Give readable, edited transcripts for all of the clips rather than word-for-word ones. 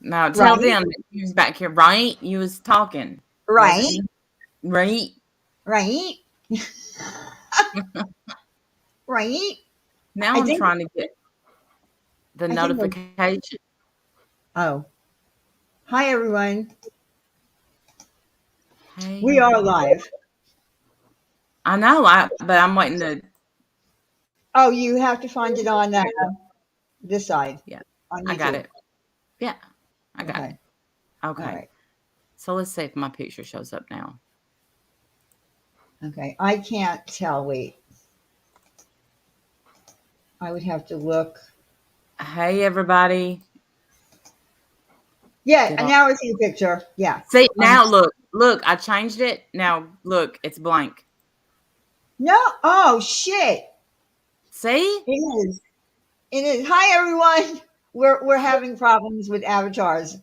Now tell Right, them that you was back here, right? You was talking, wasn't right, you? Right? right, right. Now I I'm think trying to get the I think of, notification. oh, hi everyone. Hey, We are everybody. live. I know, but I'm waiting to. Oh, you have to find it on this side Yeah, on I got YouTube. it. Yeah, I got it. Okay. All Okay, right. so let's see if my picture shows up now. Okay. I can't tell. Wait. I would have to look. Hey, everybody. Yeah, Get and on. now I see the picture. Yeah. See, Um, now look, I changed it. Now look, it's blank. no. Oh shit. See? It is. It is. Hi everyone. We're having problems with avatars.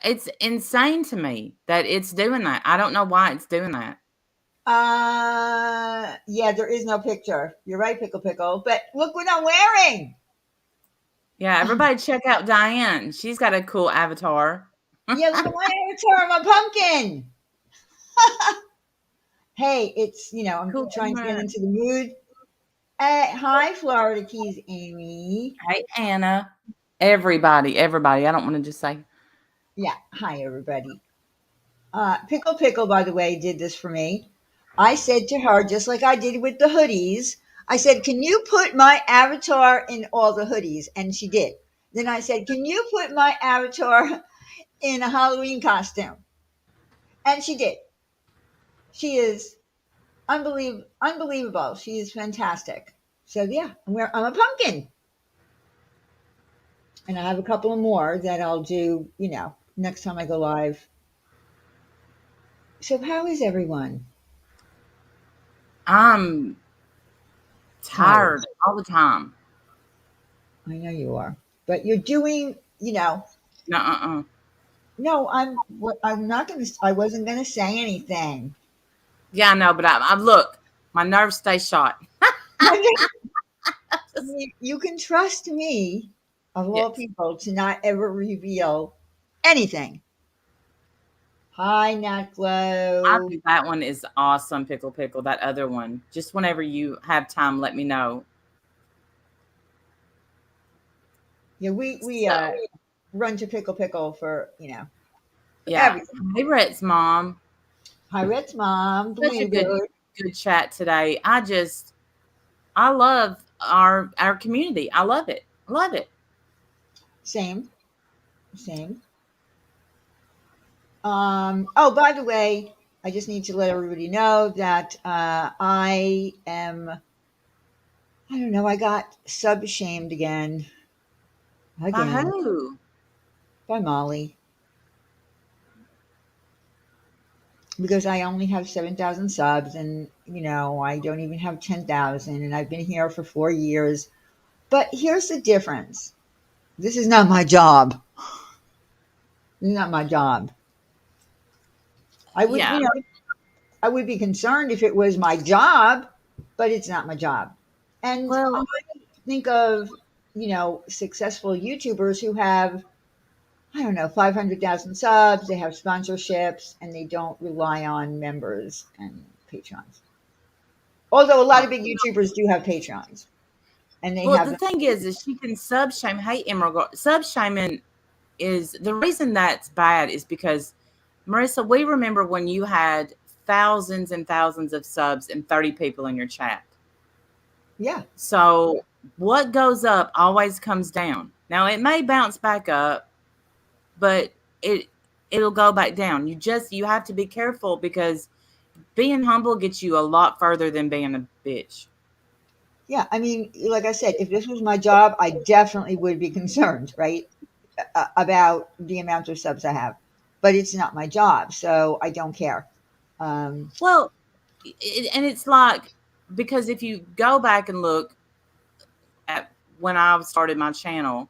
It's insane to me that it's doing that. I don't know why it's doing that. Yeah, there is no picture. You're right, Pickle Pickle. But look what I'm wearing. Yeah, everybody check out Diane. She's got a cool avatar. Yeah, look at my avatar. I'm a pumpkin. Hey, it's I'm Cool. trying to get into the mood. Hi, Florida Keys, Amy. Hey, Anna. Everybody. I don't want to just say, Yeah, hi everybody. Pickle Pickle, by the way, did this for me. I said to her, just like I did with the hoodies, I said, "Can you put my avatar in all the hoodies?" And she did. Then I said, "Can you put my avatar in a Halloween costume?" And she did. She is unbelievable. She is fantastic. So yeah, I'm a pumpkin. And I have a couple of more that I'll do, next time I go live. So how is everyone? I'm Tired. tired all the time. I know you are. But you're doing, Uh-uh. no, I'm not going to I wasn't going to say anything. Yeah, I know, but I look, my nerves stay shot. You can trust me, of all Yes. people, to not ever reveal anything. Hi, Nat I Glow. think that one is awesome, Pickle. That other one. Just whenever you have time, let me know. Yeah, we So, run to Pickle Pickle for yeah. everything. Hey, Rhett's mom. Hi, Rhett's mom, Such a good bluebird. good chat today. I love our community. I love it. Love it. Same, same. Oh, by the way, I just need to let everybody know that I don't know, I got sub shamed By again who? by Molly because I only have 7,000 subs and, I don't even have 10,000 and I've been here for 4 years. But here's the difference. This is not my job. This is not my job. I would, Yeah. I would be concerned if it was my job, but it's not my job. And I Well, think of, successful YouTubers who have, I don't know, 500,000 subs, they have sponsorships, and they don't rely on members and patrons. Although a lot of big YouTubers do have patrons, and they well, have the them. thing is she can sub shame. Hey, Emerald, sub shaming is the reason that's bad is because Marissa, we remember when you had thousands and thousands of subs and 30 people in your chat. Yeah, So what goes up always comes down. Now it may bounce back up, but it'll go back down. You have to be careful because being humble gets you a lot further than being a bitch. yeah. I mean, like I said, if this was my job, I definitely would be concerned, right, about the amount of subs I have. But it's not my job, so I don't care. Um, Well, and it's like because if you go back and look at when I started my channel,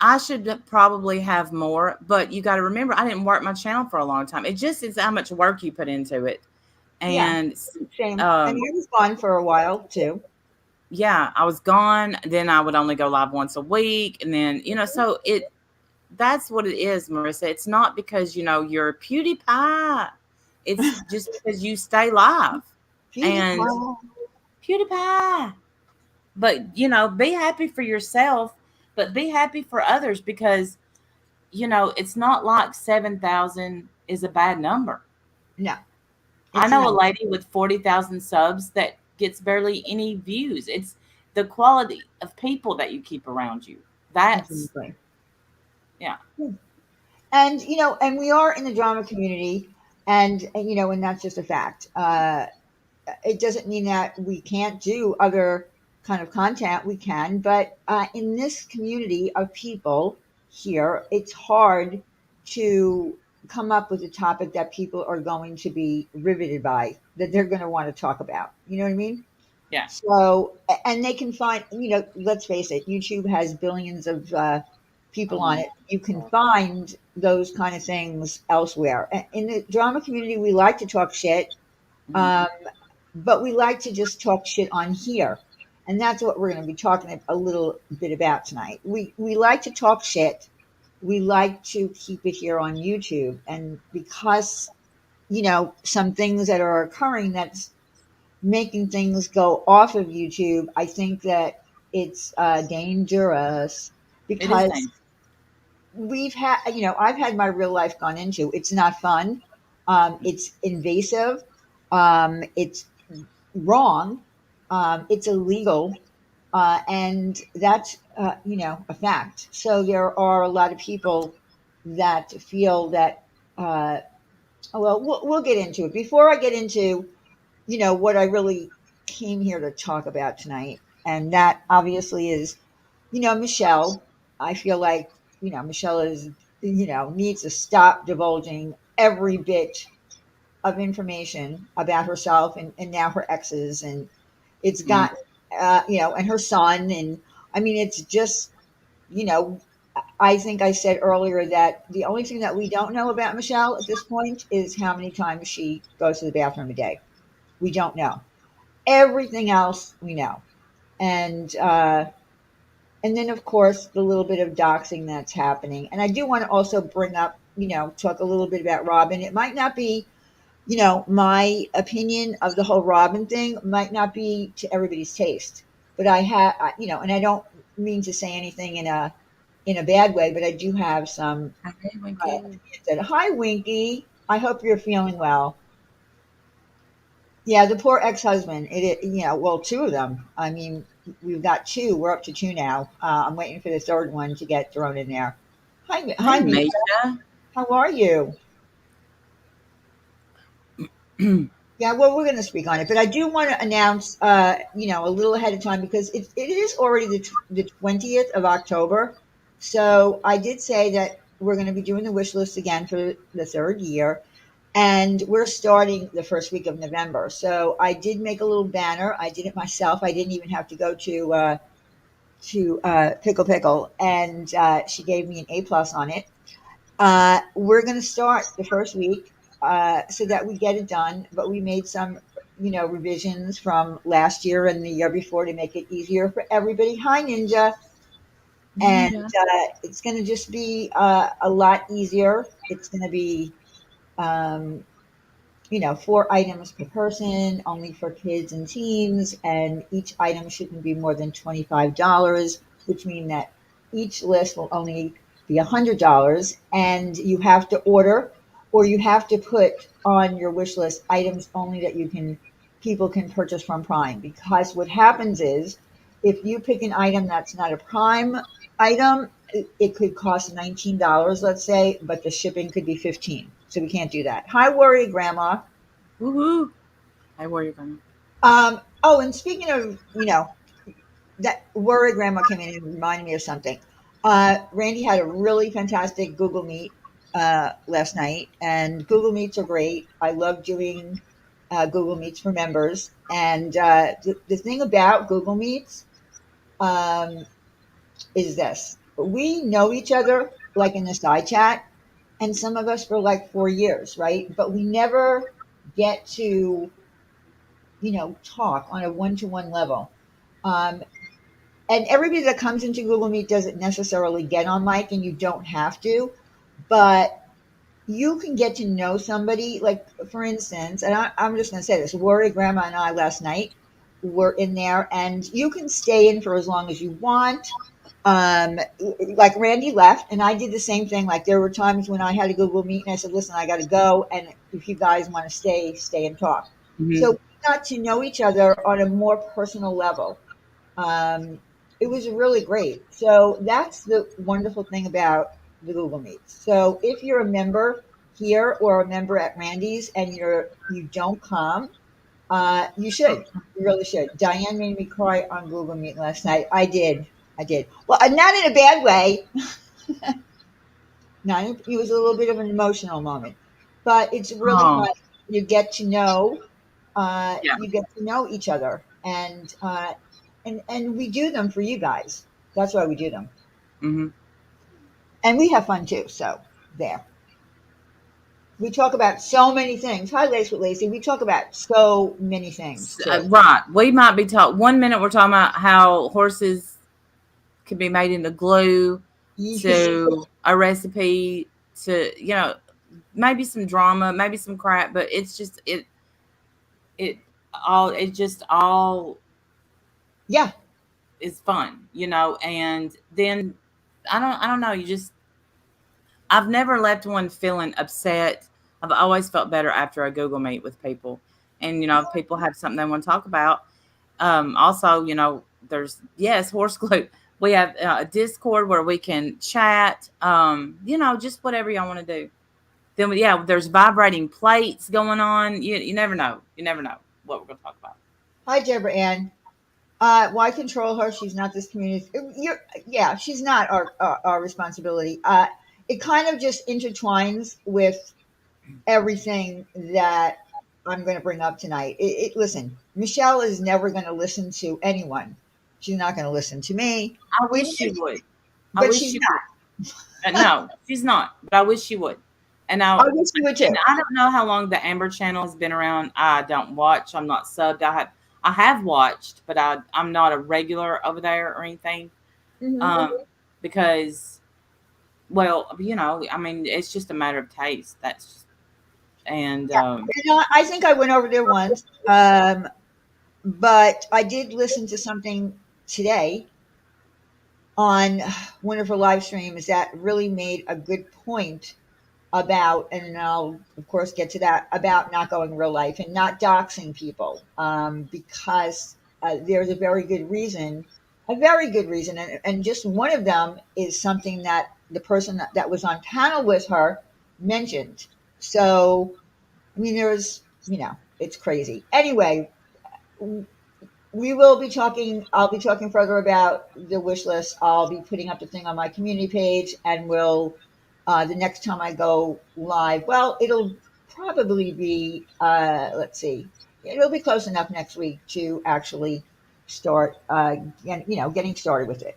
I should probably have more, but you got to remember I didn't work my channel for a long time. It just is how much work you put into it. yeah, And same. And um I was gone for a while too. yeah, I was gone, then I would only go live once a week and then, so That's what it is, Marissa. It's not because you're PewDiePie. It's just because you stay live and PewDiePie. PewDiePie. But be happy for yourself, but be happy for others because it's not like 7,000 is a bad number. No, I it's know not. a lady with 40,000 subs that gets barely any views. It's the quality of people that you keep around you. That's, Exactly. yeah, And and we are in the drama community, and that's just a fact. It doesn't mean that we can't do other kind of content. We can, but in this community of people here, it's hard to come up with a topic that people are going to be riveted by, that they're going to want to talk about. You know what I mean? yeah. So, and they can find, let's face it, YouTube has billions of people Oh on my it. You can God. find those kind of things elsewhere. In the drama community, we like to talk shit, Mhm. um, but we like to just talk shit on here. And that's what we're going to be talking a little bit about tonight. We like to talk shit. We like to keep it here on YouTube. And because, some things that are occurring that's making things go off of YouTube, I think that it's dangerous It is because dangerous. I've had my real life gone into. It's not fun. It's invasive. It's wrong. It's illegal. And that's, a fact. So there are a lot of people that feel that, uh, well, we'll get into it. Before I get into what I really came here to talk about tonight. And that obviously is, Michelle. I feel like, Michelle needs to stop divulging every bit of information about herself and now her exes. And it's Mm. gotten, and her son. And I mean, it's just, you know, I think I said earlier that the only thing that we don't know about Michelle at this point is how many times she goes to the bathroom a day. We don't know. Everything else we know. And then of course the little bit of doxing that's happening. And I do want to also bring up, talk a little bit about Robin. It might not be, my opinion of the whole Robin thing might not be to everybody's taste, but and I don't mean to say anything in a bad way, but I do have some Okay, Winky. opinions. That, hi, Winky. I hope you're feeling well. Yeah, the poor ex-husband. Well, two of them. I mean, we've got two. We're up to two now. I'm waiting for the third one to get thrown in there. Hi, Hey, Misha. Misha. How are you? Yeah, well, we're going to speak on it, but I do want to announce, a little ahead of time because it is already the 20th of October. So I did say that we're going to be doing the wish list again for the third year, and we're starting the first week of November. So I did make a little banner. I did it myself. I didn't even have to go to Pickle Pickle, and she gave me an A+ on it. We're going to start the first week so that we get it done, but we made some, revisions from last year and the year before to make it easier for everybody. Hi, Ninja. And Ninja. it's going to just be a lot easier. It's going to be um, 4 items per person, only for kids and teens, and each item shouldn't be more than $25, which means that each list will only be $100, and you have to order or you have to put on your wish list items only that people can purchase from Prime. Because what happens is if you pick an item that's not a Prime item, it could cost $19, let's say, but the shipping could be 15. So we can't do that. Hi, worry, Grandma. Woohoo. Hey, where are you going? Oh, and speaking of, that worry, Grandma came in and reminded me of something. Randy had a really fantastic Google Meet last night, and Google Meets are great. I love doing Google Meets for members. And the thing about Google Meets um, is this: we know each other like in the side chat, and some of us for like 4 years, right? But we never get to talk on a one-to-one level. Um, and everybody that comes into Google Meet doesn't necessarily get on mic, and you don't have to, but you can get to know somebody. Like, for instance, and I'm just going to say this: Lori, Grandma, and I last night were in there, and you can stay in for as long as you want. Um, like Randy left, and I did the same thing. Like, there were times when I had a Google Meet, and I said, "Listen, I got to go, and if you guys want to stay, stay and talk." Hmm. So we got to know each other on a more personal level. Um, it was really great. So that's the wonderful thing about the Google Meets. So if you're a member here or a member at Randy's and you don't come, you should. You really should. Diane made me cry on Google Meet last night. I did. I did. Well, not in a bad way. Not. It was a little bit of an emotional moment, but it's really Oh, fun. You get to know. yeah. You get to know each other, and we do them for you guys. That's why we do them, Hmm. and we have fun too. So there, we talk about so many things. Hi, Lace with Lacey. We talk about so many things too. Right. We might be talking. One minute we're talking about how horses can be made into glue, to a recipe, to maybe some drama, maybe some crap, but it's just it it just all Yeah, is fun, and then I don't know, you just I've never left one feeling upset. I've always felt better after a Google Meet with people. And, if people have something they want to talk about. Also, there's, yes, horse glue. We have a Discord where we can chat, just whatever y'all want to do. Then, yeah, there's vibrating plates going on. You never know. You never know what we're going to talk about. hi, Deborah Ann. Why control her? She's not this community. Yeah, she's not our responsibility. It kind of just intertwines with everything that I'm going to bring up tonight. Listen, Michelle is never going to listen to anyone. She's not going to listen to me, I even wish if, you would. I but wish she's you not. would. No, she's not, but I wish she would. And I wish you would too. I don't know how long the Amber channel has been around. I don't watch. I'm not subbed. I have watched, but I'm not a regular over there or anything. Hmm. Because, well, I mean, it's just a matter of taste. That's just, and I think I went over there once, but I did listen to something today on one of her live streams that really made a good point about, and I'll of course get to that, about not going real life and not doxing people, because there's a very good reason, and just one of them is something that the person that was on panel with her mentioned. So, I mean, it's crazy. Anyway, we will be talking. I'll be talking further about the wish list. I'll be putting up the thing on my community page, and we'll the next time I go live. Well, it'll probably be let's see, it'll be close enough next week to actually start getting started with it.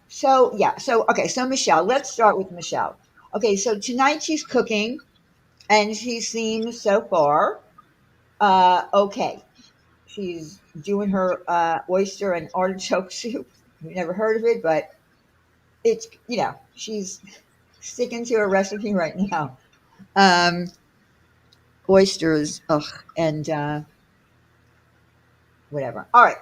So yeah, so okay, so Michelle, let's start with Michelle. Okay, so tonight she's cooking, and she seems so far okay. She's doing her oyster and artichoke soup. We've never heard of it, but it's she's sticking to her recipe right now. Um, Oysters, ugh, and whatever. All right.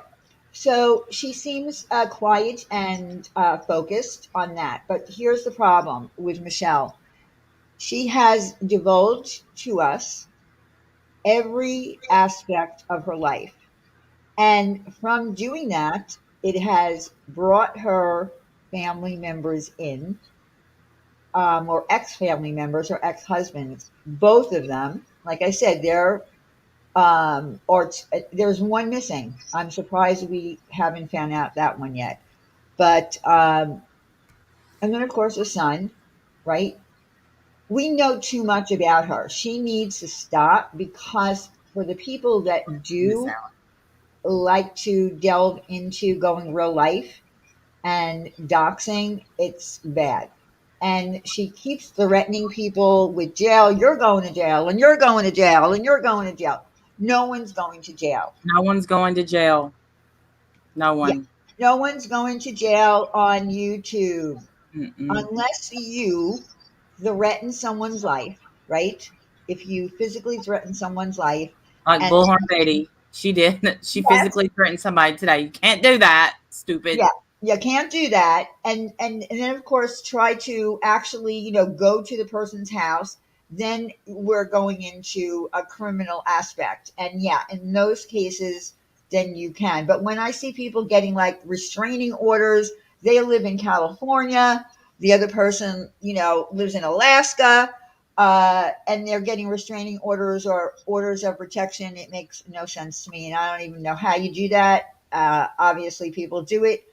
So she seems quiet and focused on that. But here's the problem with Michelle. She has divulged to us every aspect of her life. And from doing that, it has brought her family members in, or ex family members or ex husbands, both of them. Like I said, there's one missing. I'm surprised we haven't found out that one yet. But, and then of course, the son, right? We know too much about her. She needs to stop, because for the people that Miss do Allen. like to delve into going real life and doxing, it's bad. And she keeps threatening people with jail. You're going to jail, and you're going to jail, and you're going to jail. No one's going to jail. No one's going to jail. No Yeah. one. No one's going to jail on YouTube Mm-mm. unless you threaten someone's life, right? If you physically threaten someone's life, Like and Bullhorn Betty. She did. She yes, physically threatened somebody today. You can't do that. Stupid. yeah, you can't do that. And then of course try to actually, go to the person's house. Then we're going into a criminal aspect. And yeah, in those cases, then you can. But when I see people getting like restraining orders, they live in California, the other person, lives in Alaska, and they're getting restraining orders or orders of protection. It makes no sense to me. And I don't even know how you do that. Obviously, people do it,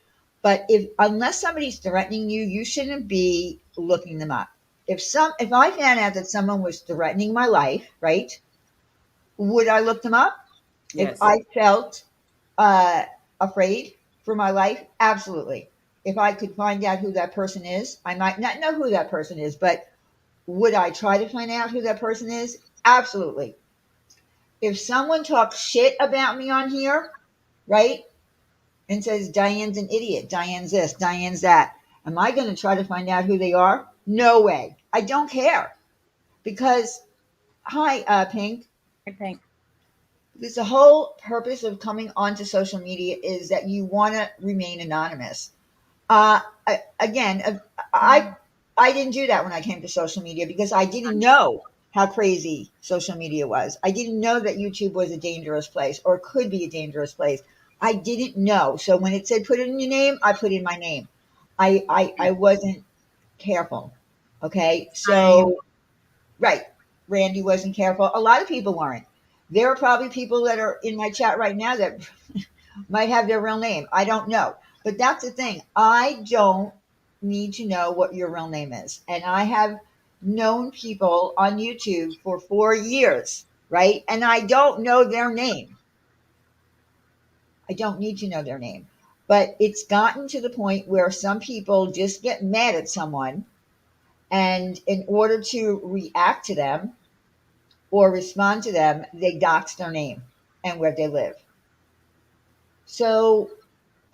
but if unless somebody's threatening you, you shouldn't be looking them up. If I found out that someone was threatening my life, right? Would I look them up? If Yes. I felt uh, afraid for my life, absolutely. If I could find out who that person is, I might not know who that person is, but would I try to find out who that person is? Absolutely. If someone talks shit about me on here, right, and says Diane's an idiot, Diane's this, Diane's that, am I going to try to find out who they are? No way. I don't care because, hi, Pink. I think. Because the whole purpose of coming onto social media is that you want to remain anonymous. Uh, Again, I didn't do that when I came to social media because I didn't know how crazy social media was. I didn't know that YouTube was a dangerous place or could be a dangerous place. I didn't know. So when it said put in your name, I put in my name. I wasn't careful. Okay. Same. So, right. Randy wasn't careful. A lot of people weren't. There are probably people that are in my chat right now that might have their real name. I don't know. But that's the thing. I don't need to know what your real name is. And I have known people on YouTube for 4 years, right? And I don't know their name. I don't need to know their name. But it's gotten to the point where some people just get mad at someone. And in order to react to them or respond to them, they dox their name and where they live. So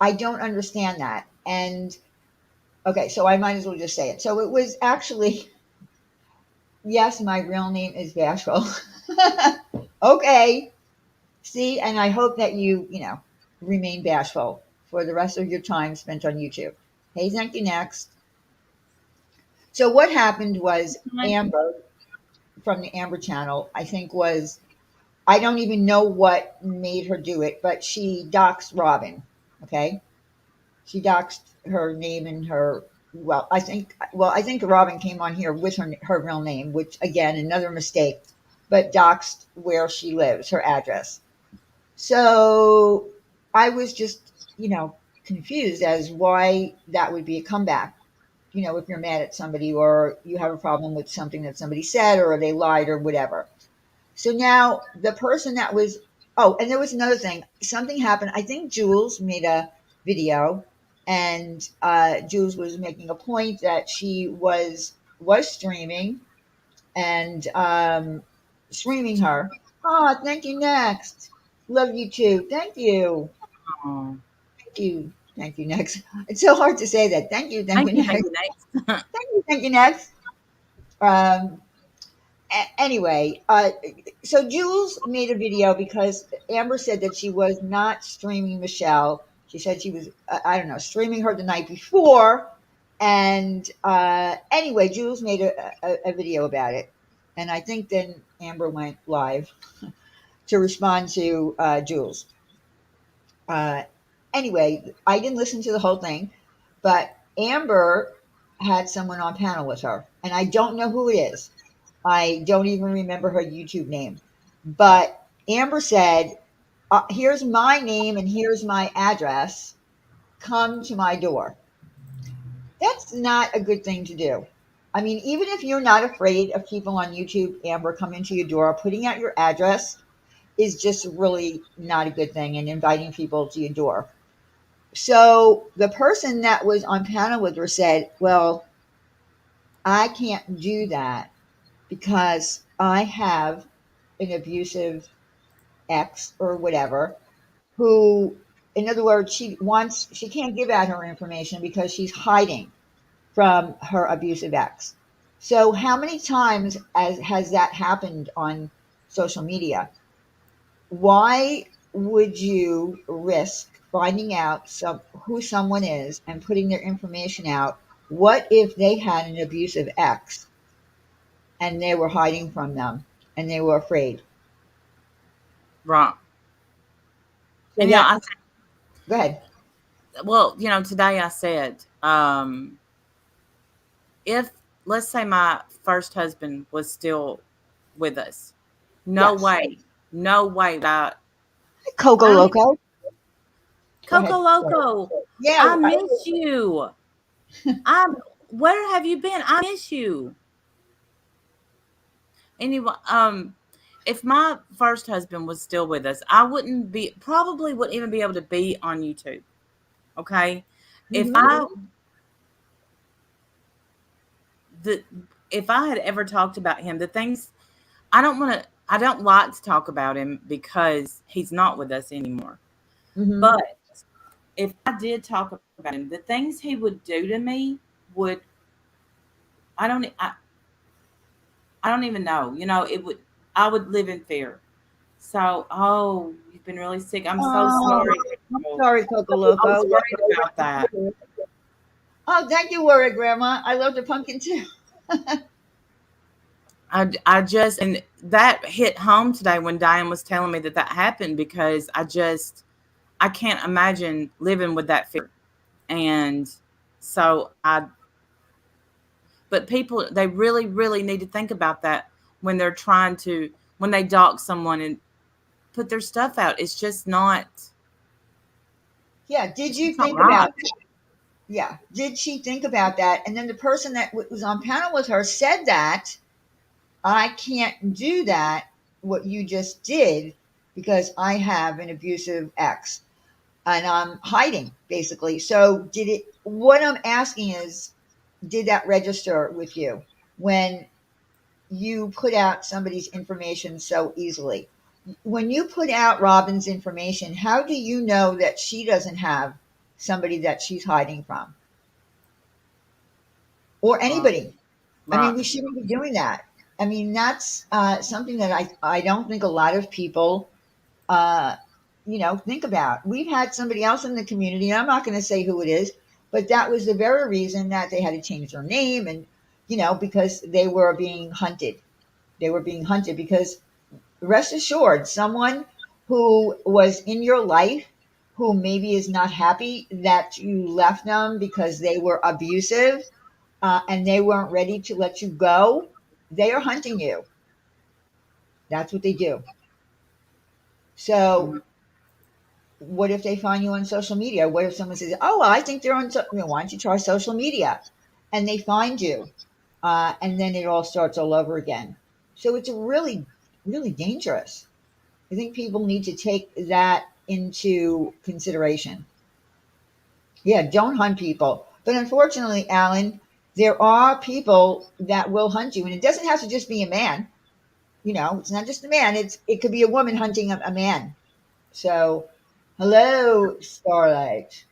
I don't understand that. And okay, so I might as well just say it. So it was actually, yes, my real name is Bashful. Okay. See, and I hope that you remain bashful for the rest of your time spent on YouTube. Hey, thank you. Next. So what happened was Right. Amber from the Amber channel, I think was, I don't even know what made her do it, but she doxed Robin. Okay. She doxed her name and her, I think Robin came on here with her real name, which again another mistake, but doxed where she lives, her address. So I was just confused as why that would be a comeback. If you're mad at somebody or you have a problem with something that somebody said or they lied or whatever. So now the person that was, oh, and there was another thing. Something happened. I think Jules made a video, and Jules was making a point that she was streaming and streaming her. Oh, thank you. Next, love you too. Thank you, Oh. thank you, thank you. Next, it's so hard to say that. Thank you, thank Thank you. you. Next, Thank you. Next. thank you, thank you. Next. Um, Anyway, so Jules made a video because Amber said that she was not streaming Michelle. She said she was, I don't know, streaming her the night before. And anyway, Jules made a video about it. And I think then Amber went live to respond to Jules. Uh, anyway, I didn't listen to the whole thing, but Amber had someone on panel with her. And I don't know who it is. I don't even remember her YouTube name. But Amber said, here's my name and here's my address. Come to my door. That's not a good thing to do. I mean, even if you're not afraid of people on YouTube, Amber, coming to your door, putting out your address is just really not a good thing and inviting people to your door. So the person that was on panel with her said, well, I can't do that because I have an abusive ex or whatever who in other words, she can't give out her information because she's hiding from her abusive ex. So how many times has that happened on social media? Why would you risk finding out who someone is and putting their information out? What if they had an abusive ex and they were hiding from them and they were afraid? Right. So And that go ahead. well, today I said, if let's say my first husband was still with us, no Yes. way, no way would Coco I don't even, Loco. Go Coco ahead. Loco, Yeah. I miss you. I'm, where have you been? I miss you. Anyway, if my first husband was still with us, I probably wouldn't even be able to be on YouTube. Okay. If Hmm. I, the, if I had ever talked about him, the things I don't like to talk about him because he's not with us anymore. Hmm. But if I did talk about him, the things he would do to me would, I don't, I, I don't even know, I would live in fear. So, oh, you've been really sick. I'm so Oh, sorry. I'm Girl. sorry, Coco I was Loco. worried about that. Oh, thank you, worry, Grandma. I love the pumpkin too. I just, and that hit home today when Diane was telling me that happened, because I can't imagine living with that fear. And so but people, they really, really need to think about that when they're when they dox someone and put their stuff out. Yeah. Did It's you just not think right. about? Yeah. Did she think about that? And then the person that was on panel with her said that I can't do that. What you just did because I have an abusive ex and I'm hiding basically. So did it? What I'm asking is, did that register with you when you put out somebody's information so easily? When you put out Robin's information, how do you know that she doesn't have somebody that she's hiding from or Right. anybody? I mean, Right. we shouldn't be doing that. I mean, that's something that I don't think a lot of people, uh, think about. We've had somebody else in the community, and I'm not going to say who it is, but that was the very reason that they had to change their name and, because they were being hunted. They were being hunted because rest assured, someone who was in your life who maybe is not happy that you left them because they were abusive and they weren't ready to let you go, they are hunting you. That's what they do. So, Mhm. what if they find you on social media? What if someone says, "Oh, well, I think they're on, why don't you try social media?" And they find you, and then it all starts all over again. So, it's really, really dangerous. I think people need to take that into consideration. Yeah, don't hunt people. But unfortunately, Alan, there are people that will hunt you, and it doesn't have to just be a man. It's not just a man. It could be a woman hunting a man. So, hello, Starlight.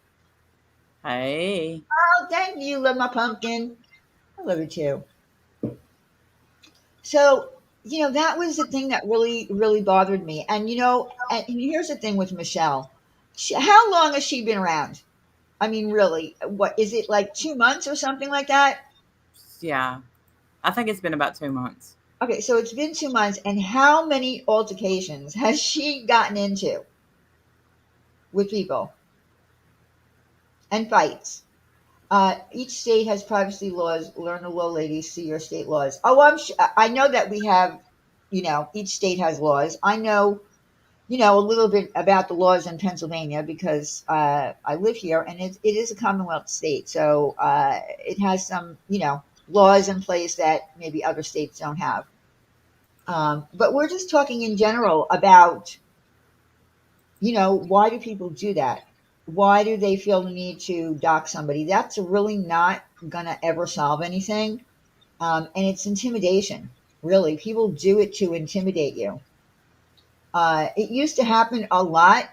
Hey. Oh, thank you. Love my pumpkin. I love it too. So, that was the thing that really, really bothered me. And here's the thing with Michelle. How long has she been around? I mean, really, what is it like 2 months or something like that? Yeah. I think it's been about 2 months. Okay, so it's been 2 months, and how many altercations has she gotten into with people and fights? Each state has privacy laws. Learn the law, ladies. See your state laws. Oh, I know that we have, each state has laws. I know, a little bit about the laws in Pennsylvania because I live here, and it is a Commonwealth state, so it has some, laws in place that maybe other states don't have. But we're just talking in general about, why do people do that? Why do they feel the need to dock somebody? That's really not going to ever solve anything. And it's intimidation, really. People do it to intimidate you. It used to happen a lot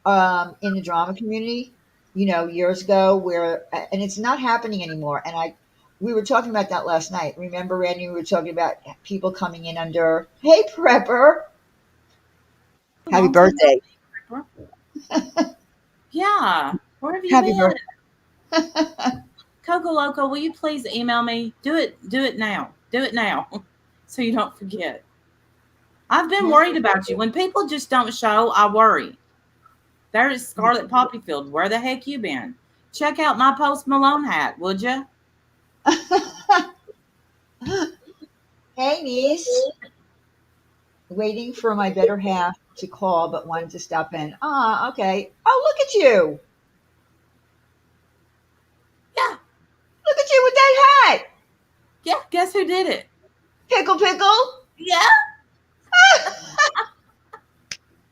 in the drama community, years ago, where and it's not happening anymore. And we were talking about that last night. Remember, Randy, we were talking about people coming in under, hey, Prepper, happy Long time no birthday, see, Pepper. Yeah. Where have you happy been? birthday. Coco Loco, will you please email me? Do it now. Do it now. So you don't forget. I've been Most worried about you. When people just don't show, I worry. There's Scarlet Poppyfield. Where the heck you been? Check out my Post Malone hat, would you? Hey, niece, waiting for my better half to call, but wanted to stop in. Ah, okay. Oh, look at you. Yeah. Look at you with that hat. Yeah. Guess who did it? Pickle, pickle. Yeah.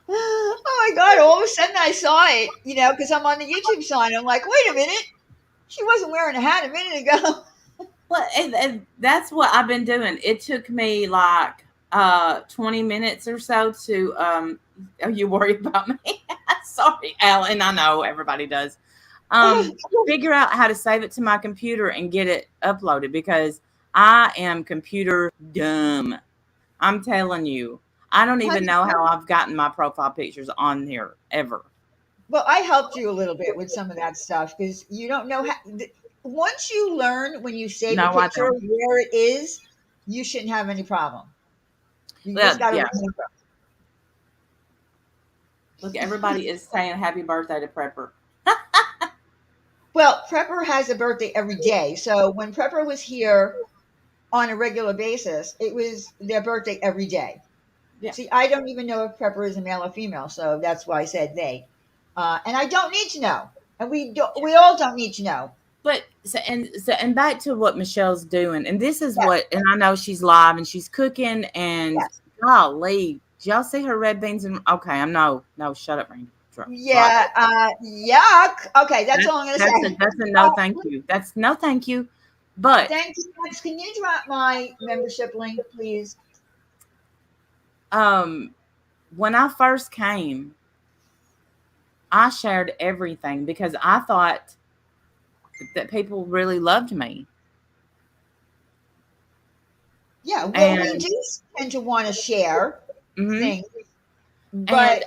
Oh my God. All of a sudden I saw it, because I'm on the YouTube side. I'm like, wait a minute. She wasn't wearing a hat a minute ago. Well, and that's what I've been doing. It took me like 20 minutes or so to are you worried about me? Sorry, Alan. I know everybody does. Figure out how to save it to my computer and get it uploaded because I am computer dumb. I'm telling you. I don't even Honey, know how I've gotten my profile pictures on here ever. well, I helped you a little bit with some of that stuff because you don't know how. Once you learn when you save a No, I picture don't. where it is, you shouldn't have any problem. You just Well, got to yeah. remember. Look, everybody is saying happy birthday to Prepper. Well, Prepper has a birthday every day. So when Prepper was here on a regular basis, it was their birthday every day. Yeah. See, I don't even know if Prepper is a male or female, so that's why I said they. And I don't need to know, and we all don't need to know. But and back to what Michelle's doing, and this is Yeah, what, and I know she's live and she's cooking, and yes, golly, did y'all see her red beans? And okay, I'm no, shut up, Randy, drop yeah. it. Yuck. Okay, that's That's all I'm gonna that's a say. that's a no, Uh, thank you. That's no, thank you. But Thank you, Max. Can you drop my membership link, please? um, when I first came, I shared everything because I thought that people really loved me, Yeah. Well, we and do tend to want to share mhm, things, and but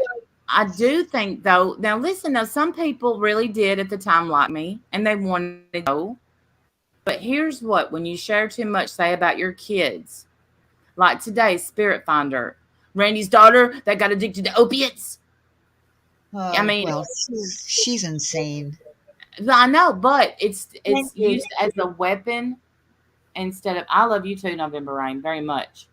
I do think though, now listen, now some people really did at the time like me and they wanted to know. But here's what, when you share too much, say about your kids, like today, Spirit Finder, Randy's daughter that got addicted to opiates. I mean, well, she's insane. I know, but Thank it's you. used as a weapon instead of I love you too, November Rain, very much.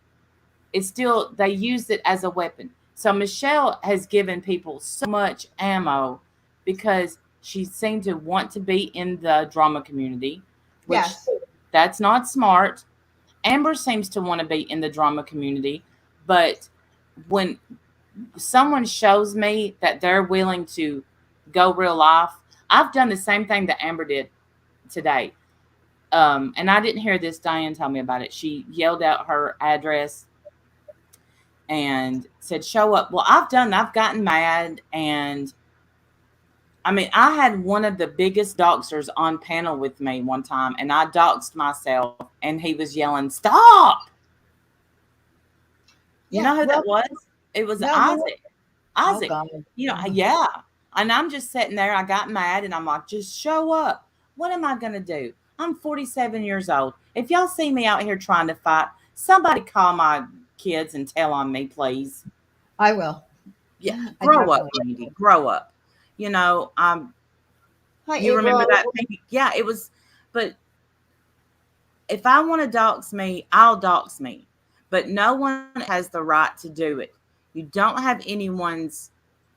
It's still they use it as a weapon. So Michelle has given people so much ammo because she seemed to want to be in the drama community, which Yes. that's not smart. Amber seems to want to be in the drama community, but when someone shows me that they're willing to go real life, I've done the same thing that Amber did today. And I didn't hear this. Diane told me about it. She yelled out her address and said, "Show up." Well, I've gotten mad. And I mean, I had one of the biggest doxers on panel with me one time, and I doxed myself, and he was yelling, "Stop." You Yeah. know who Well, that was? It was no. Isaac. Oh Isaac. God. Yeah. And I'm just sitting there. I got mad, and I'm like, just show up. What am I going to do? I'm 47 years old. If y'all see me out here trying to fight, somebody call my kids and tell on me, please. I will. Yeah, I grow up, definitely will. Randy. Grow up. You know, Hi, you remember April. that thing? Yeah, it was. But if I want to dox me, I'll dox me. But no one has the right to do it. You don't have anyone's.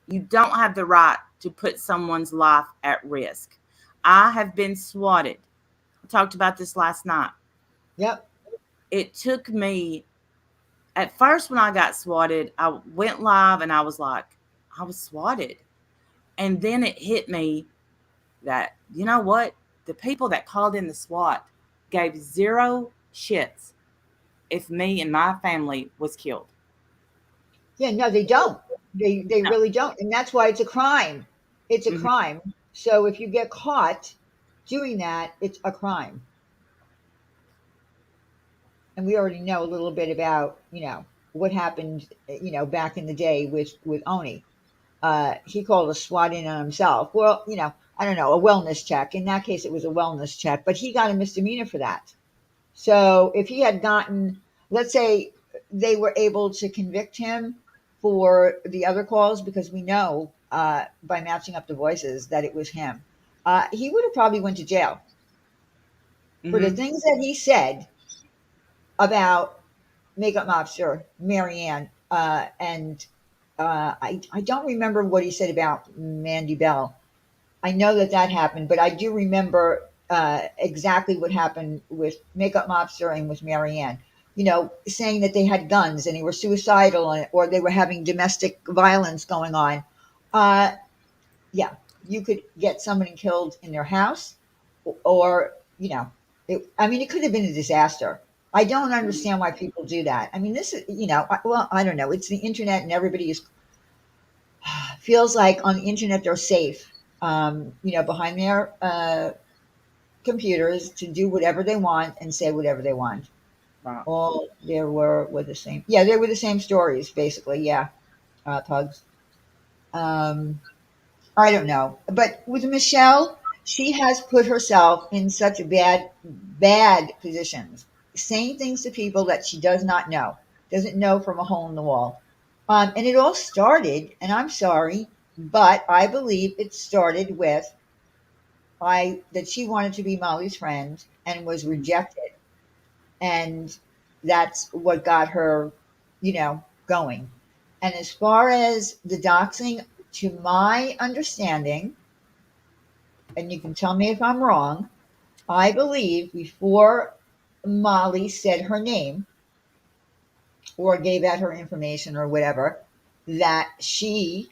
You don't have the right to put someone's life at risk. I have been swatted. I talked about this last night. Yep. It took me at first when I got swatted, I went live and I was like, I was swatted. And then it hit me that, you know what? The people that called in the SWAT gave zero shits if me and my family was killed. Yeah. No, they don't. They No. really don't, and that's why it's a crime. it's a Mhm. crime. So if you get caught doing that, it's a crime. And we already know a little bit about, what happened, back in the day with Oni. He called a SWAT in on himself. Well, I don't know, a wellness check. In that case, it was a wellness check, but he got a misdemeanor for that. So if he had gotten, let's say they were able to convict him for the other calls, because we know by matching up the voices that it was him, he would have probably went to jail for the Mhm. things that he said about makeup mobster Marianne, and I don't remember what he said about Mandy Bell. I know that that happened, but I do remember exactly what happened with Makeup Mobster and with Marianne. Saying that they had guns and they were suicidal, or they were having domestic violence going on. Uh, yeah, you could get somebody killed in their house, or I mean, it could have been a disaster. I don't understand why people do that. I mean, this is, well, I don't know. It's the internet, and everybody is feels like on the internet they're safe, behind their computers to do whatever they want and say whatever they want. Right. All there were the same. Yeah, they were the same stories, basically. Yeah, thugs. Um, I don't know, but with Michelle, she has put herself in such bad positions, saying things to people that she doesn't know from a hole in the wall. And it all started, and I'm sorry, but I believe it started with I that she wanted to be Molly's friend and was rejected, and that's what got her, going. And as far as the doxing, to my understanding, and you can tell me if I'm wrong, I believe before Molly said her name or gave out her information or whatever, that she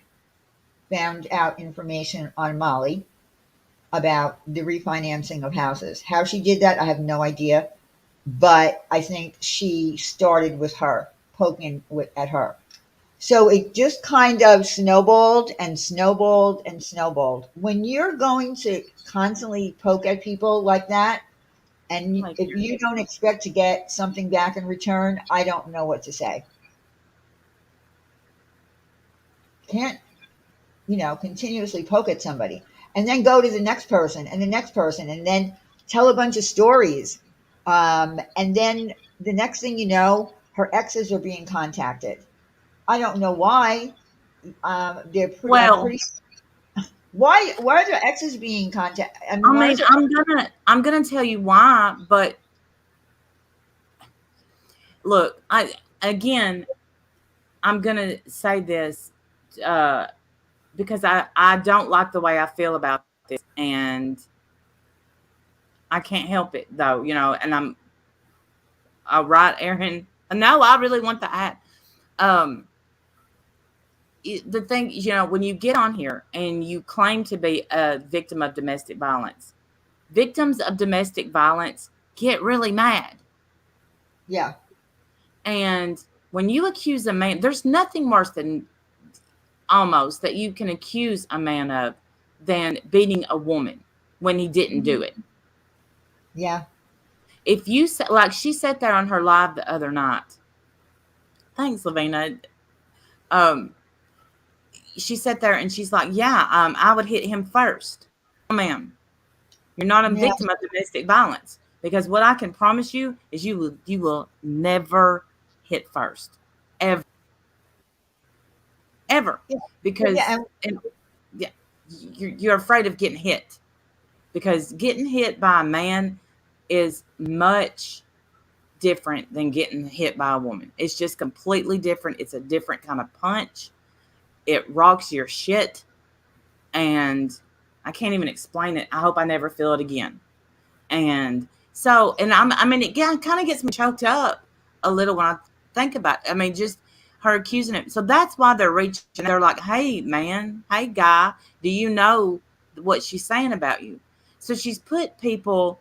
found out information on Molly about the refinancing of houses. How she did that, I have no idea. But I think she started with her, poking at her. So it just kind of snowballed and snowballed and snowballed. When you're going to constantly poke at people like that, and Like if you don't expect to get something back in return, I don't know what to say. Can't, continuously poke at somebody and then go to the next person and the next person and then tell a bunch of stories. And then the next thing you know, her exes are being contacted. I don't know why. They're pretty. I'm well, pretty. Why are their exes being contacted? I mean, I why mean, is there? I'm gonna tell you why, but look, again, I'm gonna say this uh, because I don't like the way I feel about this, and I can't help it though, and I'm right, Aaron. No, I really want the hat. Um, the thing, when you get on here and you claim to be a victim of domestic violence, victims of domestic violence get really mad. Yeah. And when you accuse a man, there's nothing worse than almost that you can accuse a man of than beating a woman when he didn't Mhm. do it. Yeah. If you like, she sat there on her live the other night. Thanks, Lavina. Um, she sat there and she's like, "Yeah, I would hit him first." No, ma'am, you're not a Yeah. victim of domestic violence, because what I can promise you is you will never hit first, ever, ever, Yeah. Yeah. because and yeah, you're afraid of getting hit, because getting hit by a man is much different than getting hit by a woman. It's just completely different. It's a different kind of punch. It rocks your shit, and I can't even explain it. I hope I never feel it again. And so, and I mean, it kind of gets me choked up a little when I think about it. I mean, just her accusing it. So that's why they're reaching. They're like, "Hey, man, hey, guy, do you know what she's saying about you?" So she's put people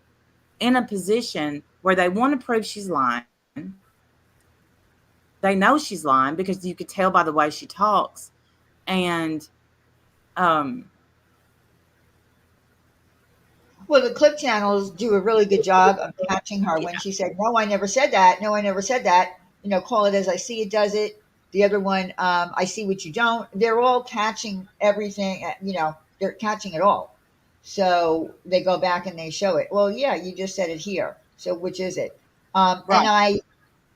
in a position where they want to prove she's lying. They know she's lying because you could tell by the way she talks. And, um, Well, the clip channels do a really good job of catching her when Yeah. she said, "No, I never said that. No, I never said that." Call it as I see it. Does it? The other one, I see what you don't. They're all catching everything. They're catching it all. So they go back and they show it. Well, yeah, you just said it here. So which is it? Um, and Right. I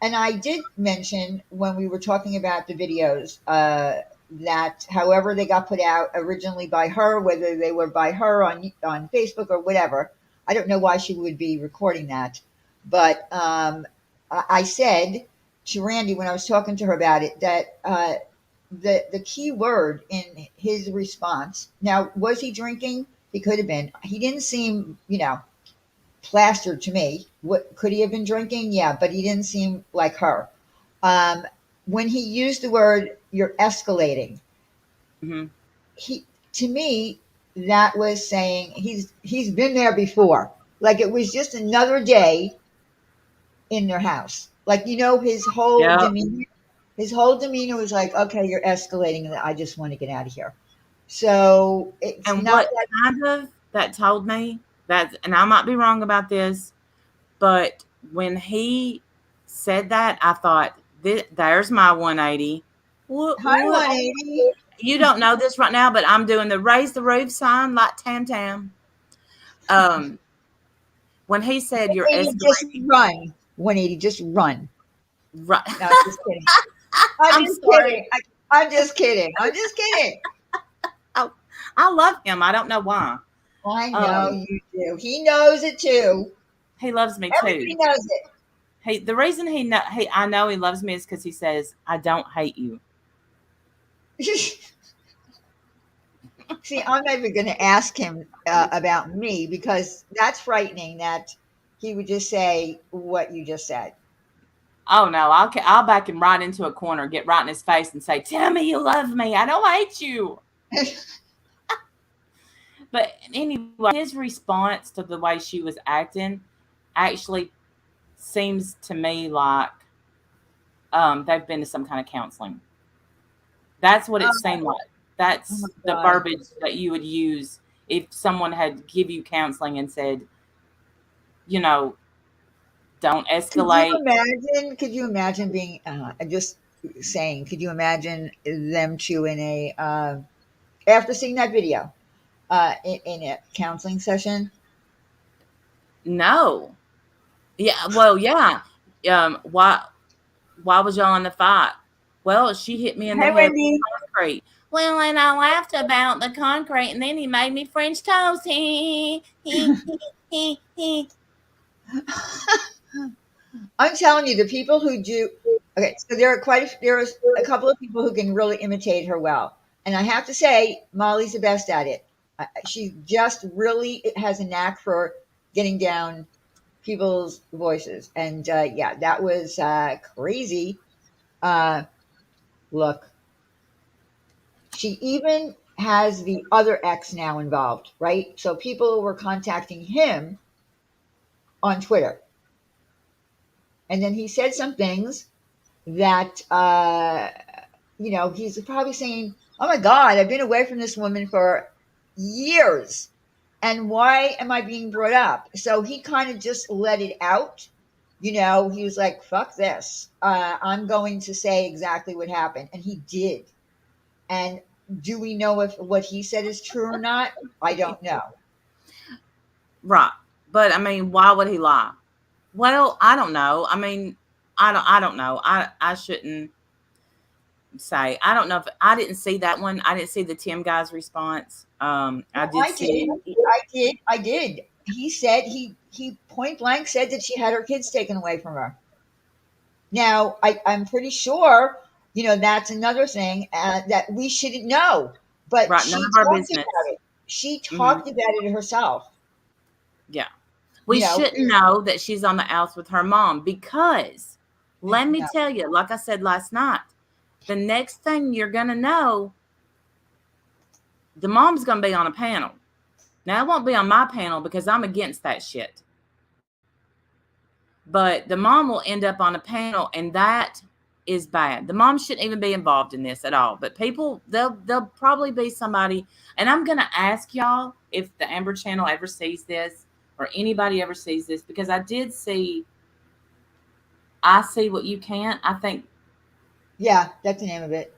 and I did mention when we were talking about the videos that however they got put out originally by her, whether they were by her on Facebook or whatever, I don't know why she would be recording that. But I said to Randy when I was talking to her about it that the key word in his response. Now, was he drinking? He could have been. He didn't seem, plastered to me. What could he have been drinking? Yeah, but he didn't seem like her. Um, when he used the word "you're escalating," Hmm. he to me that was saying he's been there before. Like it was just another day in their house. Like his whole Yep. demeanor. His whole demeanor was like, "Okay, you're escalating, and I just want to get out of here." So it's And not what that. kind of that told me that, and I might be wrong about this, but when he said that, I thought, there's my 180. Hi, What? 180. You don't know this right now, but I'm doing the raise the roof sign like Tam Tam. Um, when he said you're 180, just escalating, run. 180, just run. right? No, I'm just kidding. I'm I'm just sorry. kidding. I'm just kidding. I'm just kidding. Oh, I love him. I don't know why. I know Um, you do. He knows it too. he loves me Everybody too. knows it. The reason I know he loves me is because he says I don't hate you. See, I'm not even going to ask him about me because that's frightening that he would just say what you just said. Oh no, I'll back him right into a corner, get right in his face, and say, "Tell me you love me. I don't hate you." But anyway, his response to the way she was acting actually seems to me like they've been to some kind of counseling. That's what it Oh, seemed like. oh my That's the God. verbiage that you would use if someone had give you counseling and said, you know, don't Could you escalate. imagine? Could you imagine being just saying? Could you imagine them two in a after seeing that video in a counseling session? No. Yeah. Well, yeah. Why was y'all in the fight? Well, she hit me in the Hi, head with Wendy. concrete. Well, and I laughed about the concrete, and then he made me French toast. He. I'm telling you, the people who do okay, so there's a couple of people who can really imitate her well, and I have to say, Molly's the best at it. She just really has a knack for getting down people's voices, and yeah, that was crazy. Uh, Look, she even has the other ex now involved, right? So people were contacting him on Twitter, and then he said some things that he's probably saying, "Oh my God, I've been away from this woman for years, and why am I being brought up?" So he kind of just let it out. He was like, "Fuck this! I'm going to say exactly what happened," and he did. And do we know if what he said is true or not? I don't know. Right. But I mean, why would he lie? Well, I don't know. I mean, I don't know. I shouldn't say. I don't know if I didn't see that one. I didn't see the Tim guy's response. I No, did I did. see I did. He said he point blank said that she had her kids taken away from her. Now, I'm pretty sure, that's another thing that we shouldn't know. But right, none she of our talked about business. it. She Hmm. talked about it herself. Yeah. We You know, shouldn't know that she's on the outs with her mom because let me no, tell you, like I said last night, the next thing you're going to know, the mom's going to be on a panel. Now, it won't be on my panel because I'm against that shit. But the mom will end up on a panel, and that is bad. The mom shouldn't even be involved in this at all. But people, there'll probably be somebody, and I'm going to ask y'all. if the Amber Channel ever sees this or anybody ever sees this, because I did see I See What You Can't. I think Yeah, that's the name of it.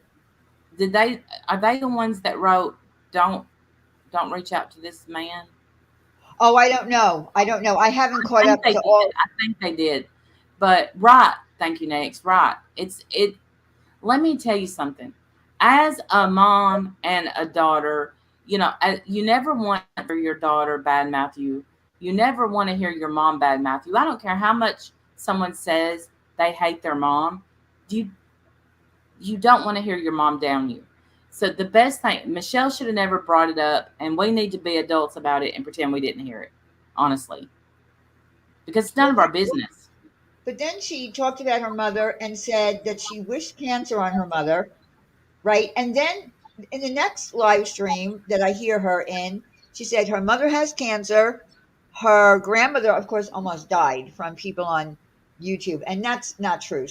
did they are they the ones that wrote don't don't reach out to this man? Oh, I don't know. I don't know. I haven't I caught think up they to did. all. I think they did. But right, thank you, next. Right. It let me tell you something. As a mom and a daughter, you never want to hear your daughter badmouth you. You never want to hear your mom badmouth you. I don't care how much someone says they hate their mom. You you don't want to hear your mom down you. So the best thing, Michelle should have never brought it up, and we need to be adults about it and pretend we didn't hear it, honestly, because it's none Well, of our business. but then she talked about her mother and said that she wished cancer on her mother, right? And then in the next live stream that I hear her in, she said her mother has cancer. Her grandmother, of course, almost died from people on YouTube, and that's not true.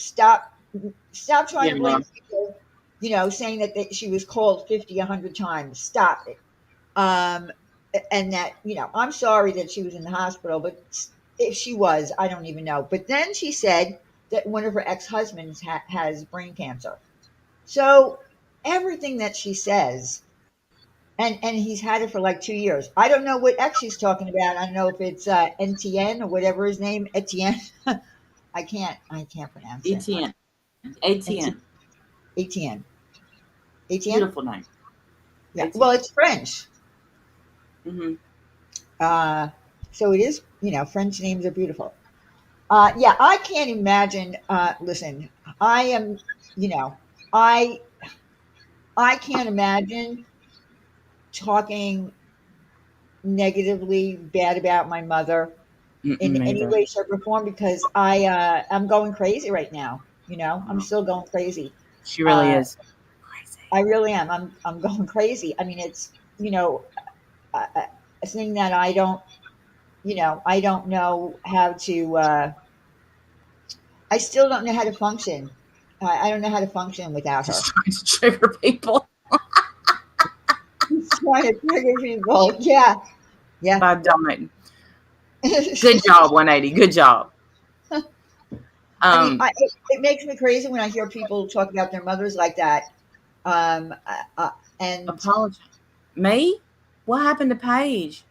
Stop trying Yeah, to blame no. people. Saying that she was called 50, 100 times. Stop it. Um, and that, I'm sorry that she was in the hospital, but if she was, I don't even know. But then she said that one of her ex-husbands has brain cancer. So everything that she says, and he's had it for like 2 years. I don't know what ex she's talking about. I don't know if it's NTN or whatever his name, Etienne. I can't pronounce it. ATN. ATN. NT, Etienne. Etienne? Beautiful name. Yeah. ATN. Well, it's French. Mm-hmm. Uh, so it is. French names are beautiful. Yeah, I can't imagine. Listen, I am. You know, I I can't imagine talking negatively bad about my mother in Mm-mm, any neither. way, shape, or form because I'm going crazy right now. I'm No. still going crazy. She really Uh, is crazy. I really am. I'm going crazy. I mean, it's a thing that I don't know how to. I still don't know how to function. I don't know how to function without her. Just trying to trigger people He's trying to trigger people. Yeah, yeah. by donating. Good job, 180. Good job. I mean, Um, it makes me crazy when I hear people talk about their mothers like that. Um, and Apologize. Me? What happened to Paige?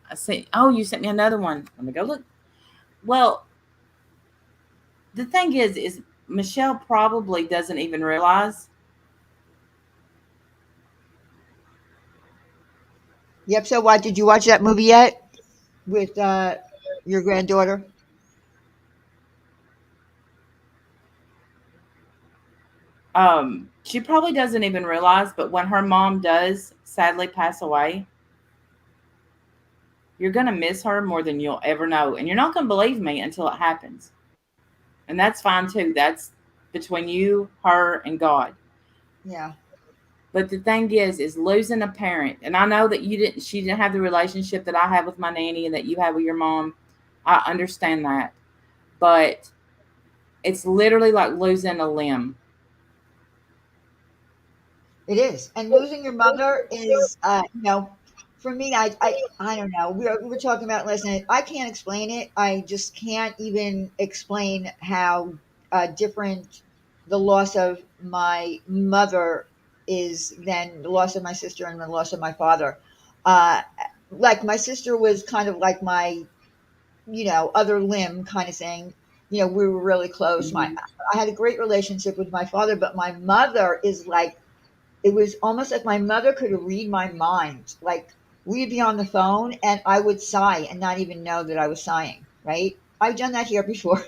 I see. Oh, you sent me another one. Let me go look. Well, the thing is Michelle probably doesn't even realize. yep. So, what did you watch that movie yet with your granddaughter? She probably doesn't even realize, but when her mom does sadly pass away, you're gonna miss her more than you'll ever know, and you're not gonna believe me until it happens. And that's fine too. That's between you, her, and God. Yeah, But the thing is losing a parent, and I know that she didn't have the relationship that I have with my nanny and that you have with your mom. I understand that, but it's literally like losing a limb. it is. And losing your mother is, for me, I don't know. We were talking about last night. I can't explain it. I just can't even explain how different the loss of my mother is than the loss of my sister and the loss of my father. Uh, like my sister was kind of like my, other limb kind of thing. We were really close. Hmm. I had a great relationship with my father, but my mother is like it was almost like my mother could read my mind. Like we'd be on the phone and I would sigh and not even know that I was sighing, right? I've done that here before.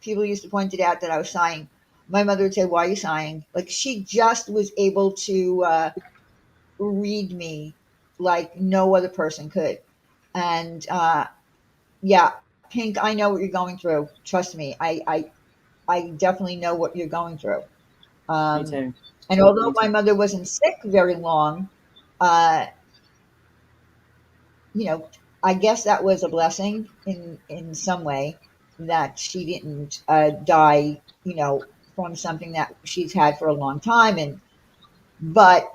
People used to point it out that I was sighing. My mother would say, "Why are you sighing?" Like she just was able to read me like no other person could. And yeah, Pink, I know what you're going through. Trust me, I definitely know what you're going through. Me Um, too. and although Me my too. mother wasn't sick very long, uh, you know, I guess that was a blessing in some way that she didn't die, from something that she's had for a long time. And but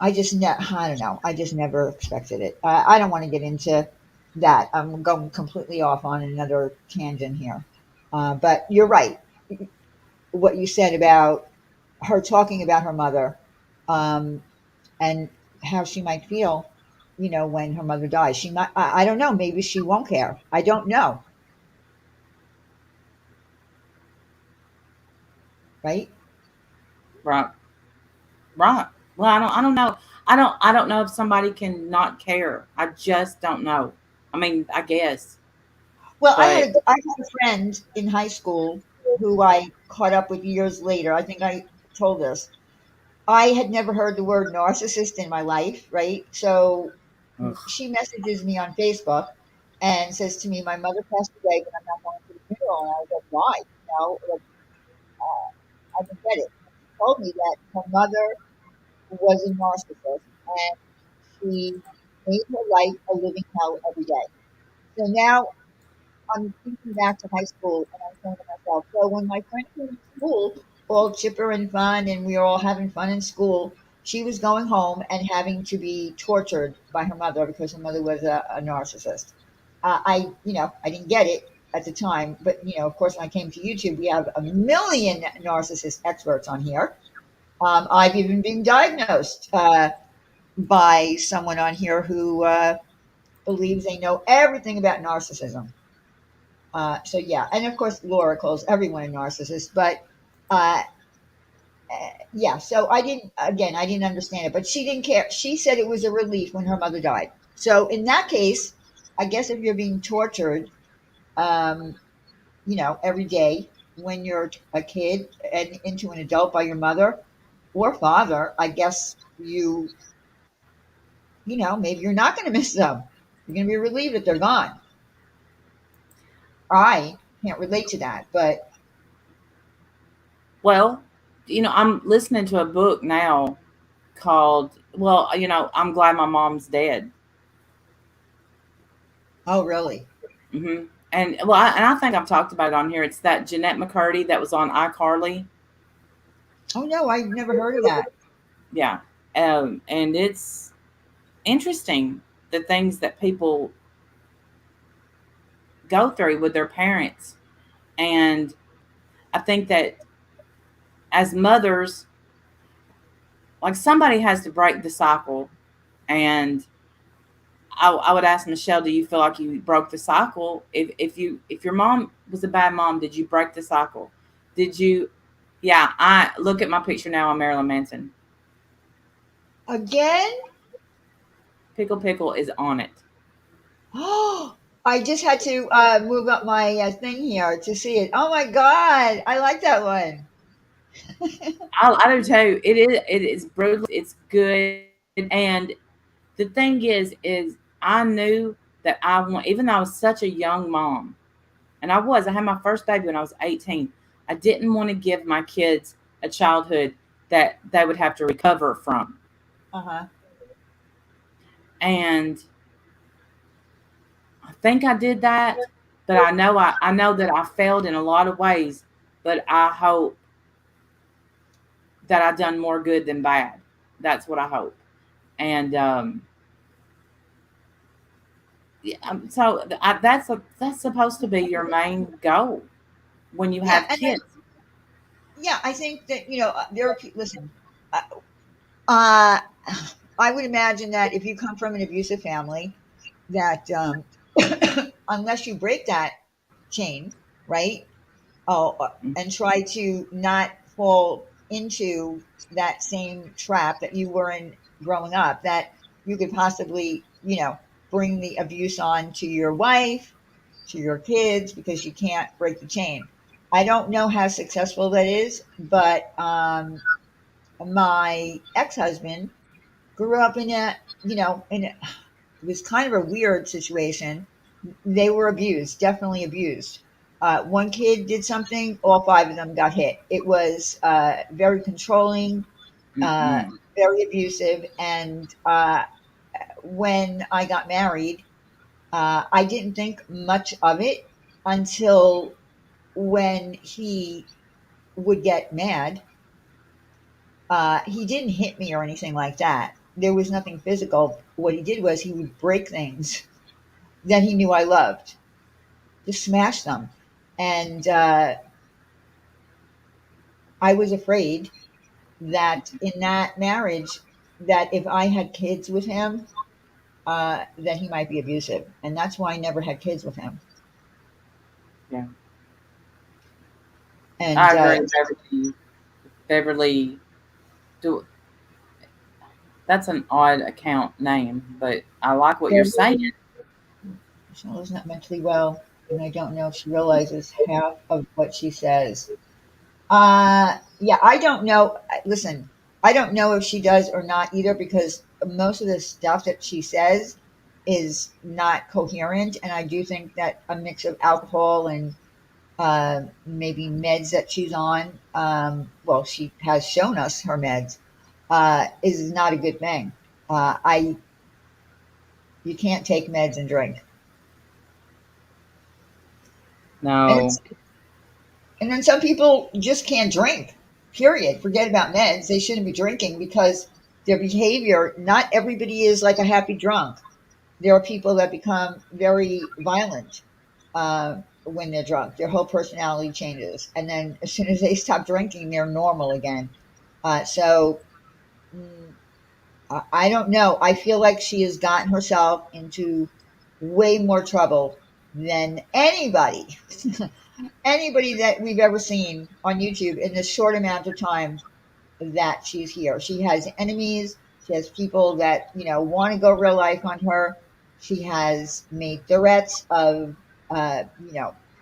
I don't know. I just never expected it. I don't want to get into that. I'm going completely off on another tangent here. But you're right. What you said about her talking about her mother, um, and how she might feel, when her mother dies. She might, I don't know. Maybe she won't care. I don't know. Right. Right. Right. Well, I don't know. I don't know if somebody can not care. I just don't know. I mean, I guess. Well, But I had a friend in high school who I caught up with years later. I think I told this. I had never heard the word narcissist in my life, right? So ugh, she messages me on Facebook and says to me, "My mother passed away, but I'm not going to the funeral." And I was like, "Why?" Like, I didn't get it. And she told me that her mother was a narcissist and she made her life a living hell every day. So now I'm thinking back to high school and I'm saying to myself, so when my friend came to school, all chipper and fun, and we were all having fun in school, she was going home and having to be tortured by her mother because her mother was a narcissist. I didn't get it at the time, but of course, when I came to YouTube, we have a million narcissist experts on here. I've even been diagnosed by someone on here who believes they know everything about narcissism. So yeah, and of course Laura calls everyone a narcissist, but uh, yeah. So I didn't understand it, but she didn't care. She said it was a relief when her mother died. So in that case, I guess if you're being tortured, um, every day when you're a kid and into an adult by your mother or father, I guess maybe you're not going to miss them. You're going to be relieved that they're gone. I can't relate to that, but well, I'm listening to a book now called, well, I'm glad my mom's dead. oh really? Hmm. And well, I think I've talked about it on here. It's that Jeanette McCurdy that was on iCarly. Oh no, I've never heard of that. Yeah. And it's interesting the things that people go through with their parents. And I think that as mothers, like somebody has to break the cycle. And I would ask Michelle, do you feel like you broke the cycle? If your mom was a bad mom, did you break the cycle? Did you? Yeah, I look at my picture now on Marilyn Manson. Again? Pickle Pickle is on it. Oh, I just had to move up my thing here to see it. Oh my God, I like that one. I do too. It is brutal. It's good. And the thing is I knew that I want, even though I was such a young mom, and I had my first baby when I was 18. I didn't want to give my kids a childhood that they would have to recover from. Uh-huh. And I think I did that, but I know that I failed in a lot of ways, but I hope that I done more good than bad. That's what I hope. And yeah, that's supposed to be your main goal when you Yeah, have and kids. yeah, I think that there are people. Listen, uh, uh, I would imagine that if you come from an abusive family, that unless you break that chain, right? Oh, and try to not fall into that same trap that you were in growing up, that you could possibly, bring the abuse on to your wife, to your kids, because you can't break the chain. I don't know how successful that is, but my ex-husband grew up in it was kind of a weird situation. They were abused, definitely abused. One kid did something, all five of them got hit. It was very controlling, uh, Mm-mm. very abusive. And when I got married, I didn't think much of it until when he would get mad. He didn't hit me or anything like that. there was nothing physical. What he did was he would break things that he knew I loved, just smash them. And I was afraid that in that marriage, that if I had kids with him, that he might be abusive, and that's why I never had kids with him. Yeah, And I agree, Beverly. Beverly, do that's an odd account name, but I like what you're saying. Beverly, Michelle's not mentally well, and I don't know if she realizes half of what she says. Yeah, I don't know. Listen, I don't know if she does or not either, because most of the stuff that she says is not coherent, and I do think that a mix of alcohol and maybe meds that she's on. Well, she has shown us her meds. Is not a good thing. I You can't take meds and drink, and No. it's, and then some people just can't drink. Period. Forget about meds. They shouldn't be drinking because their behavior. Not everybody is like a happy drunk. There are people that become very violent when they're drunk. Their whole personality changes, and then as soon as they stop drinking, they're normal again. So mm, I don't know. I feel like she has gotten herself into way more trouble than anybody that we've ever seen on YouTube in this short amount of time that she's here. She has enemies. She has people that, want to go real life on her. She has made threats of,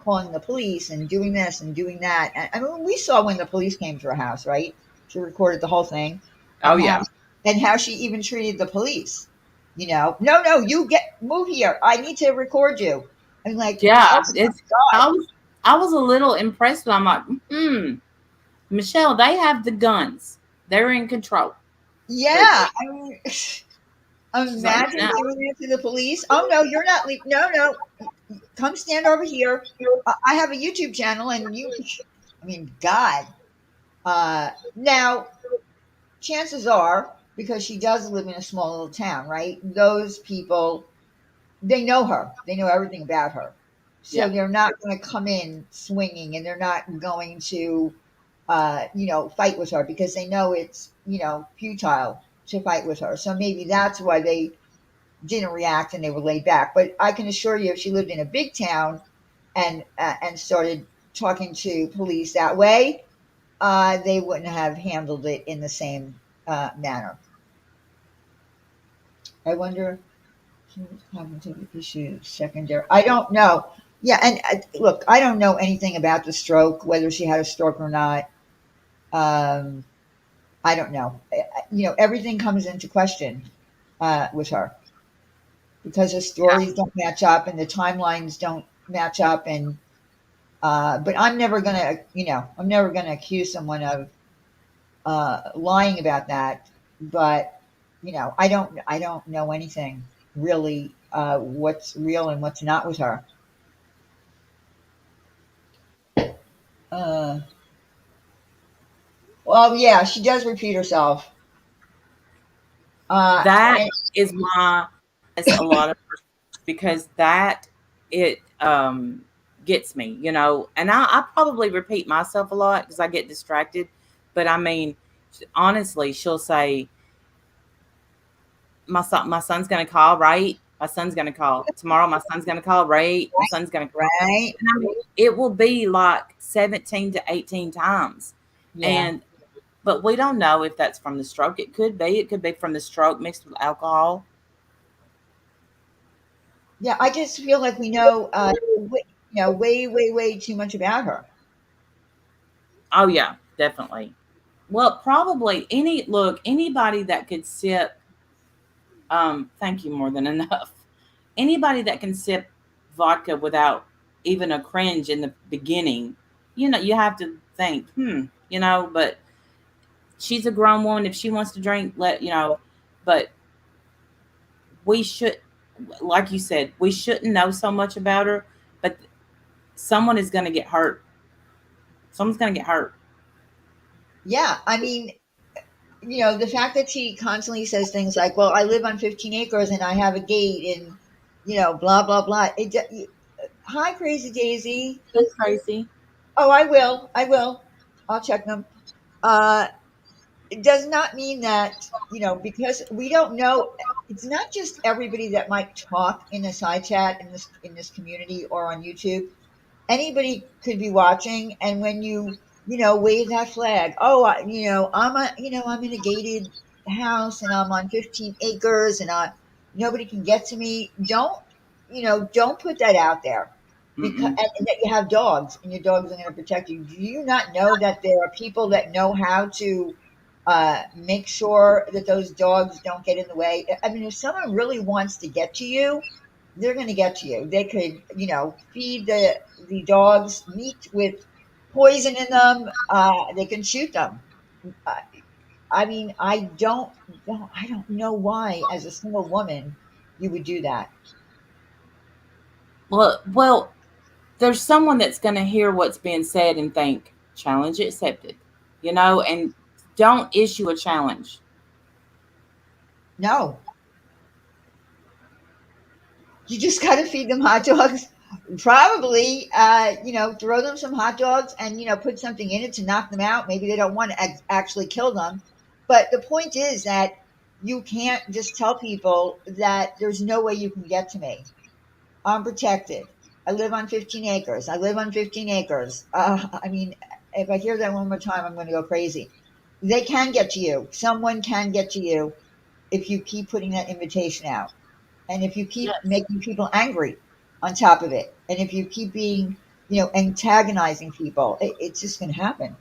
calling the police and doing this and doing that. And, I mean, we saw when the police came to her house, right? She recorded the whole thing, Oh and yeah. how she even treated the police. No, no, you move here. I need to record you. I'm like, Yeah, oh it's my God. I was a little impressed, but I'm like, Michelle, they have the guns. They're in control. But Yeah. I mean, she's like, imagine no. doing that to the police. Oh no, you're not leaving. No, no, come stand over here. I have a YouTube channel, and you. I mean, God. Now, chances are, because she does live in a small little town, right? Those people, they know her. They know everything about her, so Yeah. they're not going to come in swinging, and they're not going to, fight with her because they know it's futile to fight with her. So maybe that's why they didn't react and they were laid back. But I can assure you, if she lived in a big town and started talking to police that way, they wouldn't have handled it in the same manner. I wonder cognitive issues secondary. I don't know. Yeah, and look, I don't know anything about the stroke, whether she had a stroke or not. Um, I don't know. Everything comes into question with her because the stories don't match up and the timelines don't match up, and but I'm never gonna accuse someone of lying about that. But I don't know anything really, what's real and what's not with her. uh, well, yeah, she does repeat herself. That And is why it's a lot of because that it gets me, and I probably repeat myself a lot because I get distracted. But I mean, honestly, she'll say, my son's gonna call, right? My son's gonna call tomorrow. My son's gonna call, right? My son's gonna call. right, And I mean, it will be like 17 to 18 times. yeah, And but we don't know if that's from the stroke. It could be. It could be from the stroke mixed with alcohol. yeah. I just feel like we know, way, way, way too much about her. Oh yeah, definitely. Well, probably anybody that could sip thank you more than enough. Anybody that can sip vodka without even a cringe in the beginning, you have to think, but she's a grown woman. If she wants to drink, but we should, like you said, we shouldn't know so much about her, but someone is going to get hurt. Someone's going to get hurt. Yeah, I mean, the fact that she constantly says things like, "Well, I live on 15 acres and I have a gate and blah blah blah." Hi, Crazy Daisy. That's crazy. Oh, I will. I'll check them. Uh, it does not mean that because we don't know. It's not just everybody that might talk in a side chat in this community or on YouTube. Anybody could be watching, and when you wave that flag, oh, I'm in a gated house and I'm on 15 acres and nobody can get to me. Don't put that out there, because Mm-mm. and that you have dogs and your dogs are going to protect you. Do you not know that there are people that know how to make sure that those dogs don't get in the way? I mean, if someone really wants to get to you, they're going to get to you. They could, feed the dogs meat with poison in them. They can shoot them. Uh, I mean, I don't know why, as a single woman, you would do that. Well, there's someone that's going to hear what's being said and think, challenge accepted, and don't issue a challenge. No, you just got to feed them hot dogs. Probably, throw them some hot dogs and put something in it to knock them out. Maybe they don't want to actually kill them, but the point is that you can't just tell people that there's no way you can get to me. I'm protected. I live on 15 acres. I live on 15 acres. I mean, if I hear that one more time, I'm going to go crazy. They can get to you. Someone can get to you if you keep putting that invitation out. And if you keep Yes. making people angry on top of it, and if you keep being, antagonizing people, it's just going to happen.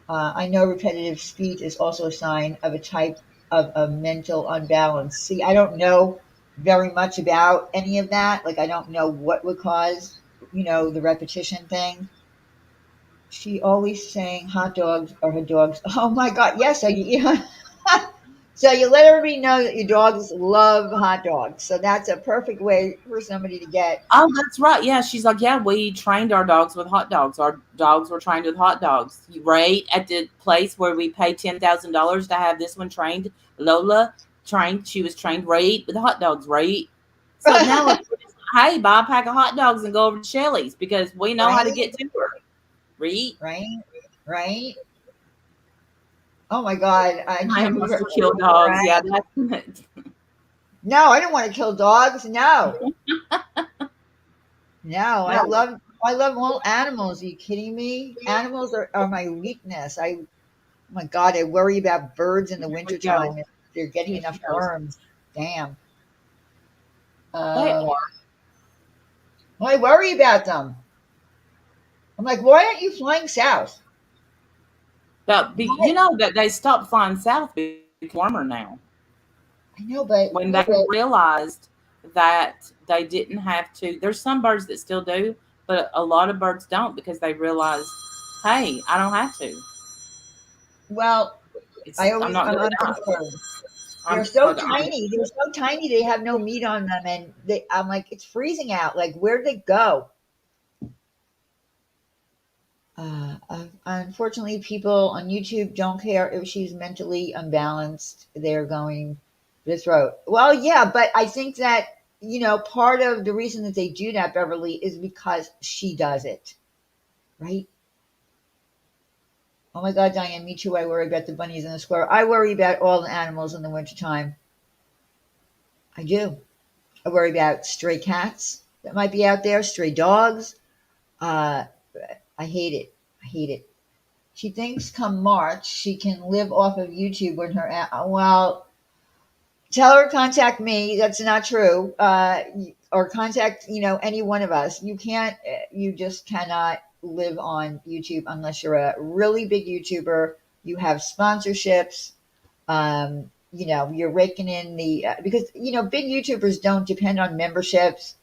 I know repetitive speech is also a sign of a type of a mental unbalance. See, I don't know very much about any of that. Like, I don't know what would cause, the repetition thing. She always saying hot dogs are her dogs. Oh my God. Yes. So so you let everybody know that your dogs love hot dogs. So that's a perfect way for somebody to get. Oh, that's right. Yeah, she's like, yeah, we trained our dogs with hot dogs. Our dogs were trained with hot dogs. Right at the place where we paid $10,000 to have this one trained, Lola trained. She was trained right with hot dogs. Right. So now, if hey, buy a pack of hot dogs and go over to Shelley's because we know how to Right, get to her. Right. right, right. Oh my God, I I can't believe must her. have killed dogs. Yeah, that's No, I don't want to kill dogs. No, no, I no. love I love all animals. Are you kidding me? Animals are my weakness. Oh my God, I worry about birds in the Here we go. wintertime if they're getting Here enough she goes. worms. Damn. They Uh, are. I worry about them. I'm like, why aren't you flying south? But you Why? know that they stopped flying south because it's warmer now. I know, but When they realized that they didn't have to, there's some birds that still do, but a lot of birds don't because they realized, hey, I don't have to. well, It's I'm not I'm going to die. unconcerned. They're so tiny. They're so tiny. They have no meat on them, and I'm like, it's freezing out. Like, where'd they go? Unfortunately, people on YouTube don't care if she's mentally unbalanced. They're going this road. Well, yeah, but I think that part of the reason that they do that, Beverly, is because she does it, right? Oh my God, Diane, me too. I worry about the bunnies and the squirrel. I worry about all the animals in the wintertime. I do. I worry about stray cats that might be out there, stray dogs. Uh, I hate it. I hate it. She thinks come March she can live off of YouTube when well, tell her contact me. That's not true. Or contact any one of us. You can't. You just cannot live on YouTube unless you're a really big YouTuber. You have sponsorships. You're raking in the because big YouTubers don't depend on memberships.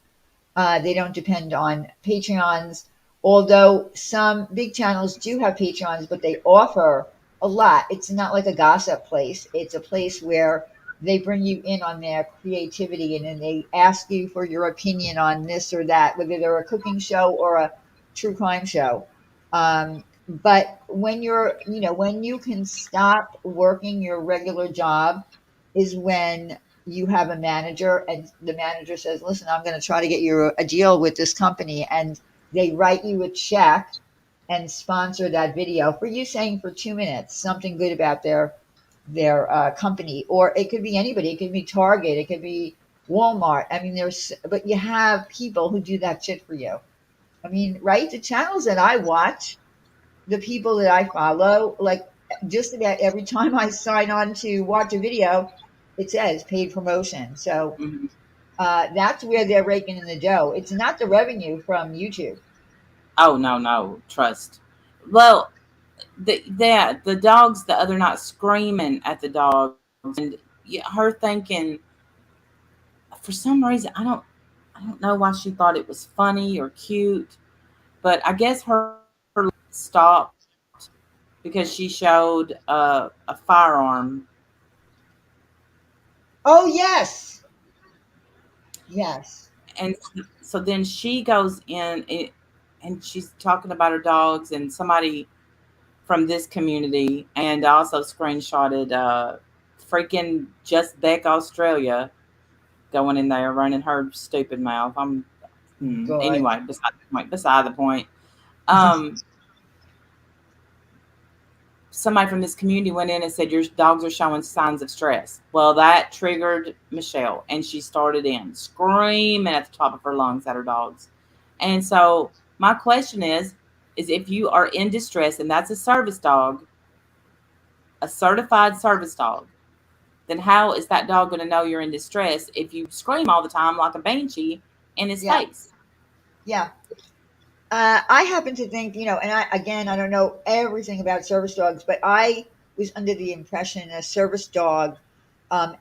They don't depend on Patreons, although some big channels do have Patreons, but they offer a lot. It's not like a gossip place. It's a place where they bring you in on their creativity and then they ask you for your opinion on this or that, whether they're a cooking show or a true crime show. But when when you can stop working your regular job is when you have a manager and the manager says, listen, I'm going to try to get you a deal with this company. And they write you a check and sponsor that video for you saying for 2 minutes something good about their company. Or it could be anybody. It could be Target. It could be Walmart. I mean, but you have people who do that shit for you. I mean, right? The channels that I watch, the people that I follow, like just about every time I sign on to watch a video, it says paid promotion. So Mhm. that's where they're raking in the dough. It's not the revenue from YouTube. Oh no, no, trust. Well, the dogs the other night screaming at the dogs, and her thinking for some reason I don't know why she thought it was funny or cute, but I guess her stopped because she showed a firearm, Oh yes, yes. and so then she goes in and she's talking about her dogs, and somebody from this community, and also screenshotted freaking Just Beck Australia going in there running her stupid mouth. God. Anyway, beside the point. Um, Somebody from this community went in and said your dogs are showing signs of stress. Well, that triggered Michelle, and she started in screaming at the top of her lungs at her dogs. And so my question is if you are in distress and that's a service dog, a certified service dog, then how is that dog going to know you're in distress if you scream all the time like a banshee in his Yeah, face? yeah. I happen to think, and I don't know everything about service dogs, but I was under the impression a service dog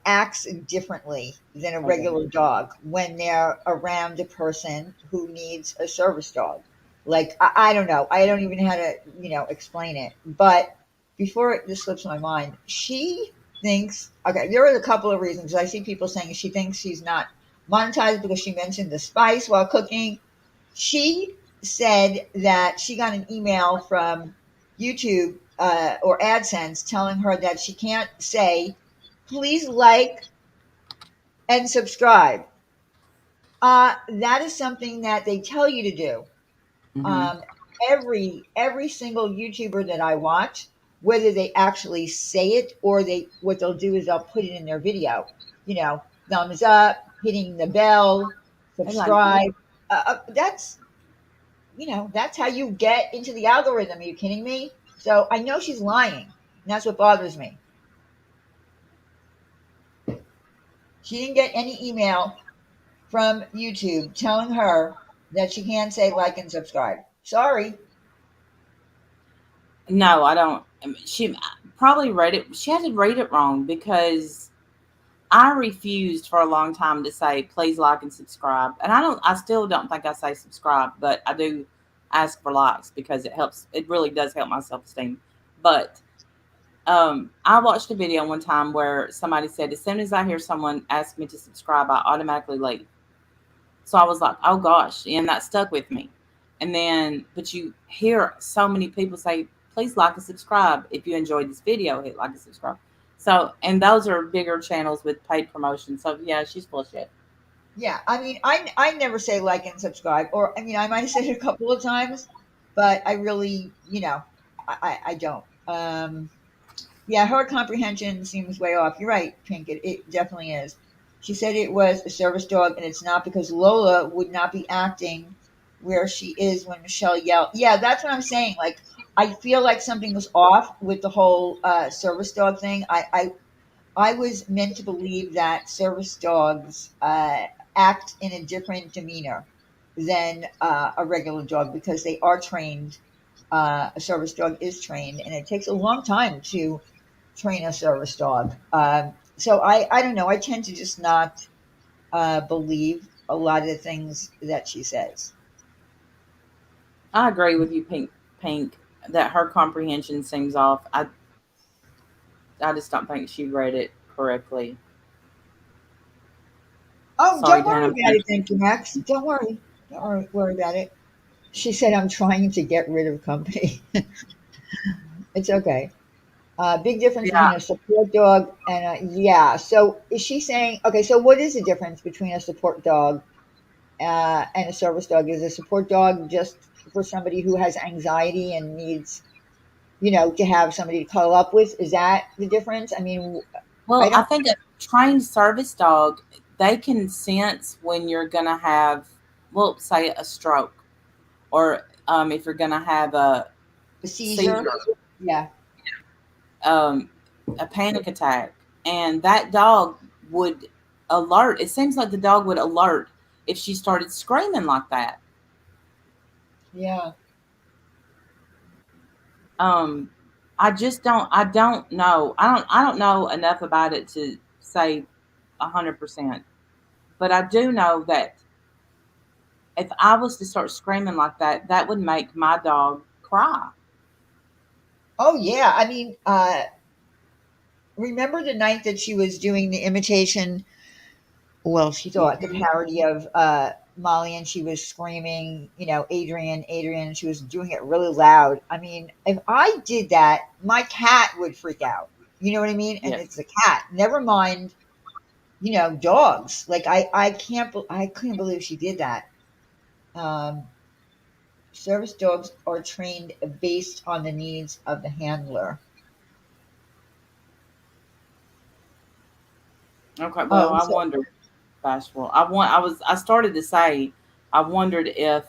acts differently than a Okay. regular dog when they're around a person who needs a service dog. Like, I don't know. I don't even know how to, explain it. But before this slips my mind, she thinks, okay, there are a couple of reasons. I see people saying she thinks she's not monetized because she mentioned the spice while cooking. She said that she got an email from YouTube or AdSense telling her that she can't say, please like and subscribe. That is something that they tell you to do. Mm-hmm. Um, every single YouTuber that I watch, whether they actually say it or what they'll do is they'll put it in their video. You know, thumbs up, hitting the bell, They like that. subscribe. That's how you get into the algorithm. Are you kidding me? So I know she's lying. And that's what bothers me. She didn't get any email from YouTube telling her that she can't say like and subscribe. Sorry. No, I don't. She probably read it. She had to read it wrong because I refused for a long time to say please like and subscribe, and I don't. I still don't think I say subscribe, but I do ask for likes because it helps. It really does help my self esteem. But I watched a video one time where somebody said as soon as I hear someone ask me to subscribe, I automatically leave. So I was like, oh gosh, and that stuck with me. And then, but you hear so many people say, please like and subscribe. If you enjoyed this video, hit like and subscribe. So, and those are bigger channels with paid promotion. So yeah, she's full of shit. Yeah, I mean, I never say like and subscribe, or I mean, I might have said it a couple of times, but I really, I don't. Yeah, her comprehension seems way off. You're right, Pink. It definitely is. She said it was a service dog, and it's not because Lola would not be acting where she is when Michelle yelled. Yeah, that's what I'm saying. Like, I feel like something was off with the whole service dog thing. I was meant to believe that service dogs act in a different demeanor than a regular dog because they are trained. A service dog is trained, and it takes a long time to train a service dog. So I don't know. I tend to just not believe a lot of the things that she says. I agree with you, Pink, that her comprehension seems off. I just don't think she read it correctly. Oh, Sorry, don't Dan. worry I'm about it, thank you, Max. Don't worry. Don't worry about it. She said, I'm trying to get rid of company. It's okay. Big difference between Yeah. a support dog and yeah. So is she saying okay? So what is the difference between a support dog and a service dog? Is a support dog just for somebody who has anxiety and needs, to have somebody to cuddle up with? Is that the difference? I mean, I Well, I don't think a trained service dog, they can sense when you're gonna have, well, say a stroke, or if you're gonna have a a seizure. seizure, Yeah. um, a panic attack, and that dog would alert. It seems like the dog would alert if she started screaming like that. Yeah. Um, I just don't. I don't know. I don't know enough about it to say 100%. But I do know that if I was to start screaming like that, that would make my dog cry. Oh yeah. I mean, remember the night that she was doing the imitation, well, she thought the Mhm. parody of Molly, and she was screaming, Adrian, Adrian, and she was doing it really loud. I mean, if I did that, my cat would freak out. You know what I mean? And Yes. it's a cat. Never mind, dogs. Like I couldn't believe she did that. Um, Service dogs are trained based on the needs of the handler. Okay. Well, Oh, I so wondered, bashful. I started to say, I wondered if,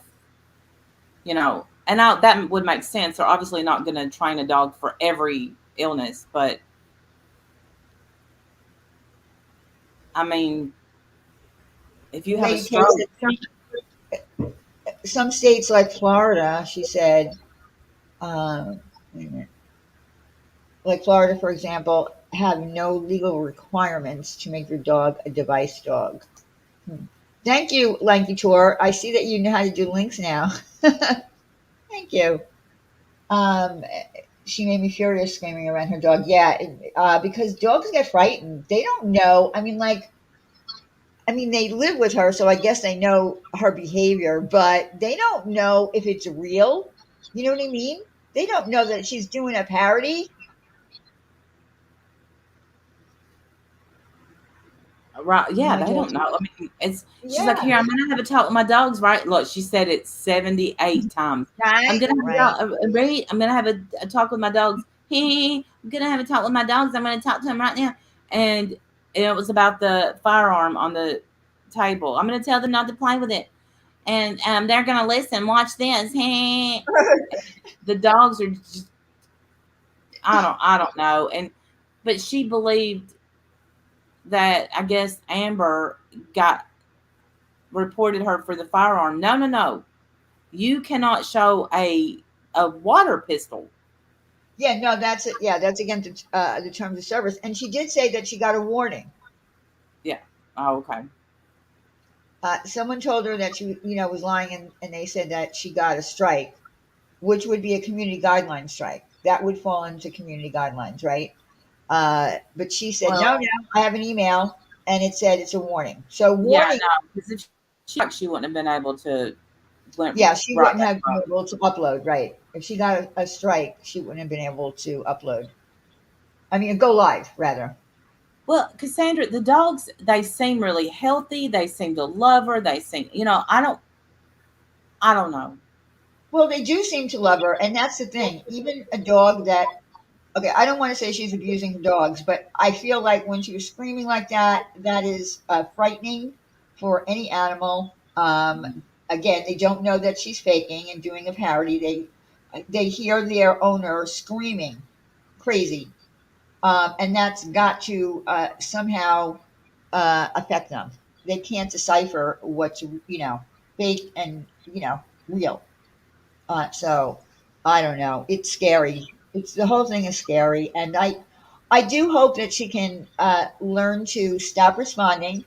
and that would make sense. They're obviously not going to train a dog for every illness, but I mean, if you the have a lady Kay stroke, said some states like Florida, she said, wait a minute, like Florida, for example, have no legal requirements to make your dog a device dog. Hmm. Thank you, Lanky Tour. I see that you know how to do links now. Thank you. Um, she made me furious screaming around her dog. Yeah, because dogs get frightened. They don't know. I mean, they live with her, so I guess they know her behavior, but they don't know if it's real. You know what I mean? They don't know that she's doing a parody. right? Yeah, My they dog. don't know. I mean, it's she's like, Yeah, here, I'm gonna have a talk with my dogs, right? Look, she said it 78 times. I'm right, gonna right. have ready. I'm gonna have a talk with my dogs. Hey, I'm gonna have a talk with my dogs. I'm gonna talk to them right now. And it was about the firearm on the table. I'm gonna tell them not to play with it, and they're gonna listen. Watch this. Hey, the dogs are just, I don't know. And but she believed that, I guess Amber got reported her for the firearm. No, no, no. You cannot show a water pistol. Yeah, no, that's it. Yeah, that's against the terms of service. And she did say that she got a warning. Yeah. Oh, okay. Someone told her that she, was lying, and they said that she got a strike, which would be a community guideline strike. That would fall into community guidelines, right? But she said, no, Well, no, I have an email, and it said it's a warning. So yeah, warning, no, because if she wouldn't have been able to went yeah, she right wouldn't back have been up. able to upload, right? If she got a strike, she wouldn't have been able to upload. I mean, go live rather. Well, Cassandra, the dogs, they seem really healthy. They seem to love her. They seem, I don't know. Well, they do seem to love her, and that's the thing. Even a dog that, okay, I don't want to say she's abusing dogs, but I feel like when she was screaming like that, that is frightening for any animal. Again, they don't know that she's faking and doing a parody. They hear their owner screaming crazy, and that's got to somehow affect them. They can't decipher what's fake and real. So I don't know. It's scary. It's the whole thing is scary, and I do hope that she can learn to stop responding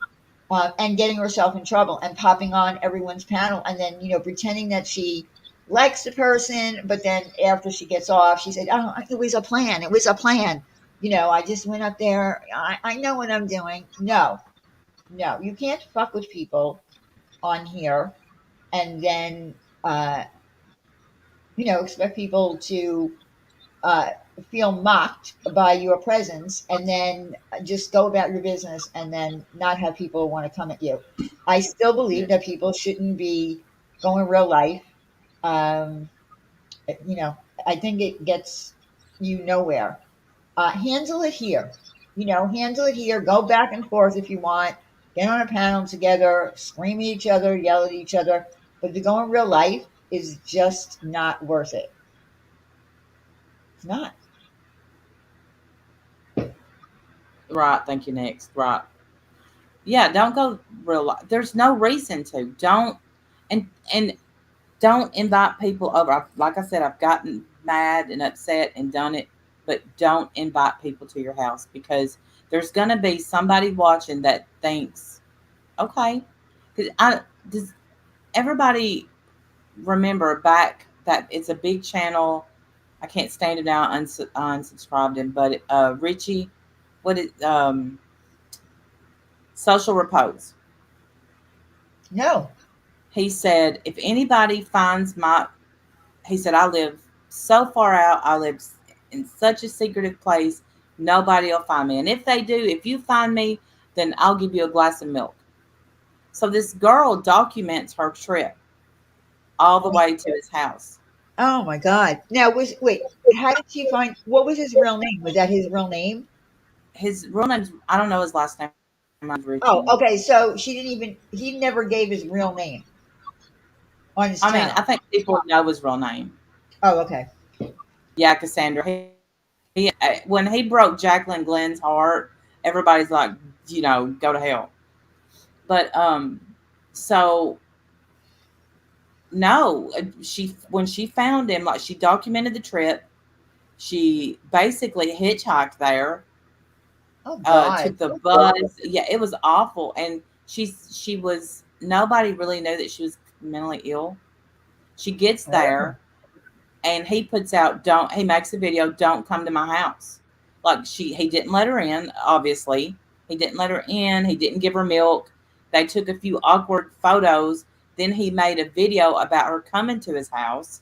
and getting herself in trouble and popping on everyone's panel, and then pretending that she likes the person, but then after she gets off, she said, "Oh, it was a plan. It was a plan." I just went up there. I know what I'm doing. No, no, you can't fuck with people on here and then expect people to uh, feel mocked by your presence and then just go about your business and then not have people want to come at you. I still believe Yeah. that people shouldn't be going real life. Um, you know, I think it gets you nowhere. Handle it here. Handle it here. Go back and forth if you want. Get on a panel together, scream at each other, yell at each other. But to go in real life is just not worth it. It's not. Right. Thank you. Next. Right. Yeah. Don't go real. There's no reason to. Don't and don't invite people over. Like I said, I've gotten mad and upset and done it, but don't invite people to your house because there's gonna be somebody watching that thinks, okay, 'cause does everybody remember back that it's a big channel. I can't stand him now. Unsubscribed him, but Richie, what is social repose? No. He said if anybody finds my, he said I live so far out. I live in such a secretive place. Nobody will find me, and if they do, if you find me, then I'll give you a glass of milk. So this girl documents her trip all the way to his house. Oh my God. Now, wait, how did she find, what was his real name? Was that his real name? His real name's, I don't know his last name. Oh, Richie. okay. So she didn't even, he never gave his real name on his I mean, channel. I think people know his real name. Oh, okay. Yeah, Cassandra. When he broke Jacqueline Glenn's heart, everybody's like, go to hell. But so no, she when she found him, like she documented the trip. She basically hitchhiked there, Oh God. took the bus. Yeah, it was awful, and she was nobody really knew that she was mentally ill. She gets Oh, there and he puts out don't he makes a video, don't come to my house. Like he didn't let her in, obviously. He didn't let her in, he didn't give her milk. They took a few awkward photos. Then he made a video about her coming to his house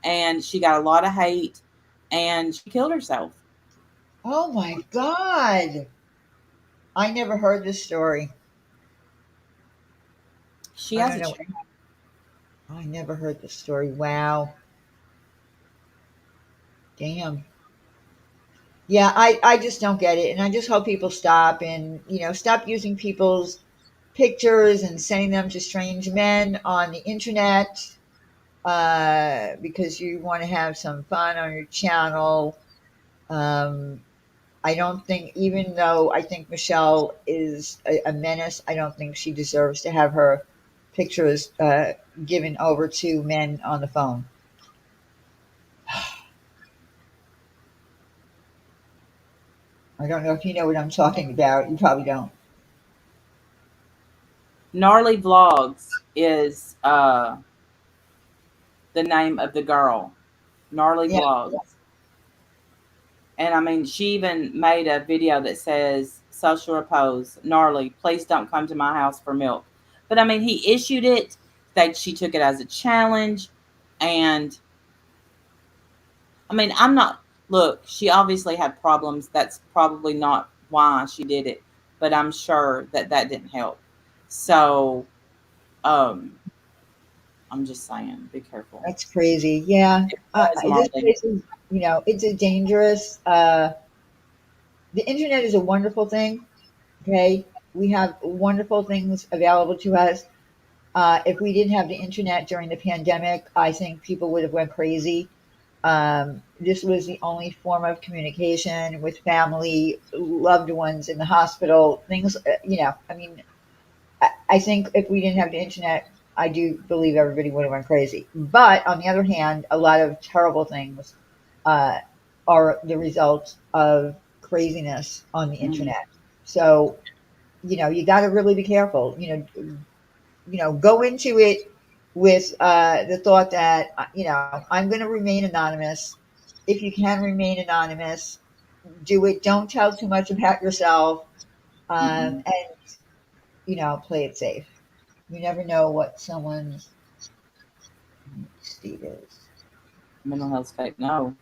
and she got a lot of hate and she killed herself. oh my God. I never heard this story. She I has don't a know. channel. I never heard this story. Wow. Damn. Yeah, I just don't get it. And I just hope people stop and, stop using people's pictures and sending them to strange men on the internet because you want to have some fun on your channel. Um, I don't think, even though I think Michelle is a menace, I don't think she deserves to have her pictures given over to men on the phone. I don't know if you know what I'm talking about. You probably don't. Gnarly Vlogs is the name of the girl. Gnarly Yeah. Vlogs. And I mean, she even made a video that says, social repose, gnarly, please don't come to my house for milk. But I mean, he issued it, that she took it as a challenge. And I mean, I'm not, look, she obviously had problems. That's probably not why she did it. But I'm sure that that didn't help. So, um, I'm just saying, be careful. That's crazy. Yeah. It was This Marley. place is, it's a dangerous, the internet is a wonderful thing. Okay. We have wonderful things available to us. If we didn't have the internet during the pandemic, I think people would have went crazy. This was the only form of communication with family, loved ones in the hospital, things, I mean, I think if we didn't have the internet, I do believe everybody would have went crazy. But on the other hand, a lot of terrible things uh, are the result of craziness on the Mm-hmm. internet. So you got to really be careful. Go into it with the thought that I'm going to remain anonymous. If you can remain anonymous, do it. Don't tell too much about yourself, Mm-mm. and play it safe. You never know what someone's state is. Mental health state. No.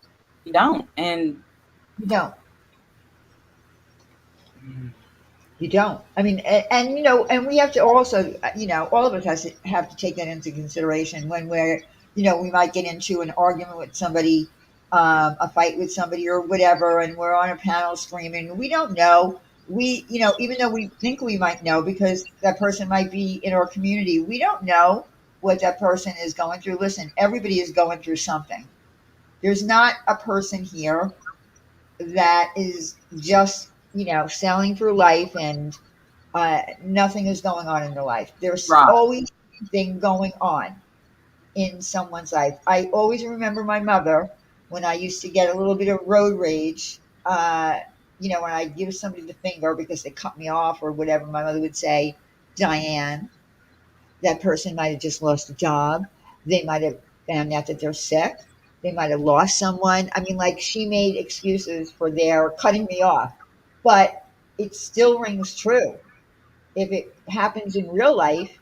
You don't. And You don't. You don't. I mean, and you know, and we have to also, you know, all of us has to have to take that into consideration when we're, you know, we might get into an argument with somebody, a fight with somebody or whatever, and we're on a panel screaming. We don't know. We, you know, even though we think we might know because that person might be in our community, we don't know what that person is going through. Listen, everybody is going through something. There's not a person here that is just, you know, sailing through life and nothing is going on in their life. There's right, always something going on in someone's life. I always remember my mother when I used to get a little bit of road rage. You know, when I give somebody the finger because they cut me off or whatever, my mother would say, "Diane, that person might have just lost a job. They might have found out that they're sick. They might have lost someone." I mean, like she made excuses for their cutting me off, but it still rings true. If it happens in real life,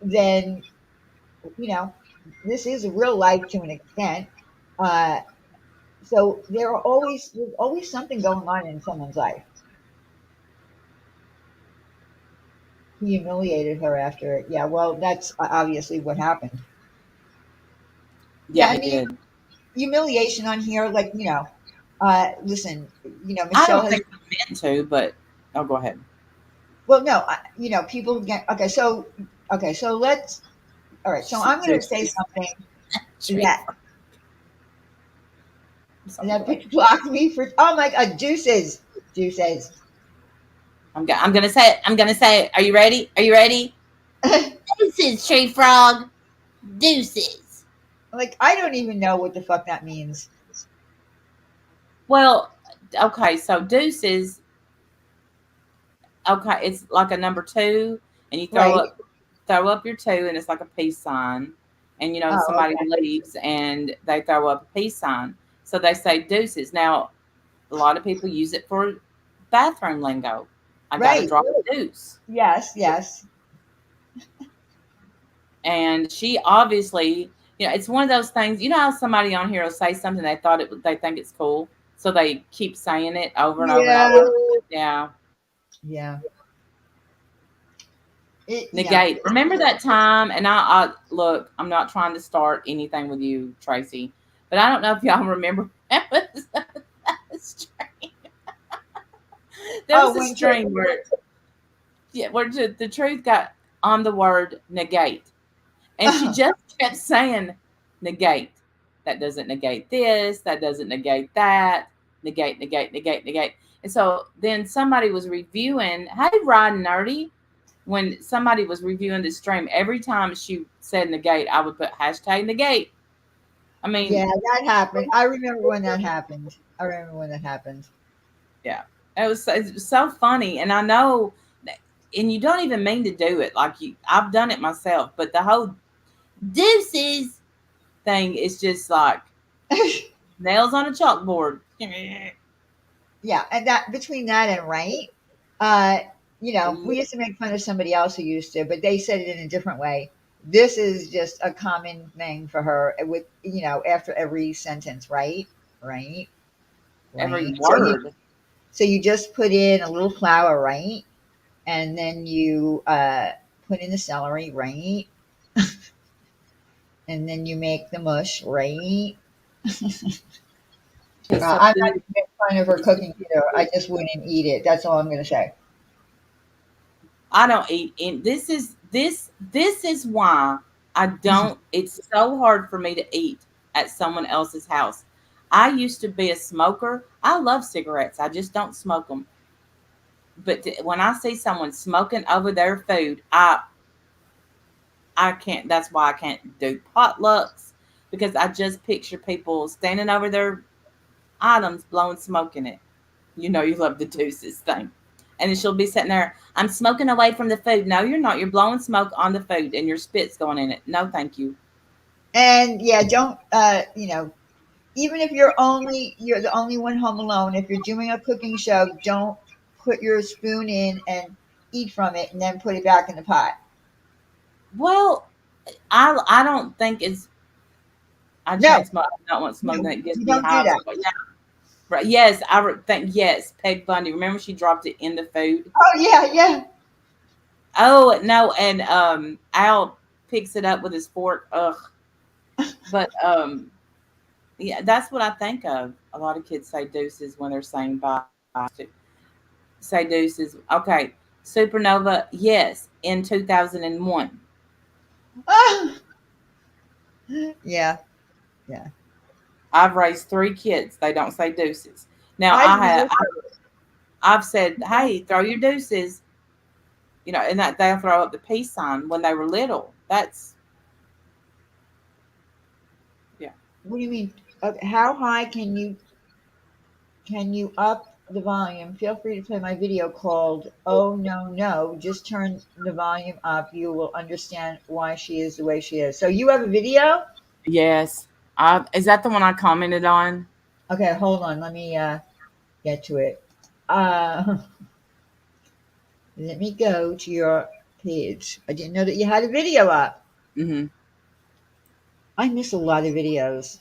then, you know, this is real life to an extent. Uh, so there's always something going on in someone's life. He humiliated her after it. Yeah, well, that's obviously what happened. Yeah, yeah, I he mean, did. humiliation on here, like, you know, listen, you know, I Michelle don't has, think he meant to, but oh, go ahead. well, no, you know, people get, okay, so let's, all right, so I'm going to say Deuces. something Straight that, from. Sorry, go that ahead. blocked me for, oh my God, deuces, deuces. I'm gonna say it. I'm gonna say it. Are you ready? Are you ready? Deuces, tree frog. Deuces. Like, I don't even know what the fuck that means. Well, okay, so deuces, okay, it's like a number two, and you Right. throw up your two, and it's like a peace sign. And Oh, somebody okay. leaves and they throw up a peace sign. So they say deuces. Now, a lot of people use it for bathroom lingo. I got to Right. drop a deuce. Yes, yes. And she obviously, it's one of those things. You know how somebody on here will say something they think it's cool, so they keep saying it over and over and Yeah. over. Yeah. Yeah. It, you know, Negate. Remember that time? And I look. I'm not trying to start anything with you, Tracy, but I don't know if y'all remember that was a stream. There oh, was a when, stream where where the truth got on the word negate, and she just kept saying negate. That doesn't negate this. That doesn't negate that. Negate, negate, negate, negate. And so then somebody was reviewing. Hey, Rod Nerdy. When somebody was reviewing the stream, every time she said negate, I would put hashtag negate. I mean, yeah, that happened. I remember when that happened. I remember when that happened. yeah, it was so funny, and I know, and you don't even mean to do it. Like I've done it myself, but the whole deuces thing is just like nails on a chalkboard. Yeah, and that between that and right, uh, you know, we Yep. used to make fun of somebody else who used to, but they said it in a different way. This is just a common thing for her with, you know, after every sentence, right? Right? Every Right. word. So you just put in a little flour, right? And then you put in the celery, right? And then you make the mush, right? Put I'm not something. gonna make fun of her cooking either. I just wouldn't eat it. That's all I'm gonna say. I don't eat, and this is why I don't. It's so hard for me to eat at someone else's house. I used to be a smoker. I love cigarettes. I just don't smoke them. But when I see someone smoking over their food, I can't. That's why I can't do potlucks, because I just picture people standing over their items blowing smoke in it. You love the deuces thing. And then she'll be sitting there, I'm smoking away from the food. No, you're not. You're blowing smoke on the food and your spit's going in it. No, thank you. And yeah, don't you know, even if you're the only one home alone, if you're doing a cooking show, don't put your spoon in and eat from it and then put it back in the pot. Well, I don't think it's. I No, chain smoke. I don't want smoke no, that gets you me don't do high. that. Yeah, right. Yes, think yes. Peg Bundy. Remember she dropped it in the food. Oh yeah, yeah. Oh no, and Al picks it up with his fork. Ugh. But yeah, that's what I think of. A lot of kids say deuces when they're saying bye. Say deuces. Okay, supernova. Yes, in 2001. Ah, yeah, yeah. I've raised three kids. They don't say deuces. Now I've never. I've said, hey, throw your deuces. And that they'll throw up the peace sign when they were little. That's yeah. What do you mean? How high can you up the volume? Feel free to play my video called "Oh No No." Just turn the volume up. You will understand why she is the way she is. So you have a video? Yes. Is that the one I commented on? Okay, hold on. Let me get to it. Uh, let me go to your page. I didn't know that you had a video up. Hmm. I miss a lot of videos.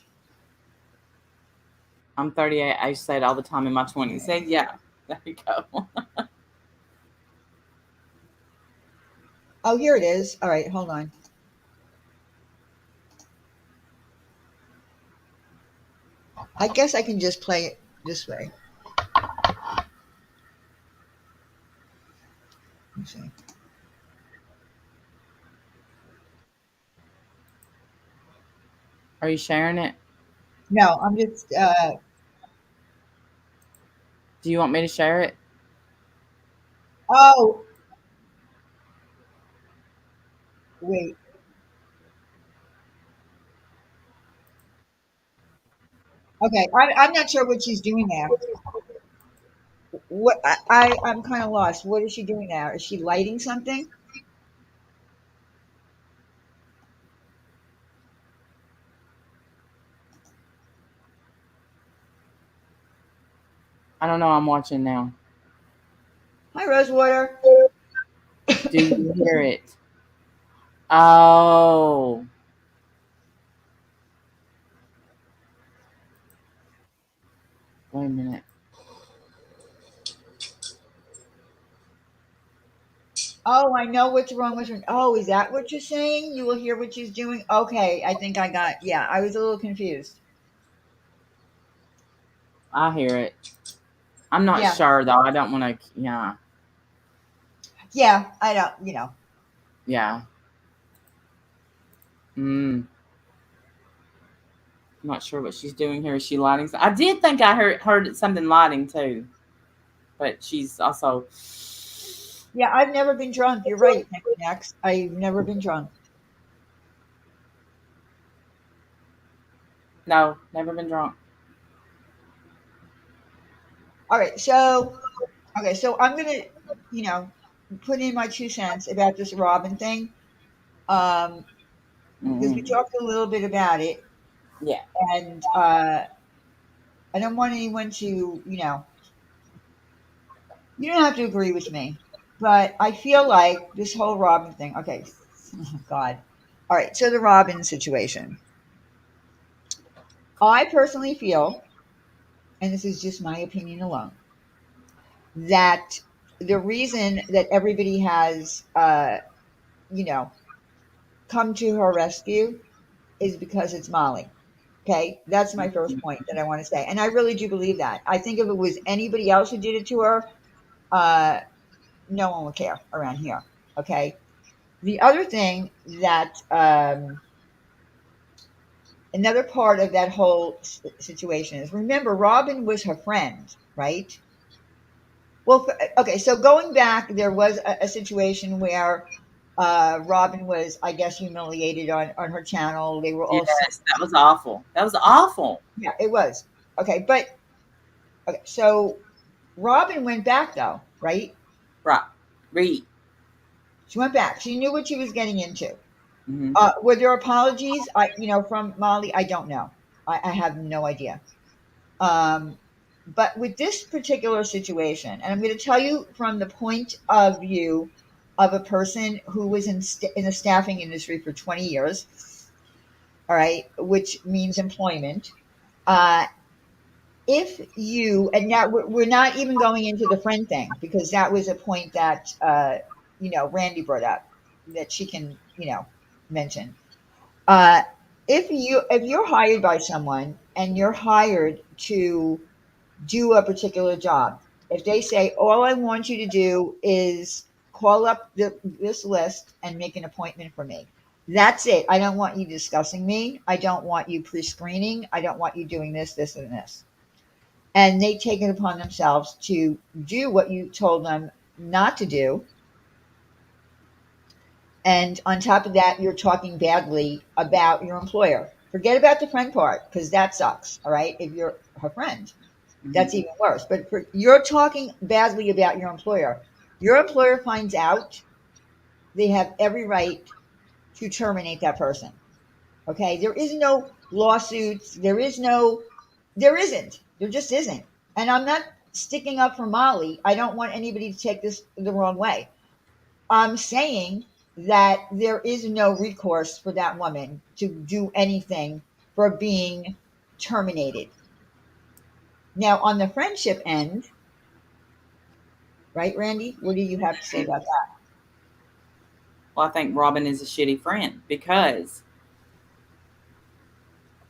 I'm 38. I say it all the time in my 20s. Say, yeah, there you go. Oh, here it is. All right, hold on. I guess I can just play it this way. Let's see. Are you sharing it? No, I'm just. Do you want me to share it? Oh, wait. Okay, I'm not sure what she's doing there. What I'm kind of lost. What is she doing now? Is she lighting something? I don't know. I'm watching now. Hi, Rosewater. Do you hear it? Oh, wait a minute. Oh, I know what's wrong with her. Oh, is that what you're saying? You will hear what she's doing. Okay, I think I got. Yeah, I was a little confused. I hear it. I'm not Yeah, sure though. I don't want to. Yeah, yeah. I don't. You know. yeah. Mm, I'm not sure what she's doing here. Is she lighting? I did think I heard something lighting too, but she's also Yeah, I've never been drunk. You're right, next. I've never been drunk. no, never been drunk. All right, so okay, so I'm gonna, you know, put in my 2 cents about this Robin thing, um, because we Mm-hmm. talked a little bit about it, Yeah. and I don't want anyone to, you don't have to agree with me, but I feel like this whole Robin thing. Okay, oh God. All right, so the Robin situation. I personally feel, and this is just my opinion alone, that the reason that everybody has, you know, come to her rescue is because it's Molly. Okay, that's my first point that I want to say, and I really do believe that. I think if it was anybody else who did it to her, uh, no one would care around here. Okay. The other thing that another part of that whole situation is, remember, Robin was her friend, right? Well, okay, so going back, there was a situation where Robin was, I guess, humiliated on her channel. They were all, Yes, that was awful. That was awful. yeah, it was. Okay, but okay, so Robin went back though, right? Right. Read. She went back. She knew what she was getting into. Mm-hmm. Were there apologies? From Molly, I don't know. I have no idea. Um, but with this particular situation, and I'm going to tell you from the point of view of a person who was in the staffing industry for 20 years, all right, which means employment. Uh, if you, and now we're not even going into the friend thing because that was a point that, Randy brought up that she can, mention. Uh, if you're hired by someone and you're hired to do a particular job, if they say all I want you to do is call up this list and make an appointment for me, that's it. I don't want you discussing me. I don't want you pre-screening. I don't want you doing this, this, and this. And they take it upon themselves to do what you told them not to do. And on top of that, you're talking badly about your employer. Forget about the friend part because that sucks. All right. If you're her friend, Hmm. that's even worse. But you're talking badly about your employer. Your employer finds out, they have every right to terminate that person. Okay. There is no lawsuits. There isn't. There just isn't. And I'm not sticking up for Molly. I don't want anybody to take this the wrong way. I'm saying that there is no recourse for that woman to do anything for being terminated. Now, on the friendship end, right, Randy? What do you have to say about that? Well, I think Robin is a shitty friend because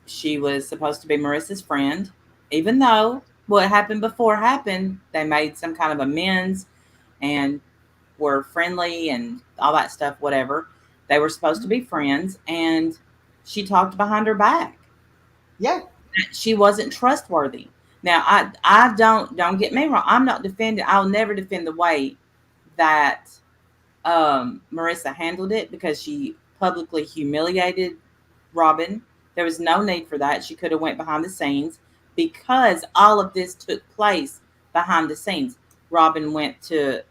she was supposed to be Marissa's friend, even though what happened before happened, they made some kind of amends and were friendly and all that stuff, whatever. They were supposed to be friends, and she talked behind her back. Yeah, She wasn't trustworthy. Now, I don't get me wrong. I'm not defending. I'll never defend the way that Marissa handled it because she publicly humiliated Robin. There was no need for that. She could have went behind the scenes because all of this took place behind the scenes. Robin went to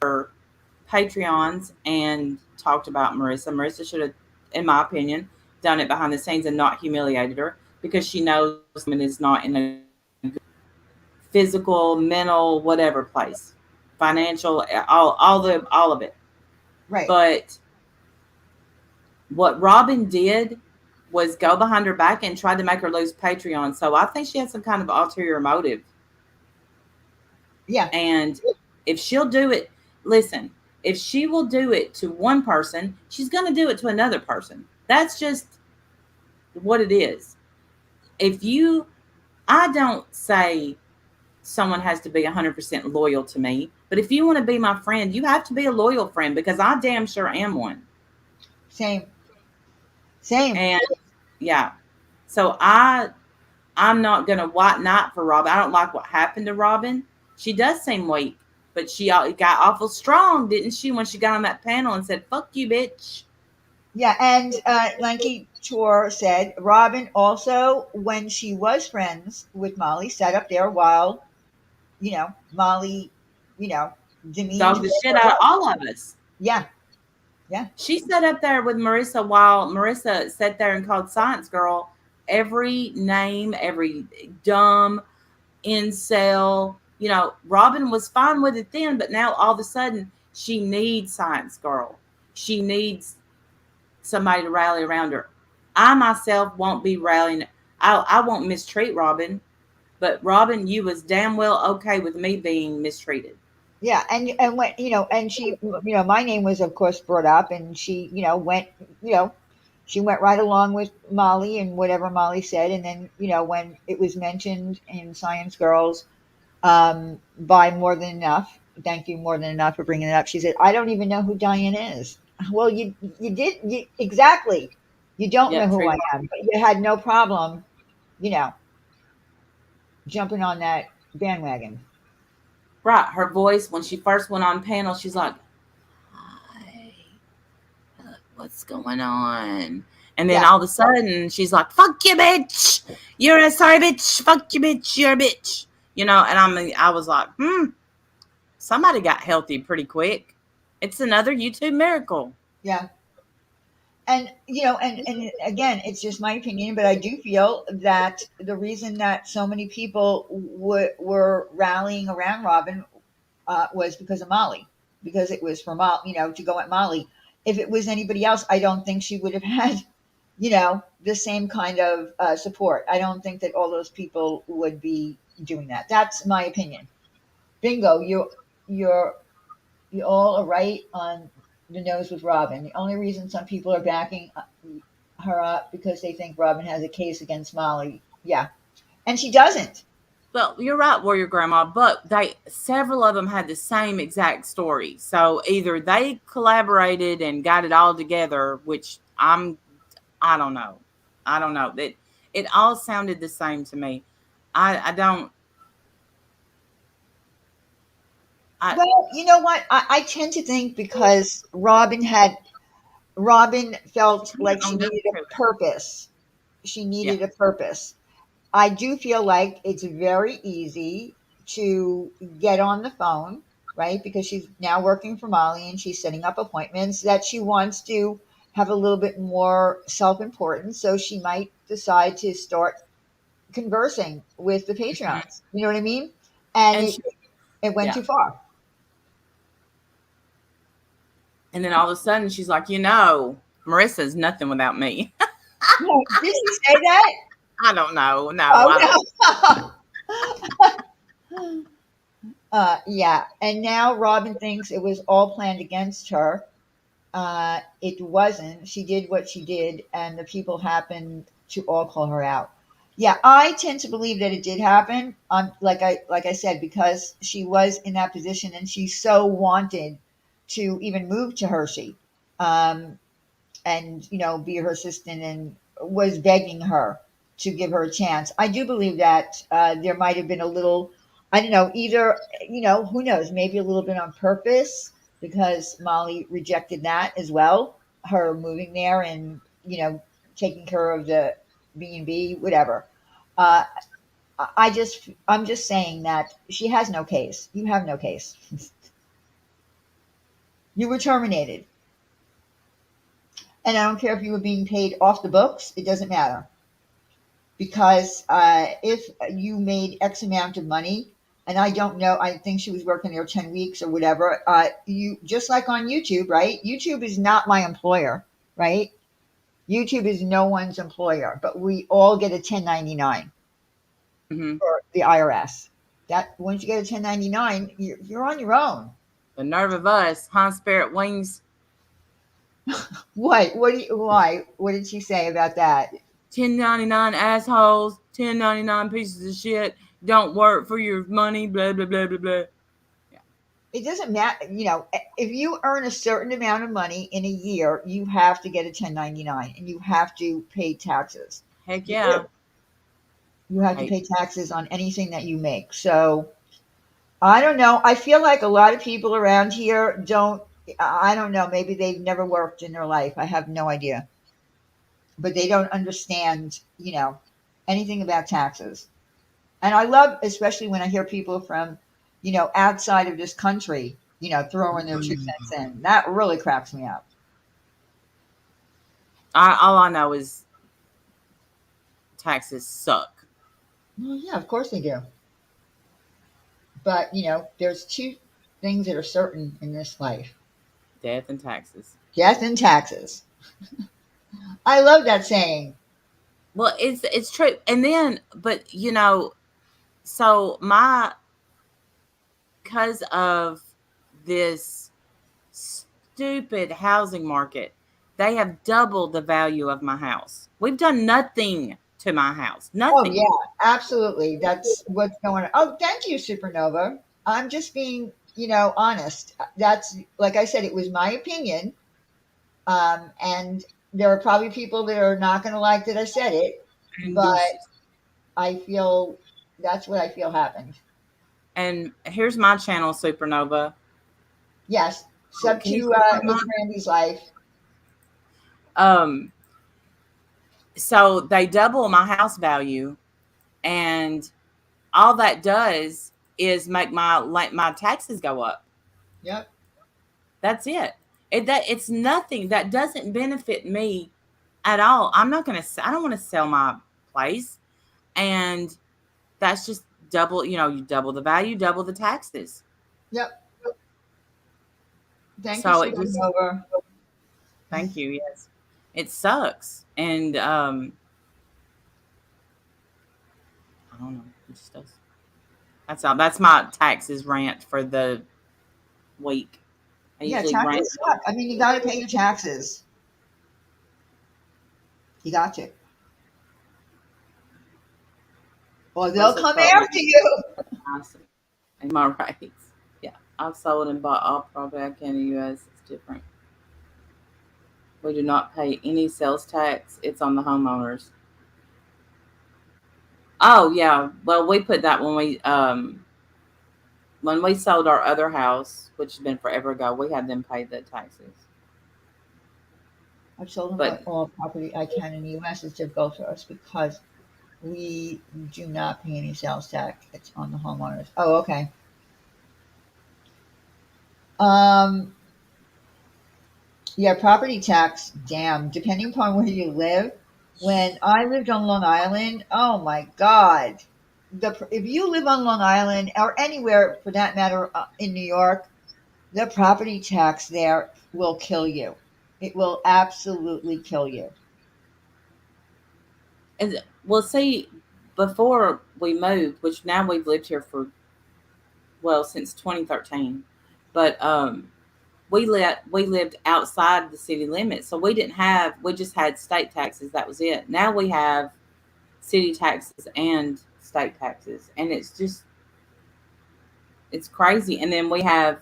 her Patreons and talked about Marissa. Marissa should have, in my opinion, done it behind the scenes and not humiliated her because she knows woman is not in a physical, mental, whatever place, financial, all of it. right. But what Robin did was go behind her back and tried to make her lose Patreon. So I think she had some kind of ulterior motive. Yeah, And if she'll do it, listen, if she will do it to one person, she's going to do it to another person. That's just what it is. If you, I don't say someone has to be 100% loyal to me, but if you want to be my friend, you have to be a loyal friend because I damn sure am one. same, same. And yeah, so I'm not gonna white knight for Robin. I don't like what happened to Robin. She does seem weak, but she got awful strong, didn't she, when she got on that panel and said, "Fuck you, bitch." Yeah, and Lanky Chor said Robin also, when she was friends with Molly, sat up there while Molly, you know, demeaned Dog her the at shit out of work. all of us. Yeah, yeah, She sat up there with Marissa while Marissa sat there and called Science Girl every name, every dumb incel. Robin was fine with it then, but now all of a sudden she needs Science Girl. She needs somebody to rally around her. I myself won't be rallying. I won't mistreat Robin, but Robin, you was damn well okay with me being mistreated. yeah. And when and she, my name was of course brought up, and she, you know, she went right along with Molly and whatever Molly said, and then when it was mentioned in Science Girls, by More Than Enough. Thank you, More Than Enough, for bringing it up. She said, "I don't even know who Diane is." Well, you did exactly. You don't know Yep, who true. I am, but you had no problem, you know, jumping on that bandwagon. Right. Her voice when she first went on panel, she's like, "Hi, what's going on?" And then Yeah, all of a sudden, she's like, "Fuck you, bitch! You're a sorry bitch. Fuck you, bitch. You're a bitch." And I was like, somebody got healthy pretty quick. It's another YouTube miracle. yeah. And and again, it's just my opinion, but I do feel that the reason that so many people were rallying around Robin was because of Molly, because it was for Molly, to go at Molly. If it was anybody else, I don't think she would have had. the same kind of support. I don't think that all those people would be doing that. That's my opinion. Bingo, you're you all are right on the nose with Robin. The only reason some people are backing her up because they think Robin has a case against Molly. Yeah, and she doesn't. Well, you're right, Warrior Grandma, but they several of them had the same exact story. So either they collaborated and got it all together, which I don't know. I don't know. It all sounded the same to me. I don't I Well, you know what? I tend to think because Robin felt like she owned up needed to a it. purpose. She Yeah. needed a purpose. I do feel like it's very easy to get on the phone, right? Because she's now working for Molly and she's setting up appointments that she wants to have a little bit more self importance. So she might decide to start conversing with the Mhm. patrons. You know what I mean? And And it, she it went yeah. too far. And then all of a sudden she's like, Marissa's nothing without me. No, did she say that? I don't know. No, I don't. Oh, no. Yeah. And now Robin thinks it was all planned against her. It wasn't. She did what she did, and the people happened to all call her out. Yeah, I tend to believe that it did happen. Like I said, because she was in that position and she so wanted to even move to Hershey. Um, and be her assistant and was begging her to give her a chance. I do believe that there might have been a little, I don't know, either who knows, maybe a little bit on purpose because Molly rejected that as well, her moving there and taking care of the B&B, whatever. uh, I'm just saying that she has no case. You have no case. You were terminated, and I don't care if you were being paid off the books, it doesn't matter. Because if you made X amount of money, and I don't know, I think she was working there 10 weeks or whatever, you just like on YouTube, right? YouTube is not my employer, right? YouTube is no one's employer, but we all get a 1099 Hmm. for the IRS. That once you get a 1099, you're on your own. The nerve of us, Han Spirit Wings, What? Why? What did she say about that? 1099 assholes, 1099 pieces of shit, don't work for your money, blah, blah, blah, blah, blah. Yeah. It doesn't matter, if you earn a certain amount of money in a year, you have to get a 1099 and you have to pay taxes. Heck You do. yeah. You have to Hey, pay taxes on anything that you make. So I don't know. I feel like a lot of people around here don't, I don't know. Maybe they've never worked in their life. I have no idea. But they don't understand, anything about taxes. And I love, especially when I hear people from, outside of this country, throwing their 2 cents in. That really cracks me up. all I know is taxes suck. Well, yeah, of course they do. But, there's two things that are certain in this life: Death and taxes. death and taxes. I love that saying. Well, it's true. And then, but so my because of this stupid housing market, they have doubled the value of my house. We've done nothing to my house. Oh, Nothing. yeah, absolutely. That's what's going on. Oh, thank you, Supernova. I'm just being, honest. That's, like I said, it was my opinion. And there are probably people that are not going to like that I said it, And but deuces. I feel that's what I feel happened. And here's my channel, Supernova. Yes, Oh, sub can you to see my Miss Brandy's life. um so they double my house value, and all that does is make my taxes go up. Yep, That's it. It's nothing that doesn't benefit me at all. I don't want to sell my place, and that's just double, you double the value, double the taxes. yep. Thank you, So it just Supernova. thank you, yes. It sucks. And I don't know. It just does. That's all. That's my taxes rant for the week. I Yeah, usually rant. taxes suck. I mean, you got to pay your taxes. You got to, or they'll Leslie come felt after you. nice in my rights. Yeah, I've sold and bought all property I can in the U.S. It's different. We do not pay any sales tax. It's on the homeowners. Oh yeah. Well, we put that when we sold our other house, which has been forever ago. We had them pay the taxes. I've sold and But bought all property I can in the U.S. It's difficult for us because we do not pay any sales tax. It's on the homeowners. Oh, okay. Um, yeah, property tax. Damn. Depending upon where you live. When I lived on Long Island, oh my God, if you live on Long Island or anywhere for that matter in New York, the property tax there will kill you. It will absolutely kill you. and well, see, before we moved, which now we've lived here for since 2013, but we lived outside the city limits, so we just had state taxes. That was it. Now we have city taxes and state taxes, and it's crazy. And then we have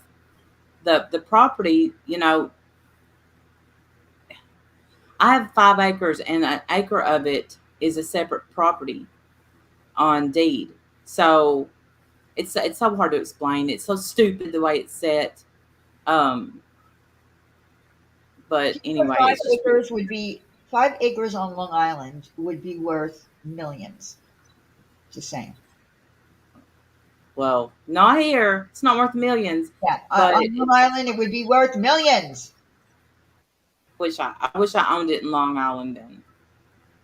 the property. I have 5 acres, and an acre of it is a separate property on deed. So it's so hard to explain. It's so stupid the way it's set. Um, but For anyway, five it's just acres would be 5 acres on Long Island would be worth millions. Just saying. not here. It's not worth millions, Yeah, but on Long Island it would be worth millions. I wish I owned it in Long Island. Then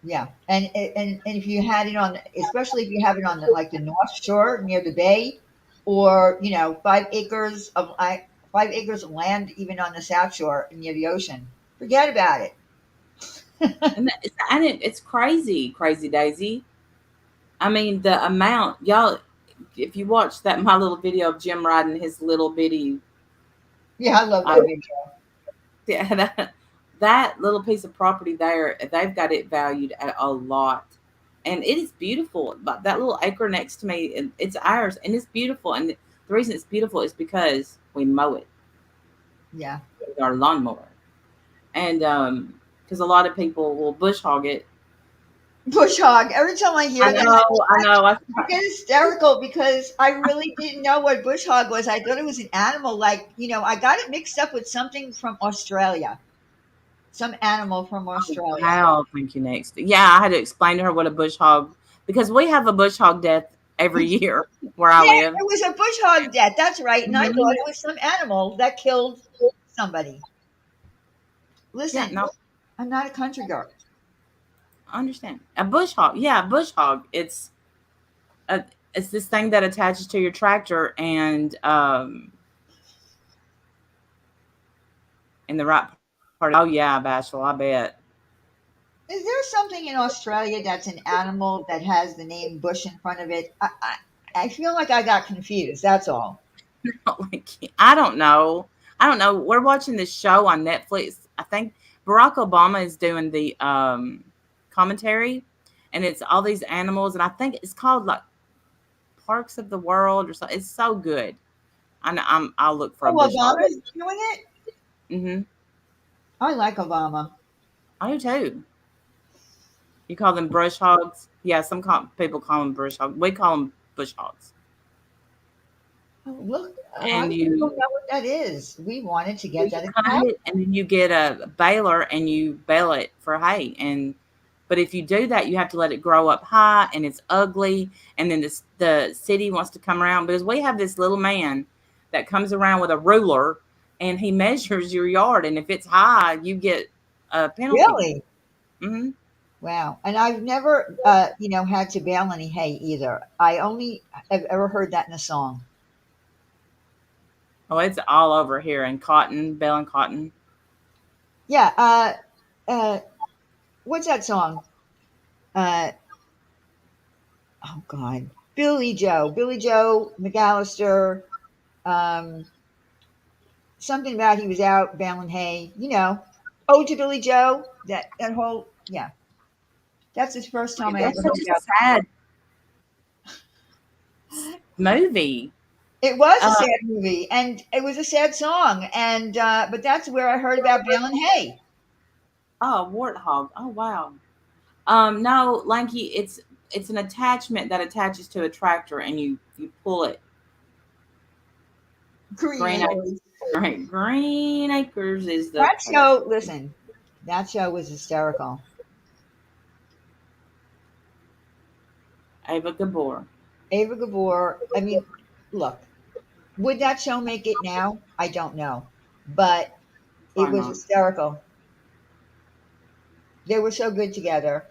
Yeah, and if you had it on, especially if you have it on like the North Shore near the bay, or 5 acres of 5 acres of land even on the South Shore near the ocean, forget about it. it's crazy, crazy Daisy. I mean, the amount, y'all. If you watch that my little video of Jim riding his little bitty, Yeah, I love uh, that video. yeah, that little piece of property there, they've got it valued at a lot, and it is beautiful. But that little acre next to me, it's ours, and it's beautiful. And the reason it's beautiful is because we mow it Yeah, with our lawnmower, and because a lot of people will bush hog it. bush hog. Every time I I hear that, know, I know. I get hysterical because I really didn't know what bush hog was. I thought it was an animal, like I got it mixed up with something from Australia, some animal from Australia. Wow, thank you. Next, yeah, I had to explain to her what a bush hog, because we have a bush hog death every year where I Yeah, live. it was a bush hog death. That's right. And I thought Mhm. it was some animal that killed somebody. Yeah, Listen, no, I'm not a country girl. I understand. A bush hog, yeah, a bush hog. A, it's this thing that attaches to your tractor, and in the right part. Oh yeah, Bashful, I bet. Is there something in Australia that's an animal that has the name Bush in front of it? I feel like I got confused. That's all. Like, I don't know. I don't know. We're watching this show on Netflix. I think Barack Obama is doing the commentary, and it's all these animals, and I think it's called like Parks of the World or something. It's so good. I'll look for a Oh, bush hog. Obama's doing it? Mm-hmm. I like Obama. I do too. You call them brush hogs? Yeah, people call them brush hogs. We call them bush hogs. Oh, look, a lot And of people you know what that is. We wanted to get you that. cut it, and then you get a baler and you bale it for hay. And but if you do that, you have to let it grow up high, and it's ugly. And then the city wants to come around, because we have this little man that comes around with a ruler, and he measures your yard. And if it's high, you get a penalty. Really? Hmm. Wow. And I've never, had to bale any hay either. I only have ever heard that in a song. Oh, it's all over here. And cotton, baling cotton. Yeah. what's that song? Uh, oh God, Billy Joe McAllister. Um, something about he was out baling hay. Ode to Billy Joe. That whole yeah. That's the first time I That's ever such heard a about. sad movie. It was a Uh, sad movie, and it was a sad song, and but that's where I heard about baling hay. oh, Warthog. Oh, wow. No, Lanky, it's an attachment that attaches to a tractor, and you pull it. Green Green Acres, Acres. right? Green Acres is the That place. show, listen, that show was hysterical. Ava Gabor. Ava Gabor. I mean, look, would that show make it now? I don't know, but it Why was not? hysterical. They were so good together,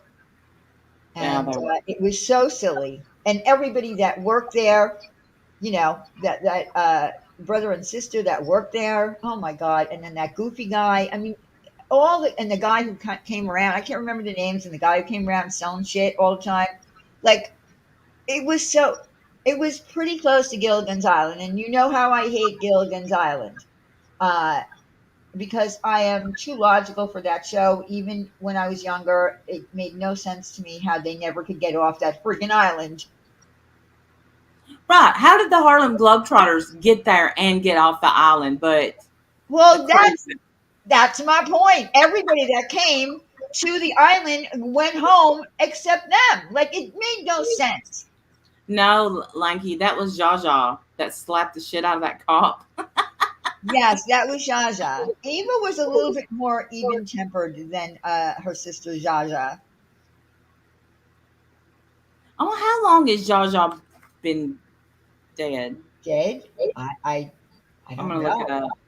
Yeah, and they were. it was so silly. And everybody that worked there, that brother and sister that worked there. Oh my God! And then that goofy guy. I mean, and the guy who came around. I can't remember the names. And the guy who came around selling shit all the time. Like it was so. It was pretty close to Gilligan's Island, and you know how I hate Gilligan's Island. Uh, because I am too logical for that show. Even when I was younger, it made no sense to me how they never could get off that freaking island. Right. How did the Harlem Globetrotters get there and get off the island? But the Well, cruise. that's my point. Everybody that came to the island went home except them. Like it made no sense. No, Lanky, that was Jaja that slapped the shit out of that cop. Yes, that was Jaja. Ava was a little bit more even tempered than her sister Jaja. Oh, how long has Jaja been dead? Dead? I I'm don't gonna look it know. up.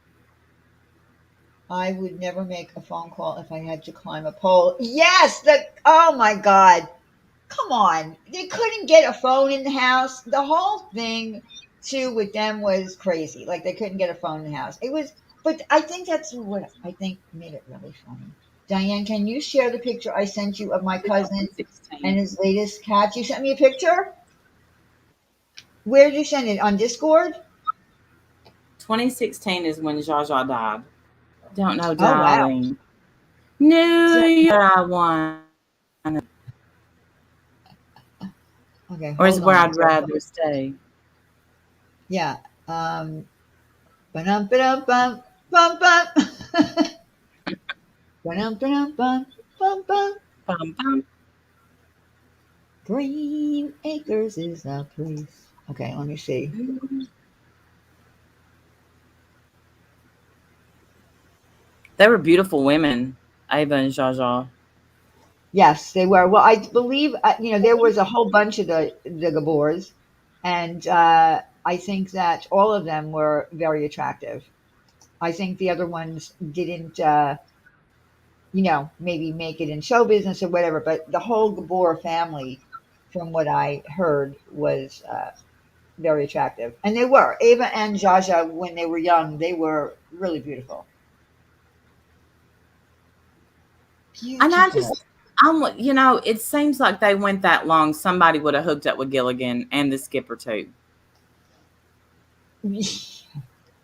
I would never make a phone call if I had to climb a pole. Yes, oh my God. Come on. They couldn't get a phone in the house. The whole thing too with them was crazy. Like they couldn't get a phone in the house. It was but I think that's what I think made it really funny. Diane, can you share the picture I sent you of my cousin and 2016. his latest cat? You sent me a picture? Where did you send it? On Discord? 2016 is when Jaja died. Don't know, Oh wow. darling. New Year, I want. Okay, Or is hold where on. I'd rather stay. Yeah. Ba-dum, ba-dum, bum, bum, bum. Ba-dum, ba-dum, bum, bum, bum. Bum, bum. Green Acres is a place. Okay, let me see. They were beautiful women, Ava and Jaja. Yes, they were. Well, I believe there was a whole bunch of the Gabors, and I think that all of them were very attractive. I think the other ones didn't, maybe make it in show business or whatever. But the whole Gabor family, from what I heard, was very attractive, and they were. Ava and Jaja, when they were young, they were really beautiful. And I Beautiful. just, it seems like they went that long. Somebody would have hooked up with Gilligan and the skipper too,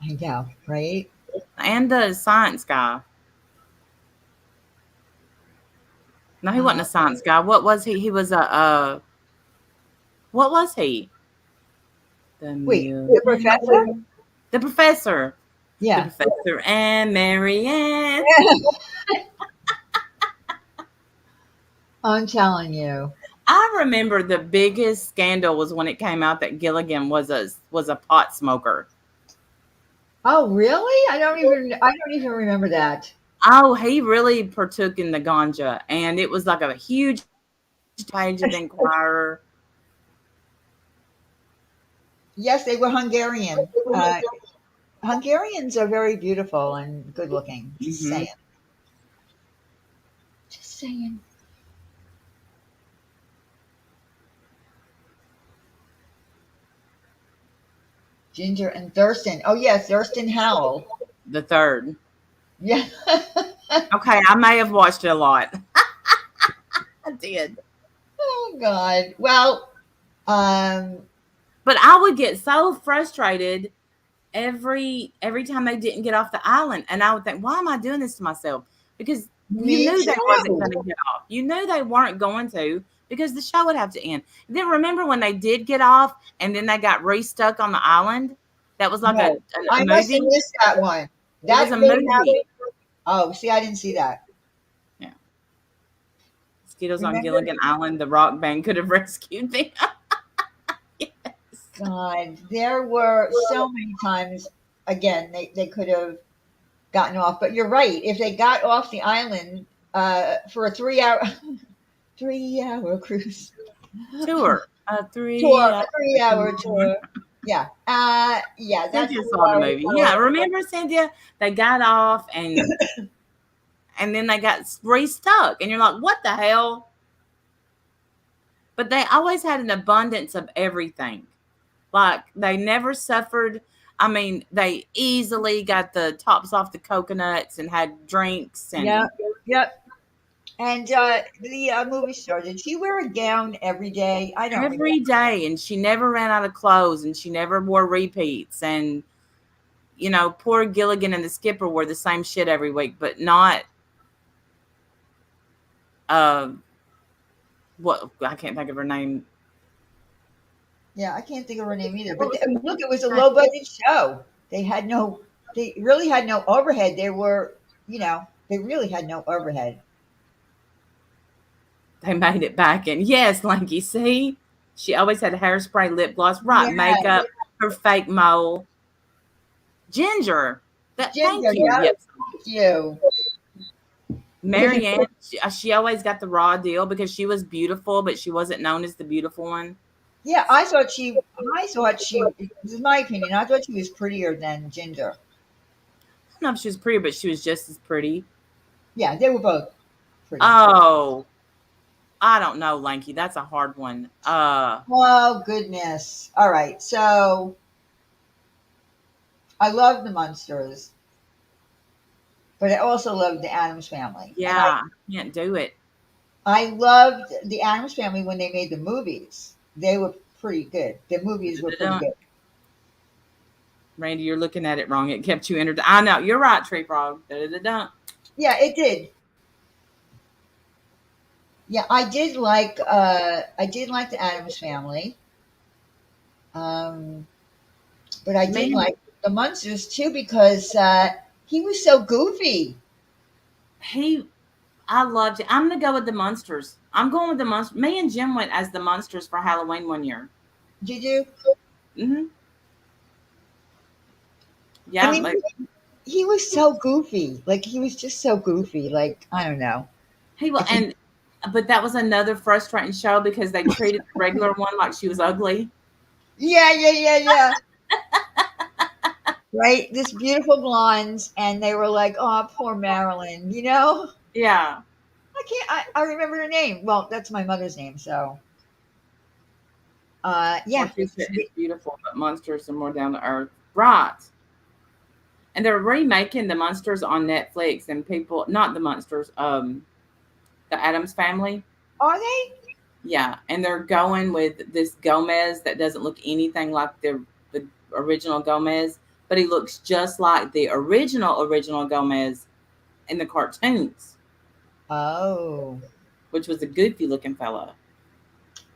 I know, right? and the science guy. No, he wasn't Uh, a science guy. What was he? He was what was he? The wait, the million. professor? The professor. The Yeah. professor and Marianne. I'm telling you. I remember the biggest scandal was when it came out that Gilligan was a pot smoker. Oh, really? I don't even remember that. Oh, he really partook in the ganja, and it was like a huge page of the Inquirer. Yes, they were Hungarian. Hungarians are very beautiful and good looking. Just Hmm. saying. Just saying. Ginger and Thurston. Oh, yes, Thurston Howell. The third. Yeah. Okay, I may have watched it a lot. did. Oh God. Well, um, But I would get so frustrated every time they didn't get off the island, and I would think, why am I doing this to myself? Because you me knew they wasn't too. going to get off. You knew they weren't going to, because the show would have to end. Then remember when they did get off and then they got re-stuck on the island? That was like No, a I must have movie. missed that one. It was That a really movie. happened. Oh, see, I didn't see that. Yeah. Mosquitoes on Remember? Gilligan Island. The rock band could have rescued them. Yes. God, there were so many times. Again, they could have gotten off, but you're right. If they got off the island for a 3 hour 3 hour cruise Tour. A tour, 3 hour a 3 hour tour. tour, yeah, yeah, that Cynthia three saw the hour movie. Yeah, tour. remember Cynthia? They got off and then they got restuck, and you're like, what the hell? But they always had an abundance of everything. Like they never suffered. I mean, they easily got the tops off the coconuts and had drinks Yeah, and yep. And the movie star, did she wear a gown every day? I don't remember. every day, and she never ran out of clothes, and she never wore repeats. And poor Gilligan and the skipper wore the same shit every week, but not uh what I can't think of her name. Yeah, I can't think of her name either. But look, it was a low budget show. They really had no overhead. They really had no overhead. They made it back, and yes, Lanky, see, she always had hairspray, lip gloss, right, Yeah, makeup, her fake mole. Ginger. That thank Ginger, you. yeah, Yes. thank you. Marianne, she always got the raw deal because she was beautiful, but she wasn't known as the beautiful one. Yeah, this is my opinion. I thought she was prettier than Ginger. I don't know if she was pretty, but she was just as pretty. Yeah, they were both pretty. Oh, I don't know, Lanky. That's a hard one. Oh goodness. All right. So I love the Munsters, but I also love the Addams Family. And Yeah, can't do it. I loved the Addams Family when they made the movies. They were pretty good. The movies were pretty good. Randy, you're looking at it wrong. It kept you entered. I know. You're right, Tree Frog. Da-da-da-da. Yeah, it did. Yeah, I did like the Addams Family. Um, but I did Man, like the Munsters too because he was so goofy. I loved it. I'm going to go with the Monsters. I'm going with the Monsters. Me and Jim went as the Monsters for Halloween one year. Did you? Mm-hmm. I Yeah, mean, like he was so goofy. Like he was just so goofy. Like I don't know. he will, If you, but that was another frustrating show because they treated the regular one like she was ugly. yeah. Right, this beautiful blonde, and they were like, "Oh, poor Marilyn." Yeah. I can't. I remember her name. Well, that's my mother's name. So, yeah. Morticia is beautiful, but Monsters are more down to earth. Right. And they're remaking the Monsters on Netflix, and people, not the Monsters, the Addams Family. Are they? Yeah, and they're going with this Gomez that doesn't look anything like the original Gomez, but he looks just like the original Gomez in the cartoons, Oh, which was a goofy looking fella.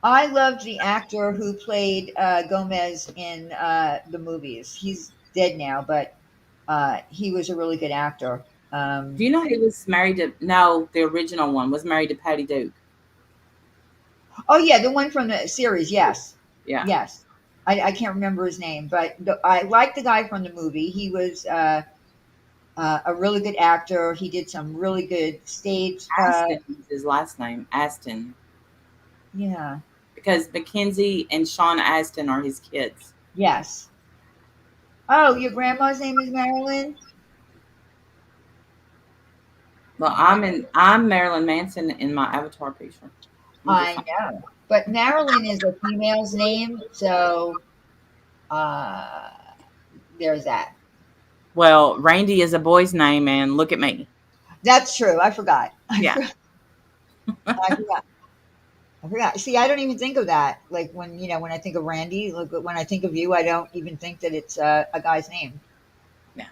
I loved the actor who played Gomez in the movies. He's dead now, but he was a really good actor. Do you know he was married to? No, the original one was married to Patty Duke. Oh yeah, the one from the series. Yes, Yeah, yes. I can't remember his name, but I like the guy from the movie. He was a really good actor. He did some really good stage. Aston is his last name, Aston, Yeah. because Mackenzie and Sean Aston are his kids. Yes. Oh, your grandma's name is Marilyn? Well, I'm Marilyn Manson in my avatar picture. I know. But Marilyn is a female's name, so uh, there's that. Well, Randy is a boy's name, and look at me. That's true. I forgot. Yeah. I forgot. I forgot. See, I don't even think of that. Like when I think of Randy, like when I think of you, I don't even think that it's a guy's name. Yeah,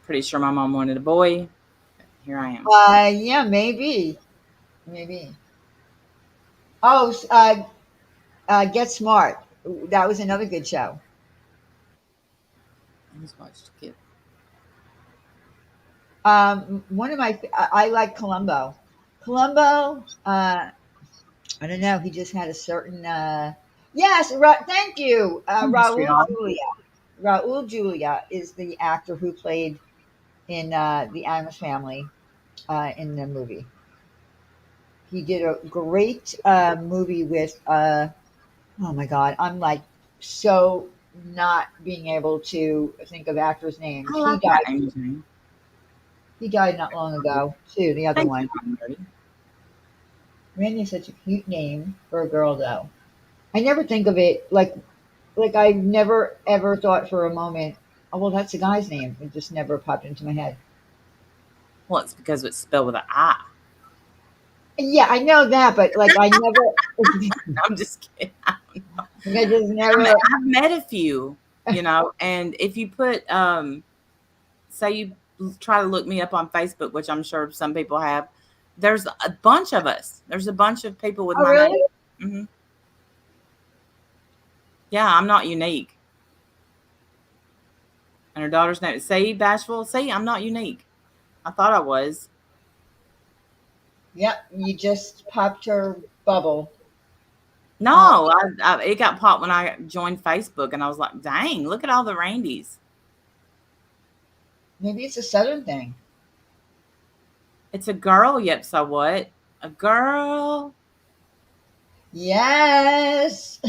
pretty sure my mom wanted a boy. Here I am. Yeah, maybe, maybe. Oh, Get Smart. That was another good show. I just watched Kid. One of my, I like Columbo. Columbo. I don't know. He just had a certain. Yes, thank you, Mystery Raul Dog. Julia. Raul Julia is the actor who played in the Addams Family in the movie. He did a great movie with. Oh my God, I'm like so not being able to think of actors' names. I like that name, Jane. He died not long ago too. The other Thank you, one. Mom Dirty. Randy is such a cute name for a girl, though. I never think of it like I never ever thought for a moment. Oh well, that's a guy's name. It just never popped into my head. Well, it's because it's spelled with an I. Yeah, I know that, but like I never. I'm just kidding. I just I never. mean, I've met a few, and if you put, say you try to look me up on Facebook, which I'm sure some people have, there's a bunch of us. There's a bunch of people with Oh my name. really? Hmm. Yeah, I'm not unique. And her daughter's name, say Bashful. See, I'm not unique. I thought I was. Yep. You just popped her bubble. Uh, No, it got popped when I joined Facebook, and I was like, dang, look at all the Randys. Maybe it's a southern thing. It's a girl. Yep. So what? A girl. Yes.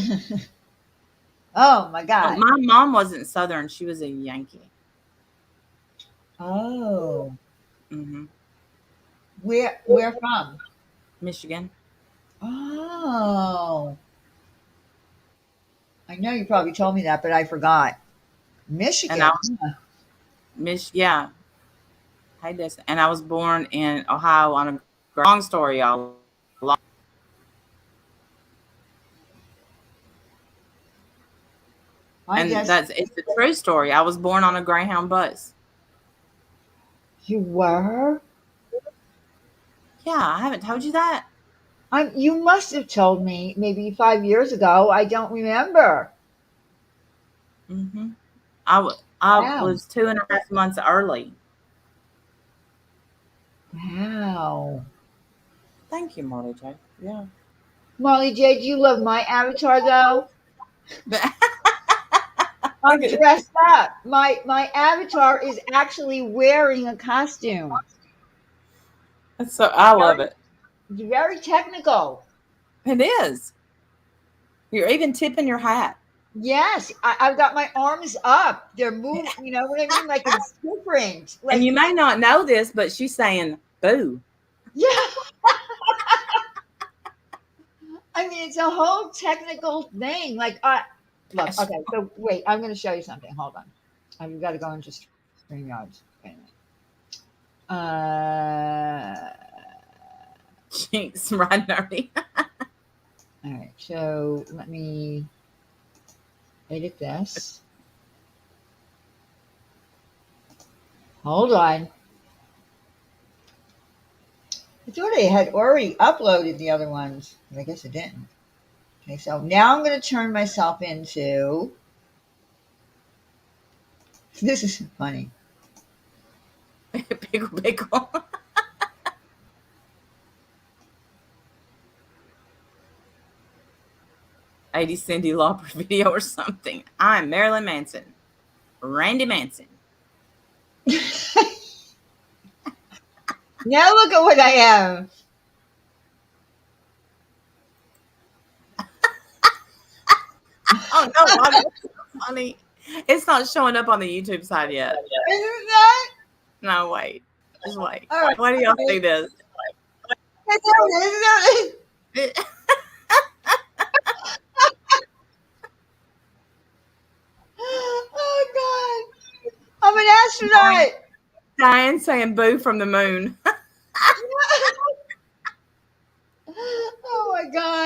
Oh my Well, God. my mom wasn't Southern. She was a Yankee. Oh, Hmm. where from? Michigan. Oh, I know you probably told me that, but I forgot. And I Michigan. was yeah. Hey, this. And I was born in Ohio on a long story, y'all. I And guess it's a true story. I was born on a Greyhound bus. you were. Yeah, I haven't told you that. You must have told me maybe 5 years ago. I don't remember. Hmm. I Wow. was 2.5 months early. Wow. Thank you, Marley J. Yeah. Molly J, do you love my avatar though? Look I'm at dressed up. My avatar is actually wearing a costume. it. So I love Very, it. very technical. It is. You're even tipping your hat. Yes, I've got my arms up. They're moving. You know what I mean? Like it's different. And Like you may not know this, but she's saying boo. yeah. I mean, it's a whole technical thing. Like, look. Gosh, Okay, so wait. I'm going to show you something. Hold on. I've got to go into StreamYards. Wait a minute. jinx, right, nerdy. All right. So let me edit this. Hold on. I thought I had already uploaded the other ones, but I guess it didn't. Okay, so now I'm going to turn myself into. This is funny. Pickle, pickle. 80 Cindy Lauper video or something. I'm Marilyn Manson. Randy Manson. Now look at what I am. Oh no, why that's so funny. It's not showing up on the YouTube side yet. Isn't that? No, wait. Just wait. All right. Why do y'all see this? There it is. There it is. Oh God! I'm an astronaut. Diane saying boo from the moon. Oh my God!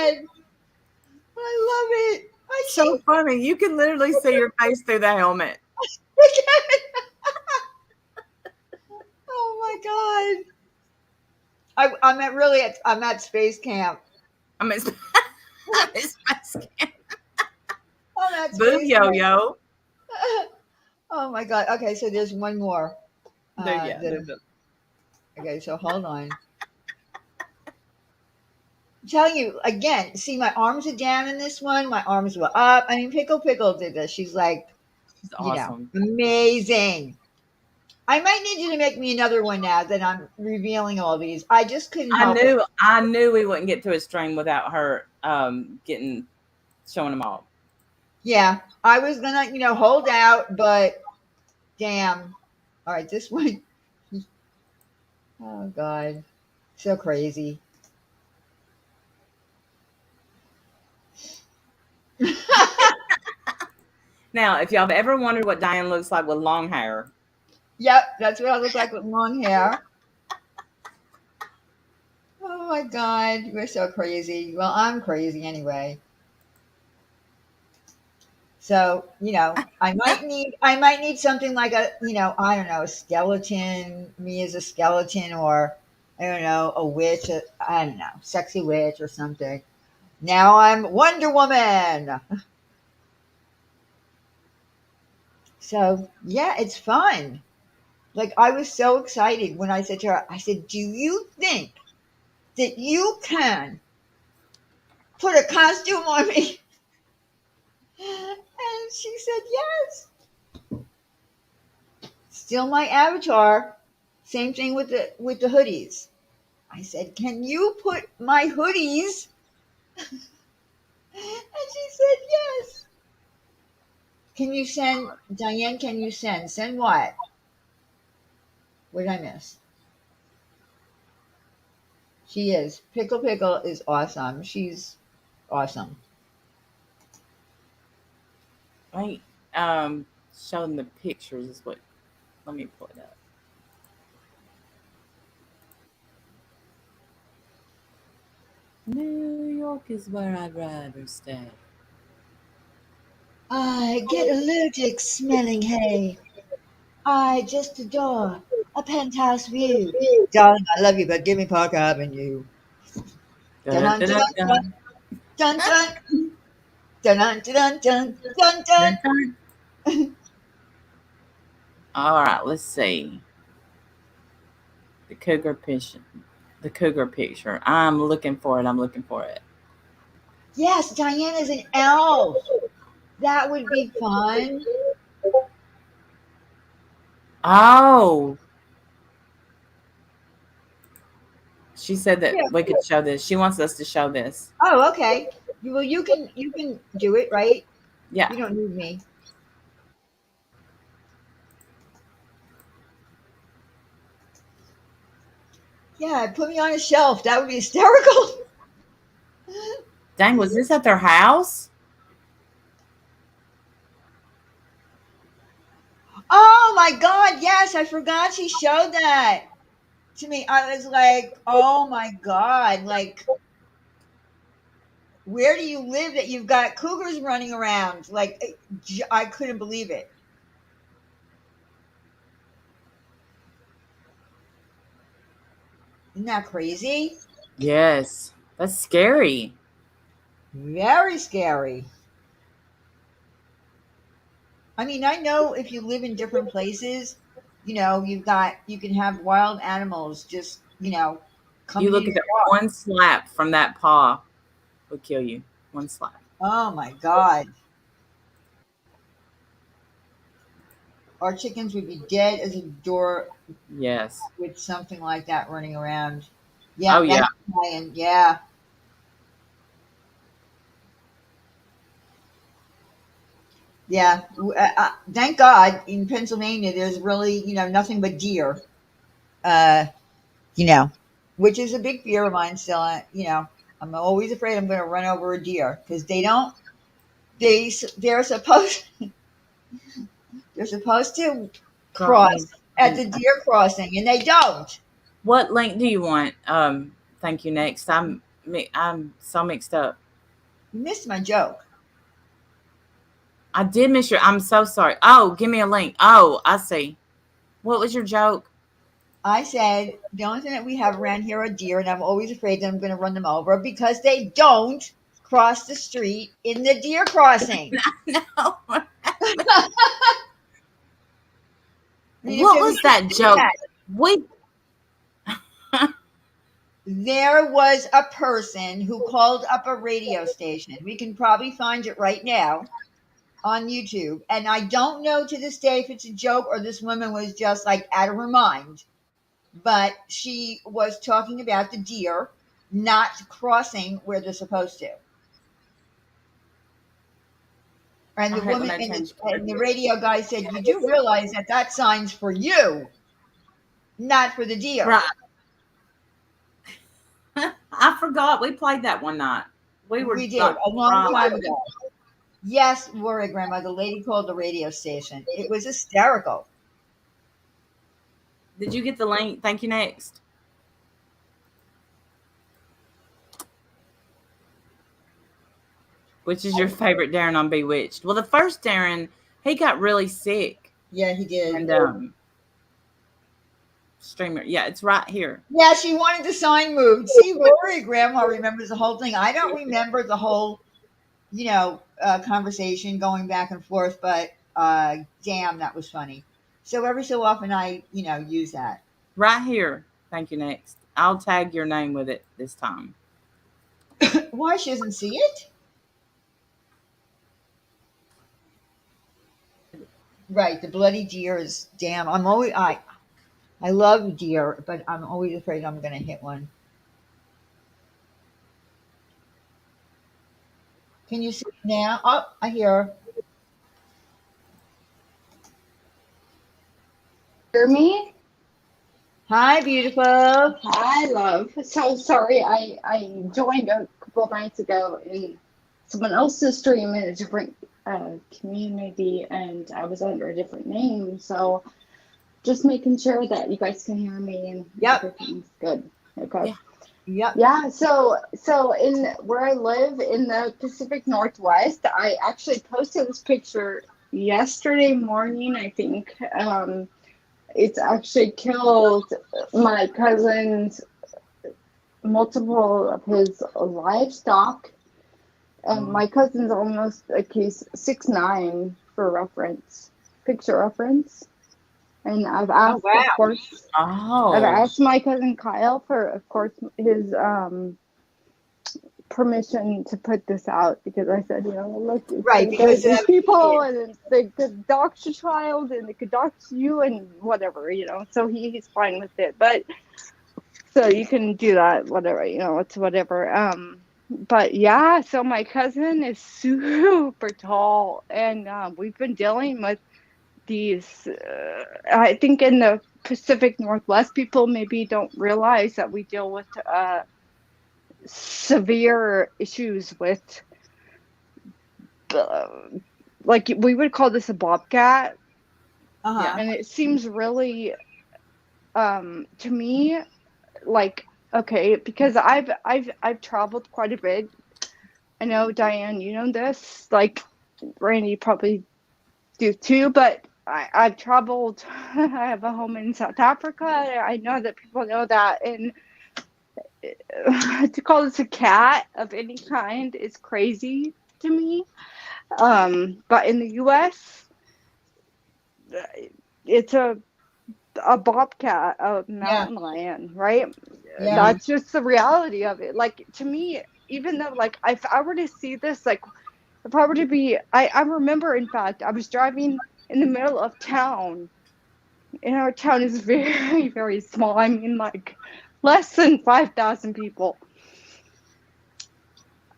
That's so funny. You can literally see your face through the helmet. Oh my god! I'm at space camp. I mean, I miss my skin. I'm at Boo space yo camp. yo. Oh my god! Okay, so there's one more. Do yeah, That do the okay. So hold on. I'm telling you again. See, my arms are down in this one. My arms were up. I mean, Pickle did this. She's like, It's awesome. amazing. I might need you to make me another one now that I'm revealing all these. I just couldn't help it. I knew we wouldn't get to a stream without her getting showing them all. Yeah, I was gonna, hold out, but damn. All right, this one. Oh God, so crazy. Now, if y'all have ever wondered what Diane looks like with long hair, Yep, that's what I look like with long hair. Oh my God, we're so crazy. Well, I'm crazy anyway. So, I might need something like a, I don't know, a skeleton, me as a skeleton, or I don't know, a witch, I don't know, sexy witch or something. Now I'm Wonder Woman. So, yeah, it's fun. Like I was so excited when I said to her, I said, "Do you think that you can put a costume on me?" And she said, "Yes." Still my avatar. Same thing with the hoodies. I said, "Can you put my hoodies?" And she said, "Yes." Can you send Diane? Can you send what? What did I miss? She is Pickle is awesome. She's awesome. right? Showing the pictures is what. Let me pull it up. New York is where I'd rather stay. I get allergic smelling hay. I just adore a penthouse view. Darling, I love you, but give me Park Avenue. Dun, Dun dun, dun dun, dun dun, dun dun dun dun dun dun dun dun dun. dun, dun. All right, let's see the cougar picture. The cougar picture. I'm looking for it. I'm looking for it. Yes, Diane is an elf. That would be fun. Oh, she said that Yeah. we could show this. She wants us to show this. Oh, okay. Well, you can do it, right? Yeah. You don't need me. Yeah, put me on a shelf. That would be hysterical. Dang, was this at their house? Oh my God! Yes, I forgot she showed that to me. I was like, oh my God! Like, where do you live that you've got cougars running around? Like, I couldn't believe it. Isn't that crazy? Yes. That's scary. Very scary. I mean, I know if you live in different places, you can have wild animals just, You coming in look at your that yard. one slap from that paw would kill you. One slap. Oh my God. Our chickens would be dead as a door Yes. with something like that running around. Oh Yeah, yeah. thanks, Ryan. Yeah. Yeah. Thank God in Pennsylvania, there's really, nothing but deer. Uh, you know, which is a big fear of mine still. I'm always afraid I'm going to run over a deer because they don't, they're supposed, they're supposed to Drop me. cross at the deer crossing and they don't. What link do you want? Thank you. Next, I'm so mixed up. You missed my joke. I did miss your. I'm so sorry. Oh, give me a link. Oh, I see. What was your joke? I said the only thing that we have around here are deer, and I'm always afraid that I'm going to run them over because they don't cross the street in the deer crossing. No. I mean, if What there was was that joke? that, We. there was a person who called up a radio station. We can probably find it right now on YouTube. And I don't know to this day if it's a joke or this woman was just like out of her mind. But she was talking about the deer not crossing where they're supposed to. And the Okay, let woman me change. and the radio guy said, "You do realize that that sign's for you, not for the deer." Right. I forgot we played that one night. We were We did like a long time ago. Yes, Worry Grandma. The lady called the radio station. It was hysterical. Did you get the link? Thank you. Next. Which is your favorite Darren on Bewitched? Well, the first Darren, he got really sick. Yeah, he did. And streamer. Yeah, it's right here. Yeah, she wanted the sign moved. See, Worry Grandma remembers the whole thing. I don't remember the whole, conversation going back and forth, but damn, that was funny. So every so often I, use that. Right here. Thank you. Next. I'll tag your name with it this time. Why she doesn't see it? Right, the bloody deer is damn. I love deer, but I'm always afraid I'm gonna hit one. Can you see it now? Oh, I hear her. Hear me? Hi, beautiful. Hi, love. So sorry, I joined a couple of nights ago in someone else's stream in a different community, and I was under a different name. So just making sure that you guys can hear me and Yep. everything's good. Okay. Yeah. Yep. Yeah. So in where I live in the Pacific Northwest, I actually posted this picture yesterday morning, I think. It's actually killed my cousin's multiple of his livestock, and my cousin's almost like he's 6'9" for reference, picture reference. And I've asked, wow. of course, I've Oh. asked my cousin Kyle for, of course, his permission to put this out, because I said, look, Right, because there's people and they could dox your child and they could dox you and whatever, so he's fine with it. But so you can do that, whatever, it's whatever. But yeah, so my cousin is super tall, and we've been dealing with these. I think in the Pacific Northwest, people maybe don't realize that we deal with severe issues with, like we would call this a bobcat, and it seems really, to me, like, okay, because I've traveled quite a bit. I know, Diane, you know this, like Randy probably do too, but I've traveled. I have a home in South Africa. I know that people know that, and to call this a cat of any kind is crazy to me. But in the U.S., it's a bobcat, a mountain lion, right? Yeah. That's just the reality of it. Like, to me, even though, like, if I were to see this, like, if I were to be, I remember, in fact, I was driving in the middle of town, and our town is very, very small. I mean, like, less than 5,000 people.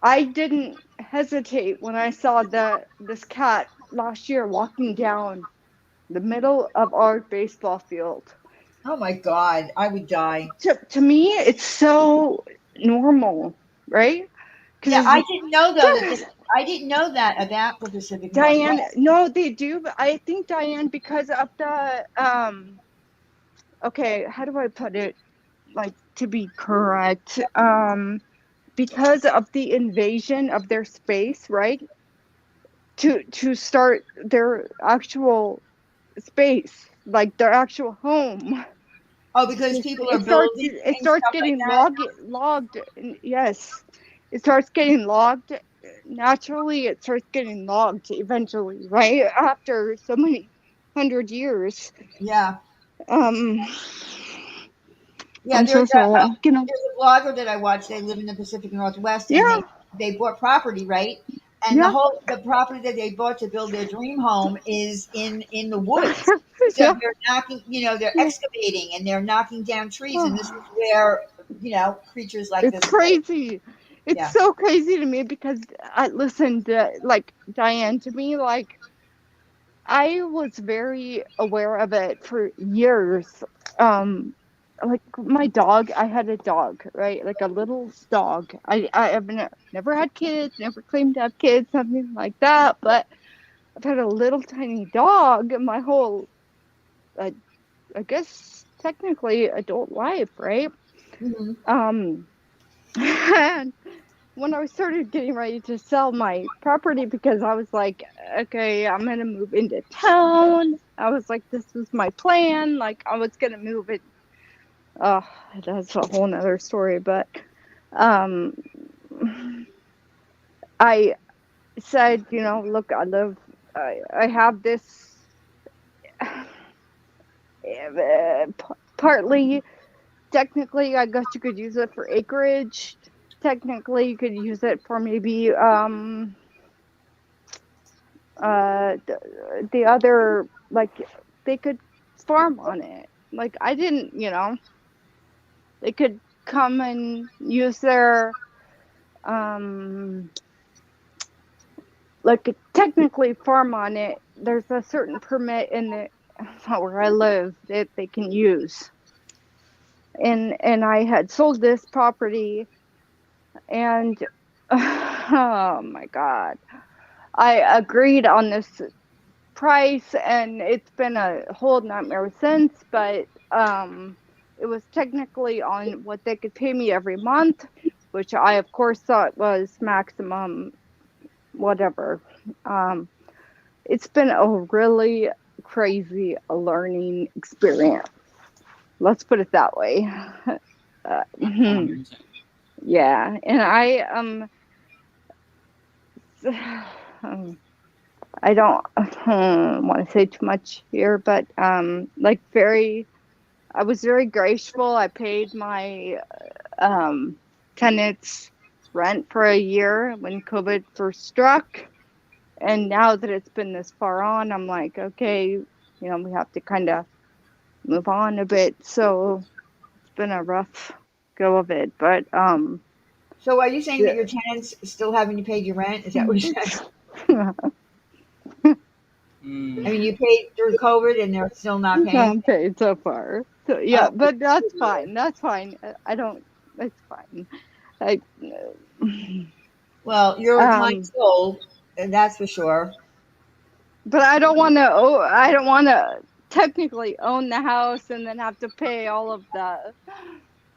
I didn't hesitate when I saw this cat last year walking down the middle of our baseball field. Oh my God, I would die. To me, it's so normal, right? Yeah, I didn't know though that I didn't know that about the Pacific Diane, Northwest. no, they do, but I think, Diane, because of the okay, how do I put it, like, to be correct? Because of the invasion of their space, right? to start their actual space, like their actual home. Oh, because people are It starts building it and starts stuff like getting that. logged. Yes, it starts getting logged naturally. It starts getting logged eventually, right after so many 100 years. Yeah. Um, Yeah, I'm so sorry. there's a blogger that I watch. They live in the Pacific Northwest, and Yeah, they bought property, right? And yeah, the property that they bought to build their dream home is in the woods. So yeah. they're knocking, they're Yeah. excavating and they're knocking down trees, and this is where creatures like It's this live. crazy. It's Yeah. so crazy to me because I listened to, like, Diane, to me, like, I was very aware of it for years. Um, like my dog, I had a dog, right? Like a little dog. I have never had kids, never claimed to have kids, something like that. But I've had a little tiny dog my whole, uh, I guess, technically adult life, right? Hmm. Um, and when I started getting ready to sell my property because I was like, okay, I'm gonna move into town. I was like, this was my plan. Like I was gonna move it. Oh, that's a whole nother story. But um, I said, look, I have this. Partly, technically, I guess you could use it for acreage. Technically, you could use it for maybe the other, like, they could farm on it. Like I didn't, they could come and use their um like technically farm on it. There's a certain permit in the where I live that they can use. And I had sold this property, and oh my god, I agreed on this price, and it's been a whole nightmare since. But it was technically on what they could pay me every month, which I of course thought was maximum whatever. um it's been a really crazy learning experience, let's put it that way. I can imagine. Yeah, and I don't want to say too much here, but like, I was very grateful. I paid my tenants rent for a year when COVID first struck. And now that it's been this far on, I'm like, okay, we have to kind of move on a bit. So it's been a rough go of it. But So are you saying that your tenants still haven't paid your rent? Is that what you're saying? I Mm. mean, you paid through COVID and they're still not paying? not paid so far. So Oh, yeah, but that's fine. That's fine. I don't. It's fine. I well, you're a kind um, soul, and that's for sure. but I don't want to. Oh, I don't want to technically own the house and then have to pay all of the.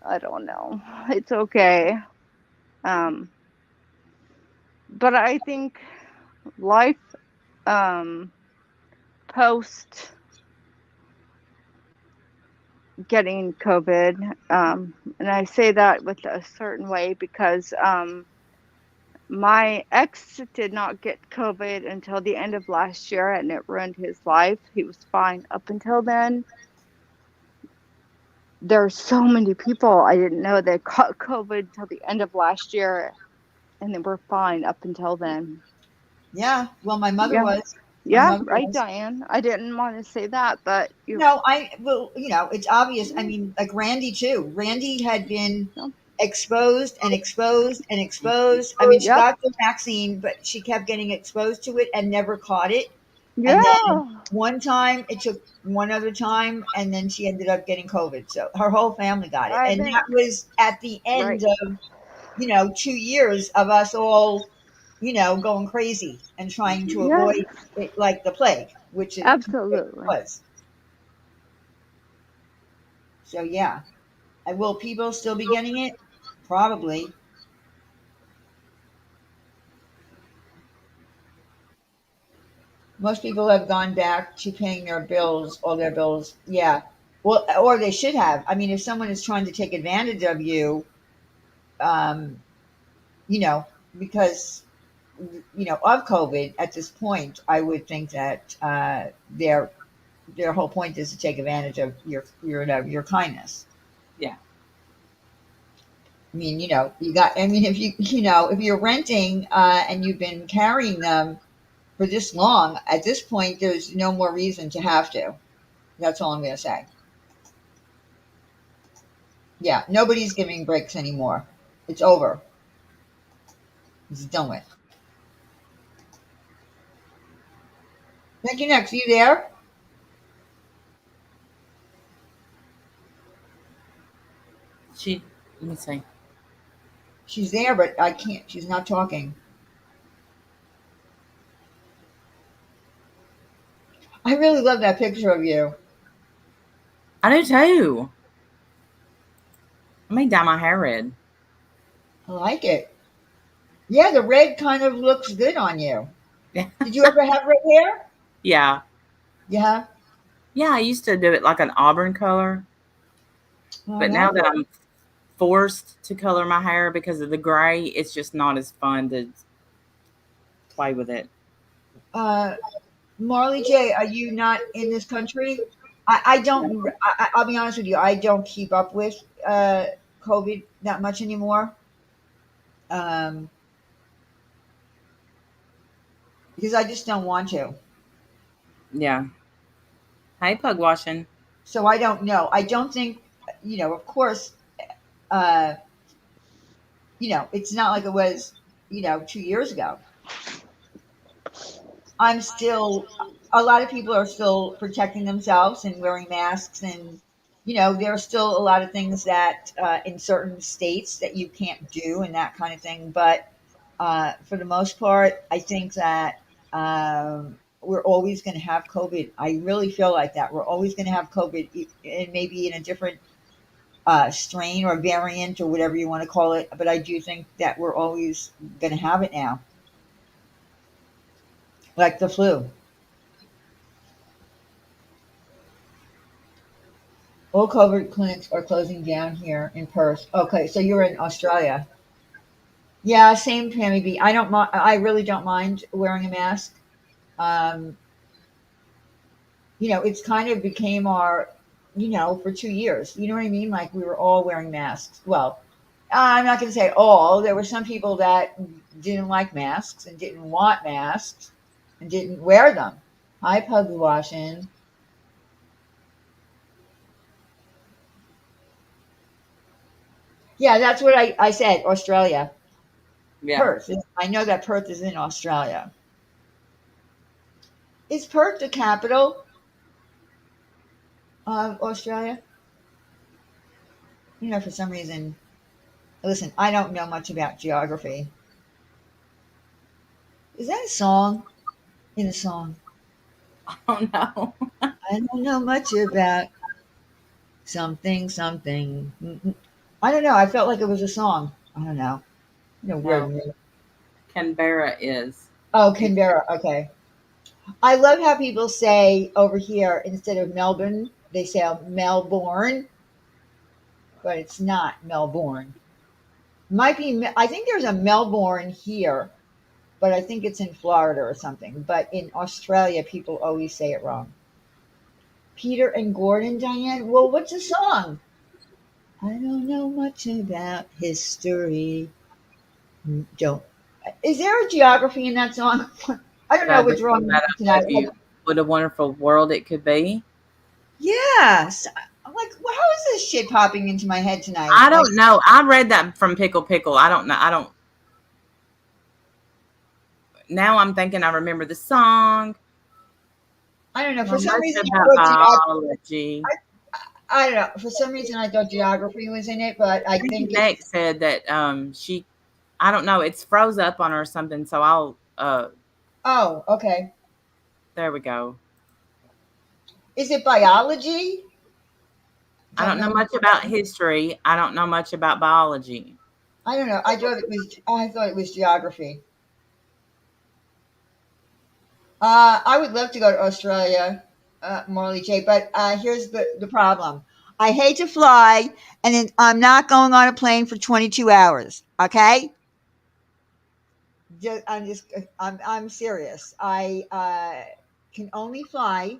I don't know. It's okay. Um, but I think life post getting COVID, and I say that with a certain way because my ex did not get COVID until the end of last year, and it ruined his life. He was fine up until then. There are so many people I didn't know that caught COVID until the end of last year, and they were fine up until then. Yeah. Well, my mother Yeah. was. My Yeah, mother right, was. Diane. I didn't want to say that, but No, well, it's obvious. I mean, like Randy too. Randy had been know. exposed and exposed and exposed. I mean, she Yep. got the vaccine, but she kept getting exposed to it and never caught it. And then Yeah. one time, it took one other time, and then she ended up getting COVID. So her whole family got it. I've And been that was at the end right. of, 2 years of us all, going crazy and trying to Yeah, avoid it like the plague, which it absolutely. was. So, yeah. Will people still be getting it? Probably. Most people have gone back to paying their bills, all their bills. Yeah. Well, or they should have. I mean, if someone is trying to take advantage of you, um, you know, because of COVID at this point, I would think that their whole point is to take advantage of your kindness. Yeah. I mean, you got. I mean, if if you're renting and you've been carrying them for this long, at this point, there's no more reason to have to. That's all I'm going to say. Yeah, nobody's giving breaks anymore. It's over. It's done with. Thank you. Next, are you there? She. Let me see. She's there, but I can't. She's not talking. I really love that picture of you. I do too. I may dye my hair red. I like it. Yeah, the red kind of looks good on you. Yeah. Did you ever have red hair? Yeah. Yeah. Yeah. I used to do it like an auburn color, Oh, but now that I'm forced to color my hair because of the gray, it's just not as fun to play with it. uh, Marley J, are you not in this country? I don't. I'll be honest with you. I don't keep up with COVID that much anymore. Um, because I just don't want to. Yeah. Hey, pug washing. So I don't know. I don't think, of course, uh, it's not like it was, 2 years ago. I'm still, a lot of people are still protecting themselves and wearing masks. And, there are still a lot of things that in certain states that you can't do and that kind of thing. But for the most part, I think that we're always going to have COVID. I really feel like that. We're always going to have COVID, and maybe in a different strain or variant or whatever you want to call it. But I do think that we're always going to have it now, like the flu. All COVID clinics are closing down here in Perth. Okay, so you're in Australia. Yeah, same, Tammy B. I don't. I really don't mind wearing a mask. Um, it's kind of became our, for 2 years. You know what I mean? Like we were all wearing masks. Well, I'm not going to say all. There were some people that didn't like masks and didn't want masks and didn't wear them. Hi, Pug Washing. Yeah, that's what I said. Australia. Yeah. Perth. I know that Perth is in Australia. Is Perth the capital of Australia? For some reason, listen, I don't know much about geography. Is that a song? In a song. Oh no. I don't know much about something, something. I don't know. I felt like it was a song. I don't know. No. Weird. Canberra is. Oh, It, Canberra. Okay. I love how people say over here instead of Melbourne, they say Melbourne, but it's not Melbourne. Might be. I think there's a Melbourne here, but I think it's in Florida or something. But in Australia, people always say it wrong. Peter and Gordon, Diane. Well, what's the song? I don't know much about history. Don't. Is there a geography in that song? I don't know the what's wrong song with that me I tonight. told you, what a wonderful world it could be. Yes. I'm like, well, how is this shit popping into my head tonight? I Like, don't know. I read that from Pickle Pickle. I don't know. I don't. Now I'm thinking I remember the song. I don't know. For Not some much reason, about biology. I don't know. For some reason, I thought geography was in it, but I I think think Nick it's. said that she. I don't know. It's froze up on her or something. So I'll. Oh, okay. There we go. Is it biology? I Don't don't know know. much about history. I don't know much about biology. I don't know. I thought it was. I thought it was geography. I would love to go to Australia, Marley J. But here's the problem. I hate to fly, and then I'm not going on a plane for 22 hours. Okay, I'm serious. I can only fly.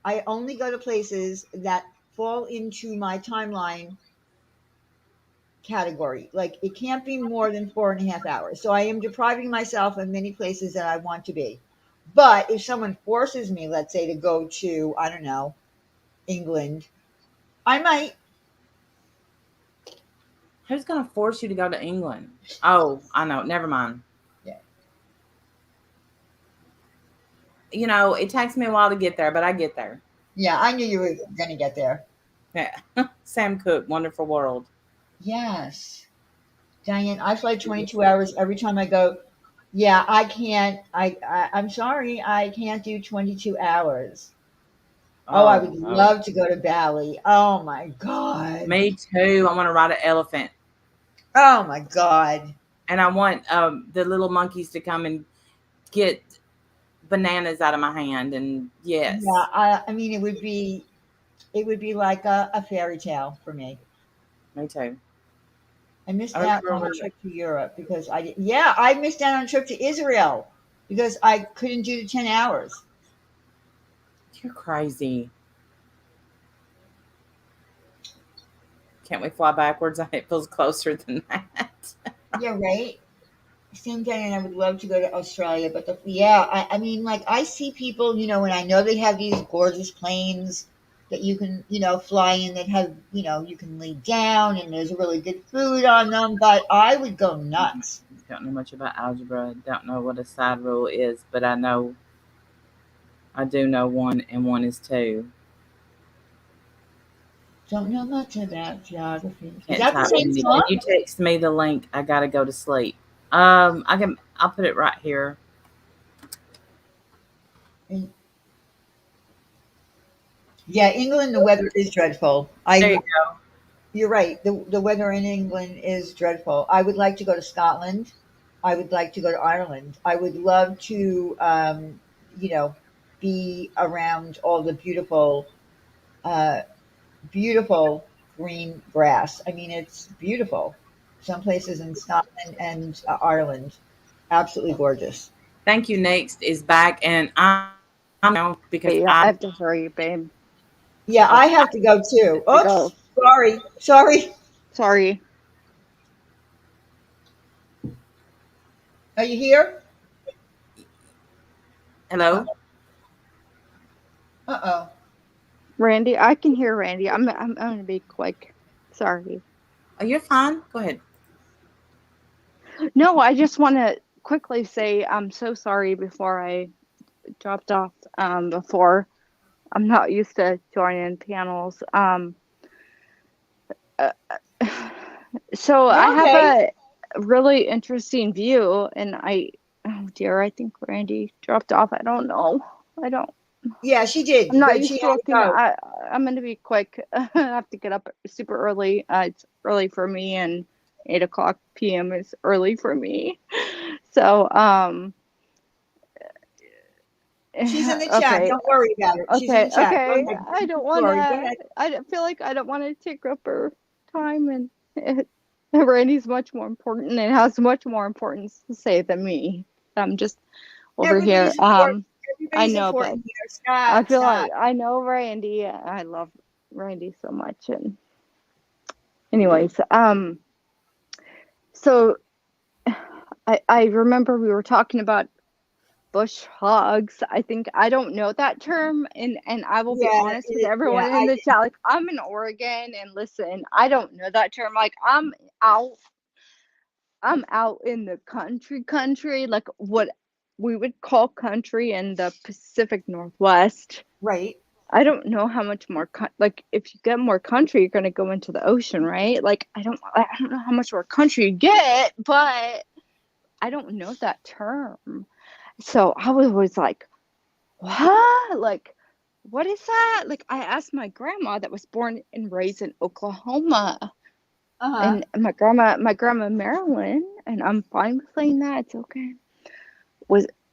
I only go to places that fall into my timeline category. Like it can't be more than 4.5 hours. So I am depriving myself of many places that I want to be. But if someone forces me, let's say, to go to, I don't know, England, I might. Who's going to force you to go to England? Oh, I know. Never mind. Yeah. You know, it takes me a while to get there, but I get there. Yeah, I knew you were going to get there. Yeah. Sam Cooke, Wonderful World. Yes. Diane, I fly 22 hours every time I go. Yeah, I can't. I'm sorry. I can't do 22 hours. Oh, I would Oh. love to go to Bali. Oh my God. Me too. I want to ride an elephant. Oh my God. And I want the little monkeys to come and get bananas out of my hand. And yes. Yeah, I mean, it would be like a fairy tale for me. Me too. I missed I out on a remember trip to Europe because I missed out on a trip to Israel because I couldn't do the 10 hours. You're crazy. Can't we fly backwards? It feels closer than that. Yeah, right. Same thing, and I would love to go to Australia, but yeah, I mean, like I see people, and I know they have these gorgeous planes that you can, fly in that have, you can lay down and there's really good food on them, but I would go nuts. Don't know much about algebra. Don't know what a side rule is, but I do know one and one is two. Don't know much about geography. Is Can't that the type same when you, song? you text me the link. I gotta go to sleep. I'll put it right here. Yeah, England, the weather is dreadful. There you go. You're right. The weather in England is dreadful. I would like to go to Scotland. I would like to go to Ireland. I would love to, you know, be around all the uh, beautiful green grass. I mean, it's beautiful. Some places in Scotland and Ireland, absolutely gorgeous. Thank you. Next is back, and I'm now because Hey, I I have to hurry, babe. Yeah, I okay. have to go too. To go. Oops, sorry. Sorry. Are you here? Uh Hello. oh. Randy, I can hear Randy. I'm going to be quick. Sorry. Oh, you're fine. Go ahead. No, I just want to quickly say I'm so sorry before I dropped off before. I'm not used to joining panels. Uh, so I You're have okay. a really interesting view, and oh dear, I think Randy dropped off. I don't know. I don't. Yeah, she I'm did, not but she used to had to looking. go. I'm going to be quick. I have to get up super early. It's early for me, and 8 o'clock p.m. is early for me. So, She's in the chat. okay, Don't worry about it. She's in the okay, chat. Go okay. ahead. I don't want Glory, go to. ahead. I feel like I don't want to take up her time, and Randy's much more important and has much more importance to say than me. I'm just over here. Everybody's important. I Everybody's know, but important here. I Scott, feel Scott. like I know Randy. I love Randy so much. And anyways, so I remember we were talking about bush hogs. I don't know that term, and I will be Yeah, honest with everyone yeah, in the chat. Like I'm in Oregon, and listen, I don't know that term. Like out I'm out in the country, like what we would call country in the Pacific Northwest. right. I don't know how much more like if you get more country, you're gonna go into the ocean, right? Like I don't know how much more country you get, but I don't know that term. So I was always like, what? Like, what is that? Like I asked my grandma that was born and raised in Oklahoma, Uh-huh. and my grandma Marilyn, and I'm fine with saying that. It's okay.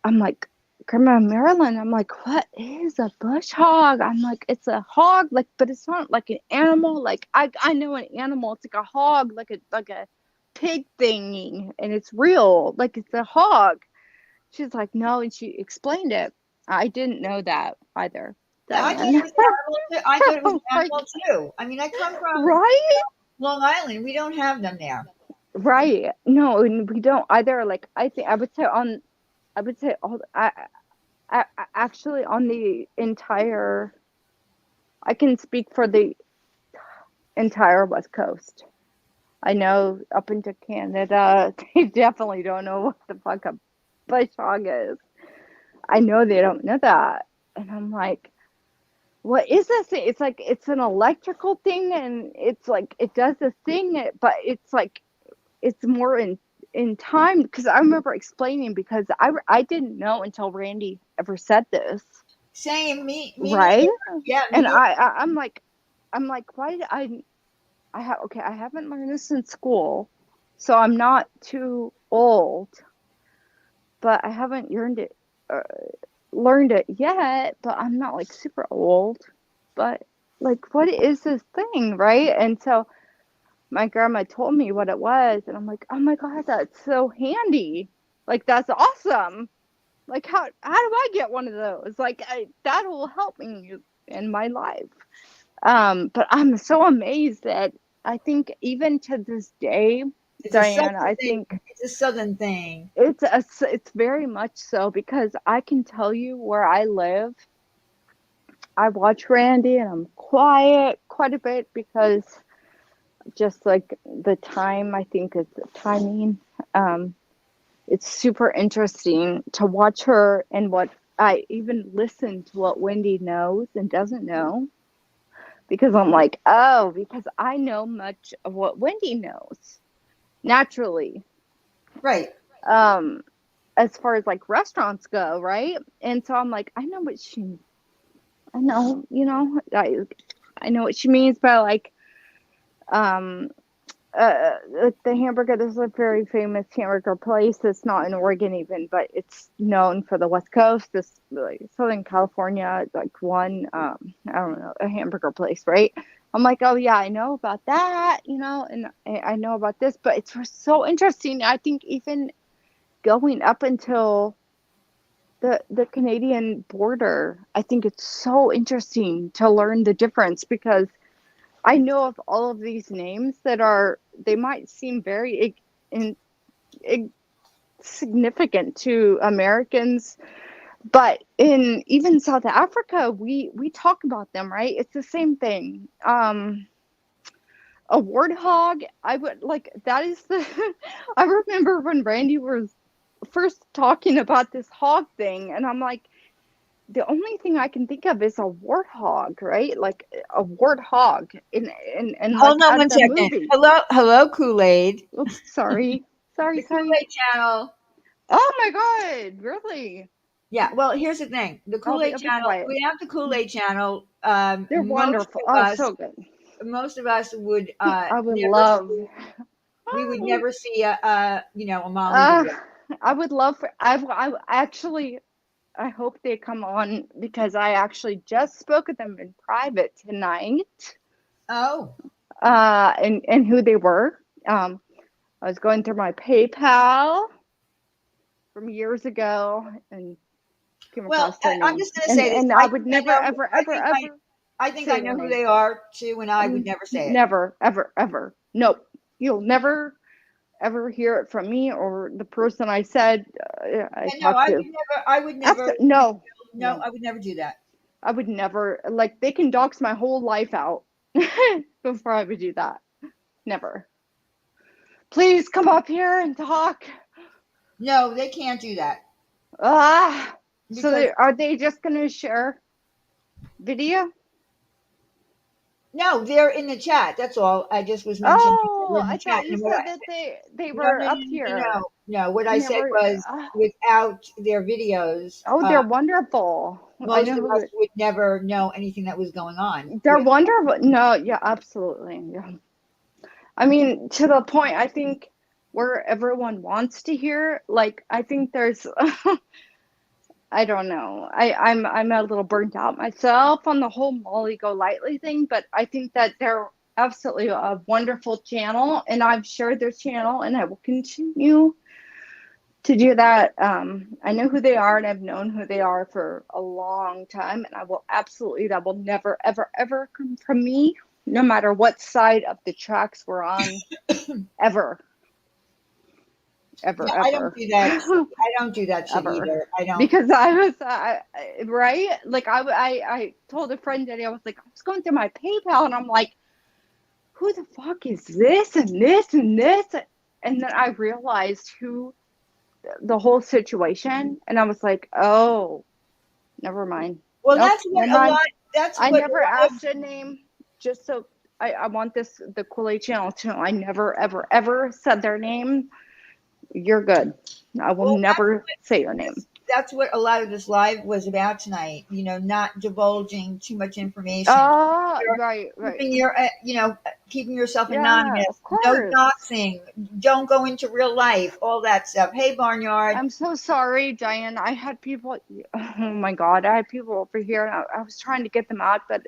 I'm like, Grandma Marilyn, I'm like, what is a bush hog? I'm like, it's a hog, like, but it's not like an animal. Like, I know an animal. It's like a hog, like a pig thingy, and it's real, like it's a hog. She's like, no, and she explained it. I didn't know that either, Yeah, I thought Diane. it was an animal too. I thought it was an Like, animal too. I mean, I come from right? Long Island. We don't have them there. Right. No, and we don't either. Like, I think I would say all, actually on the entire, I can speak for the entire West Coast. I know up into Canada, they definitely don't know what the fuck a bush hog is. I know they don't know that. And I'm like, what is this thing? It's like, it's an electrical thing, and it's like, it does this thing, but it's like, it's more in time, because I remember explaining, because I didn't know until Randy ever said this, Same, me right? neither. Yeah, me And neither. I'm like, why did I have, okay, I haven't learned this in school, so I'm not too old, but I haven't learned it yet, but I'm not like super old, but like, what is this thing, right? And so my grandma told me what it was, and I'm like, oh my God, that's so handy. Like, that's awesome. Like, how do I get one of those? Like, that will help me in my life. But I'm so amazed that I think even to this day, It's a Diana, southern I thing. think It's a southern thing. it's very much so, because I can tell you where I live, I watch Randy and I'm quiet quite a bit, because just like the time, I think it's the timing. Um, it's super interesting to watch her, and what I even listen to what Wendy knows and doesn't know, because I'm like, oh, because I know much of what Wendy knows naturally. Right. Um, as far as like restaurants go, right? And so I'm like, I know, I know what she means by like, um, the hamburger. There's a very famous hamburger place that's not in Oregon even, but it's known for the West Coast. This like Southern California, like one, I don't know, a hamburger place, right? I'm like, oh yeah, I know about that, and I know about this, but it's so interesting. I think even going up until the Canadian border, I think it's so interesting to learn the difference, because I know of all of these names that they might seem very insignificant to Americans, but in even South Africa, we talk about them, right? It's the same thing. A warthog, I would like, that is the, I remember when Randy was first talking about this hog thing, and I'm like, the only thing I can think of is a warthog, right? Like a warthog in like Hold on at one the second. movie. Hello, Kool-Aid. Oops, sorry. The Sorry. Kool-Aid channel. Oh my God, really? Yeah, well, here's the thing. The Kool-Aid I'll be channel, quiet. we have the Kool-Aid channel. They're wonderful. Oh, so good. Most of us would I would never love. see, we would never see a Molly Uh, video. I would love for. I actually. I hope they come on, because I actually just spoke with them in private tonight. Oh, And who they were. I was going through my PayPal from years ago and came well, across their I'm name. just going to say this. And I I would think I never, know. ever, ever, ever I think I say their know who name. they are too, and I would never say it. Never, ever, ever. Nope. You'll never, ever hear it from me or the person I said I And no, talked to. I would never. No. I would never do that. I would never, like, they can dox my whole life out before I would do that. Never. Please come up here and talk. No, they can't do that. So are they just going to share video? No, they're in the chat. That's all. I just was mentioning they were in the I chat. thought you said that they No, were up here. no. What I said was, without their videos, they're wonderful. most of us would never know anything that was going on. They're wonderful. No, yeah, absolutely. Yeah. I mean, to the point, I think where everyone wants to hear, like, I think there's, I don't know. I'm a little burnt out myself on the whole Molly Go Lightly thing, but I think that they're absolutely a wonderful channel, and I've shared their channel, and I will continue to do that. I know who they are, and I've known who they are for a long time, and I will absolutely, that will never, ever, ever come from me, no matter what side of the tracks we're on, ever, ever, Yeah, I don't ever. do that. I don't do that shit Ever. either. I don't. Because I was right, like I told a friend today, I was like, I was going through my PayPal, and I'm like, who the fuck is this and this and this, and then I realized who the whole situation, and I was like, oh, never mind. Well, Nope, that's what never a mind. lot. That's I what never a lot of. asked a name, just so I want this, the Kool-Aid channel to know I never ever ever said their name. You're good. I will Well, never say your name. that's what a lot of this live was about tonight. Not divulging too much information. Oh, You're right, right. keeping keeping yourself Yeah, anonymous. of No course. doxing. Don't go into real life. All that stuff. Hey, Barnyard. I'm so sorry, Diane. I had people, oh my God, I had people over here, and I was trying to get them out, but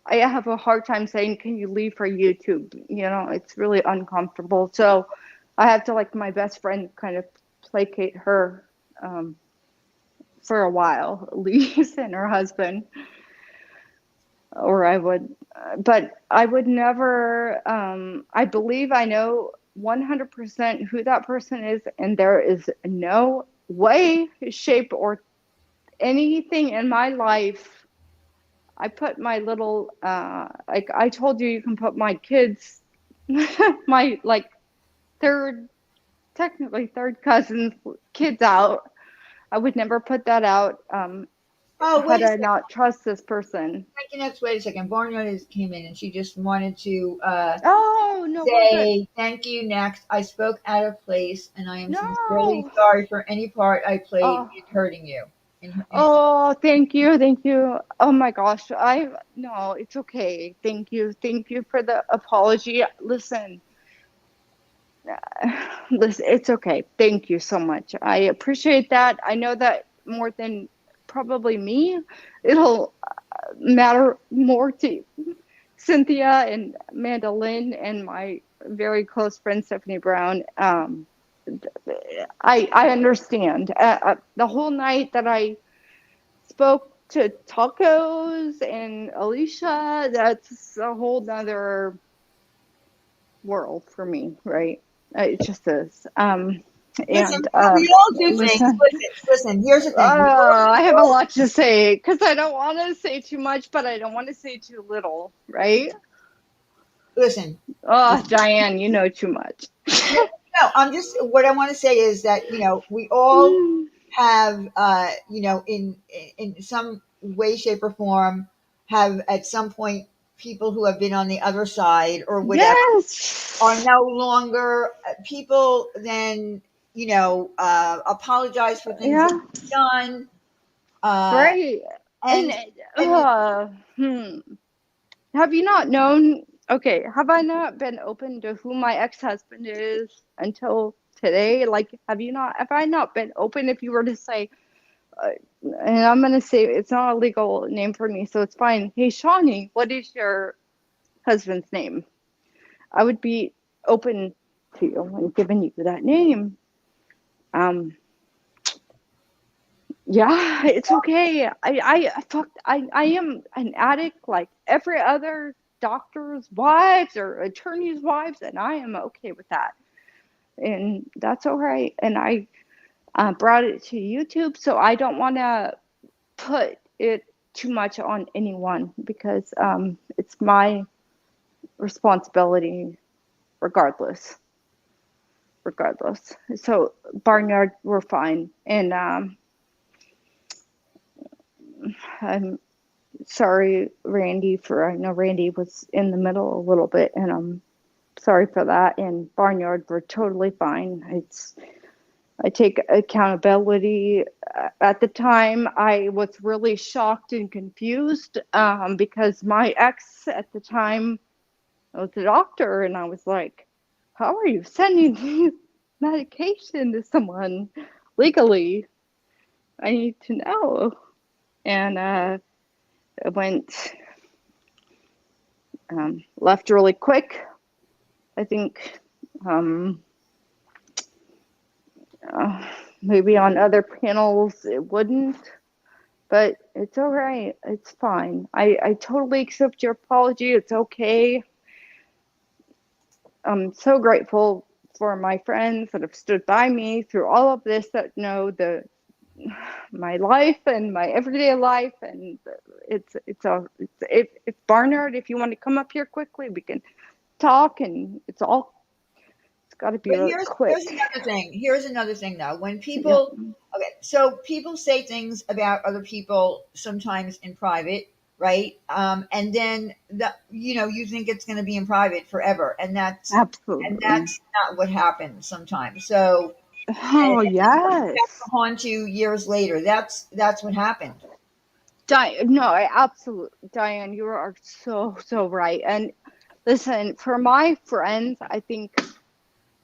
I have a hard time saying, can you leave for YouTube? It's really uncomfortable. So I have to, like, my best friend kind of placate her for a while, Elise and her husband, or I would, but I would never, I believe I know 100% who that person is, and there is no way, shape, or anything in my life. I put my little, like I told you, you can put my kids, my like technically third cousin's kids out. I would never put that out Oh, wait had a I second. not trust this person. Thank you. Next, wait a second. Barnyard came in and she just wanted to Oh, no, we're good. say thank you. Next, I spoke out of place, and I am sincerely No. sorry for any part I played Oh, in hurting you. oh, thank you, thank you. Oh my gosh, no, it's okay. Thank you for the apology. Listen, listen, it's okay. Thank you so much. I appreciate that. I know that more than probably me, it'll matter more to Cynthia and Amanda Lynn and my very close friend Stephanie Brown. I understand. The whole night that I spoke to Tacos and Alicia, that's a whole nother world for me, right? It just is. Listen, And we all do things. listen, Listen. Here's the thing. We all, I have a lot to say because I don't want to say too much, but I don't want to say too little, right? listen. Oh, Diane, you know too much. No, I'm just. What I want to say is that we all have in some way, shape, or form have at some point people who have been on the other side or whatever are Yes. no longer people. Then apologize for things that Yeah. you've done. Right. And And and hmm. Have you not known? Okay, have I not been open to who my ex-husband is until today? Like, have I not been open? If you were to say, uh, and I'm going to say it's not a legal name for me, so it's fine. Hey, Shawnee, what is your husband's name? I would be open to you and giving you that name. Um, yeah, it's okay. I am an addict like every other doctor's wives or attorney's wives, and I am okay with that. And that's all right. And I brought it to YouTube, so I don't want to put it too much on anyone because it's my responsibility regardless. Regardless. So Barnyard, we're fine. And I'm sorry, Randy, I know Randy was in the middle a little bit, and I'm sorry for that. And Barnyard, we're totally fine. I take accountability. At the time, I was really shocked and confused because my ex at the time was a doctor, and I was like, how are you sending medication to someone legally? I need to know. And it went left really quick. I think maybe on other panels it wouldn't, but it's all right. It's fine. I totally accept your apology. It's okay. I'm so grateful for my friends that have stood by me through all of this, that know my life and my everyday life. And if Barnard, if you want to come up here quickly, we can talk, and it's got to be But really quick. Here's another thing though. When people, okay, so people say things about other people sometimes in private, right? And then you think it's going to be in private forever, and that's Absolutely. not what happens sometimes. So, oh yes, to haunt you years later. That's what happened. Absolutely, Diane, you are so right. And listen, for my friends, I think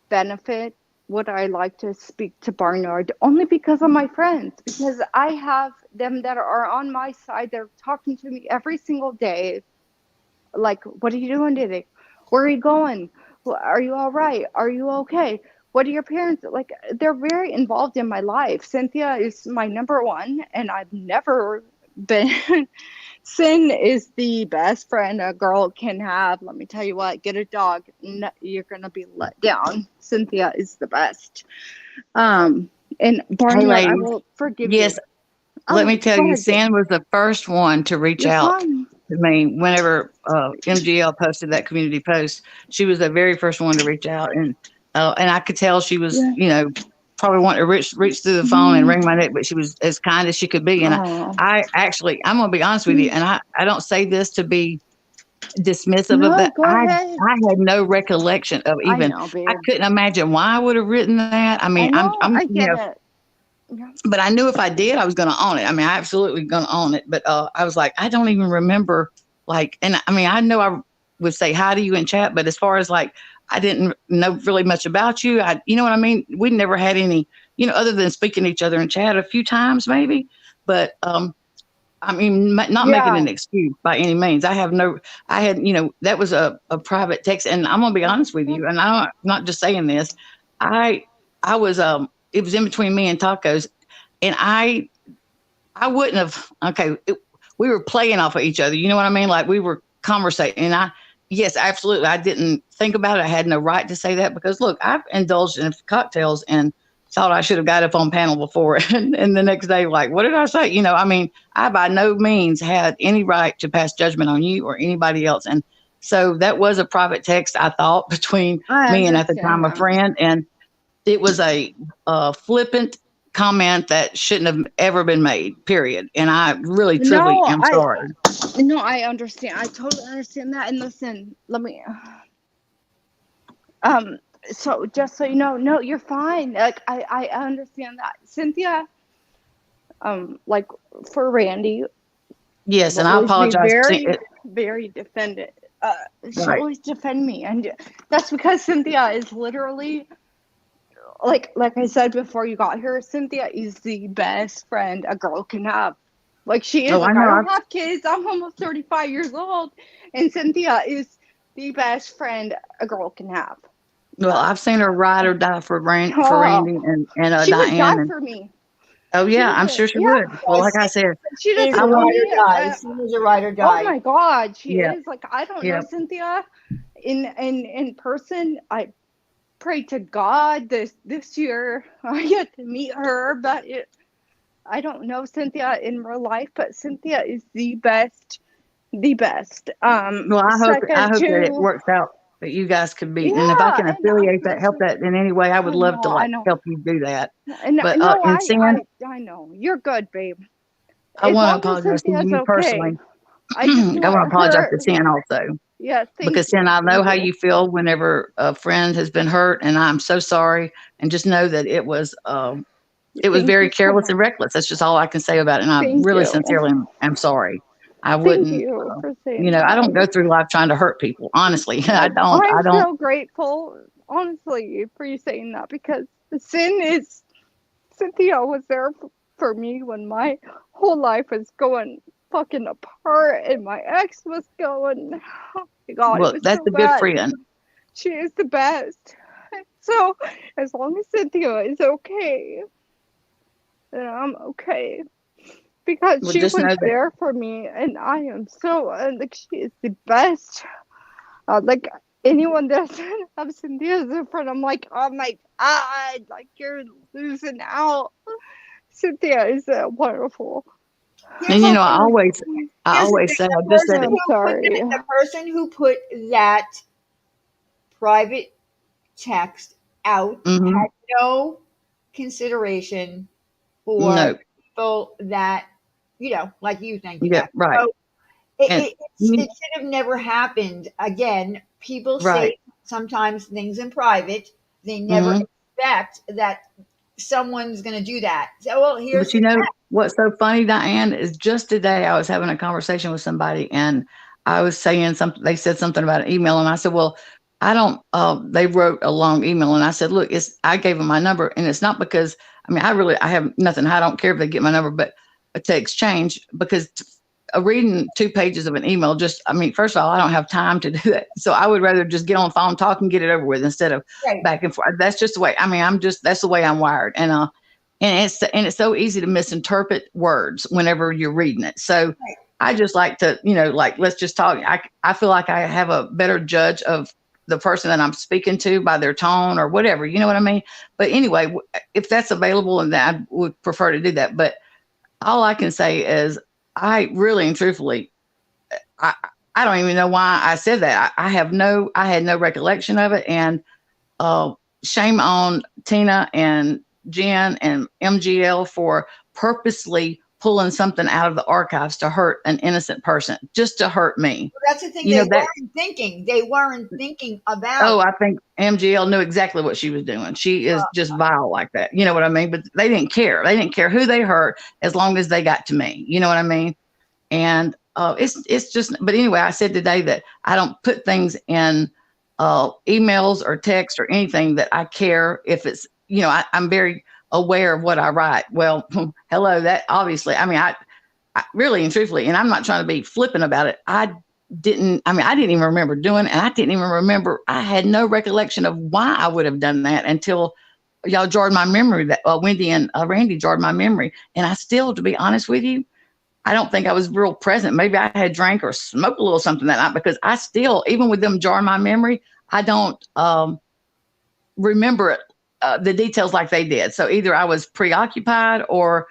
benefit would I like to speak to Barnard only because of my friends, because I have them that are on my side. They're talking to me every single day. Like, what are you doing today? Where are you going? Are you all right? Are you okay? What are your parents like? They're very involved in my life. Cynthia is my number one, and I've never been. Sin is the best friend a girl can have. Let me tell you what, get a dog. No, you're going to be let down. Cynthia is the best. And Barnard, I will forgive you. Yes. Let me tell you, Sin was the first one to reach out to me whenever MGL posted that community post. She was the very first one to reach out. And I could tell she was, probably wanting to reach through the phone and ring my neck, but she was as kind as she could be. And I actually, I'm going to be honest with you, and I don't say this to be dismissive of that. I had no recollection of even, I couldn't imagine why I would have written that. I mean, I get it. Yeah. But I knew if I did, I was going to own it. I mean, I absolutely going to own it. But I was like, I don't even remember, and I mean, I know I would say hi to you in chat, but as far as I didn't know really much about you. You know what I mean? We never had any, other than speaking to each other in chat a few times maybe. But I mean, not making an excuse by any means. I had, that was a private text. And I'm going to be honest with you. And I'm not just saying this. I was, it was in between me and Tacos. And I wouldn't have, we were playing off of each other. You know what I mean? Like we were conversating. And yes, absolutely. I didn't think about it. I had no right to say that because look, I've indulged in cocktails and thought I should have got up on panel before. And the next day, like, what did I say? I mean, I by no means had any right to pass judgment on you or anybody else. And so that was a private text, I thought, between me and at the time a friend. And it was a flippant comment that shouldn't have ever been made, period. And I really, truly am sorry. No, I understand. I totally understand that. And listen, let me, so just so you know, no, you're fine. Like, I understand that. Cynthia, like for Randy. Yes. And I apologize. Very defended. She always defend me. And that's because Cynthia is literally, like I said before you got here, Cynthia is the best friend a girl can have. Like she is. I don't have kids. I'm almost 35 years old, and Cynthia is the best friend a girl can have. Well, I've seen her ride or die for Randy and she Diane. Would die for me. Oh yeah, I'm sure she would. Well, like I said, she was a ride or die. She was a ride or die. Oh my God, she is. Like I don't know Cynthia in person. I pray to God this year I get to meet her, but I don't know Cynthia in real life, but Cynthia is the best. Well, I hope that it works out that you guys could be, and if I can affiliate that, help that in any way, I would love to help you do that. But I know you're good, babe. I want to apologize to you personally. I want to apologize to Sin also. Yeah, because Sin, I know how you feel whenever a friend has been hurt, and I'm so sorry. And just know that it was very careless and reckless. That's just all I can say about it. And I really sincerely am sorry. I wouldn't, I don't go through life trying to hurt people. Honestly, I don't. I'm so grateful, honestly, for you saying that because Cynthia was there for me when my whole life was going fucking apart and my ex was going. Oh my God, it Well, was that's so a good bad. friend. She is the best. So as long as Cynthia is okay, then I'm okay. Because Well, she just was know that. there for me, and I am so like she is the best. Like anyone that doesn't have Cynthia as a friend, I'm like, oh my God, like you're losing out. Cynthia is wonderful. Here's And the I thing. always say, I just said it. I'm sorry. The person who put that private text out Mm-hmm. had no consideration for No, people that, like you think you yeah, have. right. So And it should have never happened. Again, people right. say sometimes things in private, they never Mm-hmm. expect that someone's going to do that. So, well, here's But the text. what's so funny, Diane, is just today I was having a conversation with somebody and I was saying something, they said something about an email. And I said, well, I don't, they wrote a long email. And I said, look, I gave them my number. And it's not because, I have nothing. I don't care if they get my number, but to exchange because reading 2 pages of an email, first of all, I don't have time to do that. So I would rather just get on the phone, talk and get it over with instead of Right. back and forth. That's just the way, that's the way I'm wired. And it's so easy to misinterpret words whenever you're reading it. So Right. I just like to, let's just talk. I feel like I have a better judge of the person that I'm speaking to by their tone or whatever, you know what I mean? But anyway, if that's available, and I would prefer to do that. But all I can say is I really and truthfully, I, I don't even know why I said that. I had no recollection of it. And shame on Tina and Jen and MGL for purposely pulling something out of the archives to hurt an innocent person, just to hurt me. Well, that's the thing. Weren't thinking. They weren't thinking about. Oh, I think MGL knew exactly what she was doing. She is just vile like that. You know what I mean? But they didn't care. They didn't care who they hurt as long as they got to me. You know what I mean? And it's just. But anyway, I said today that I don't put things in emails or text or anything that I care if it's. I'm very aware of what I write. Well, hello. That obviously. I really and truthfully, and I'm not trying to be flippant about it. I didn't even remember doing it, and I didn't even remember. I had no recollection of why I would have done that until y'all jarred my memory. That Wendy and Randy jarred my memory, and I still, to be honest with you, I don't think I was real present. Maybe I had drank or smoked a little something that night because I still, even with them jarring my memory, I don't remember it, the details like they did. So either I was preoccupied or,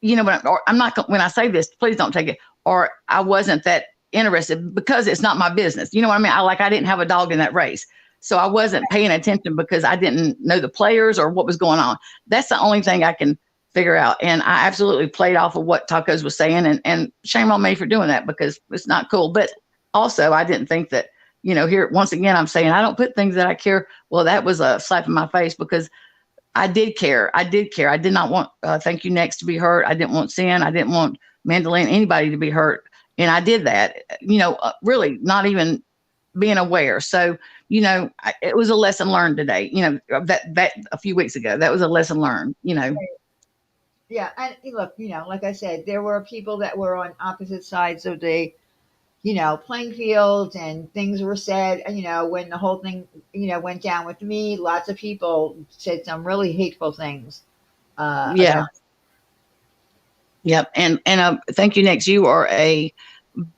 or I'm not, when I say this, please don't take it, or I wasn't that interested because it's not my business. You know what I mean? I didn't have a dog in that race. So I wasn't paying attention because I didn't know the players or what was going on. That's the only thing I can figure out. And I absolutely played off of what Tacos was saying, and shame on me for doing that because it's not cool. But also I didn't think that, here, once again, I'm saying I don't put things that I care. Well, that was a slap in my face because I did care. I did not want Thank You Next to be hurt. I didn't want Sin. I didn't want Mandolin, anybody to be hurt. And I did that, really not even being aware. So, it was a lesson learned today, that a few weeks ago, that was a lesson learned. Yeah, and look, like I said, there were people that were on opposite sides of the, playing field, and things were said. When the whole thing, went down with me, lots of people said some really hateful things. Yeah. About. Yep. And Thank You Next. You are a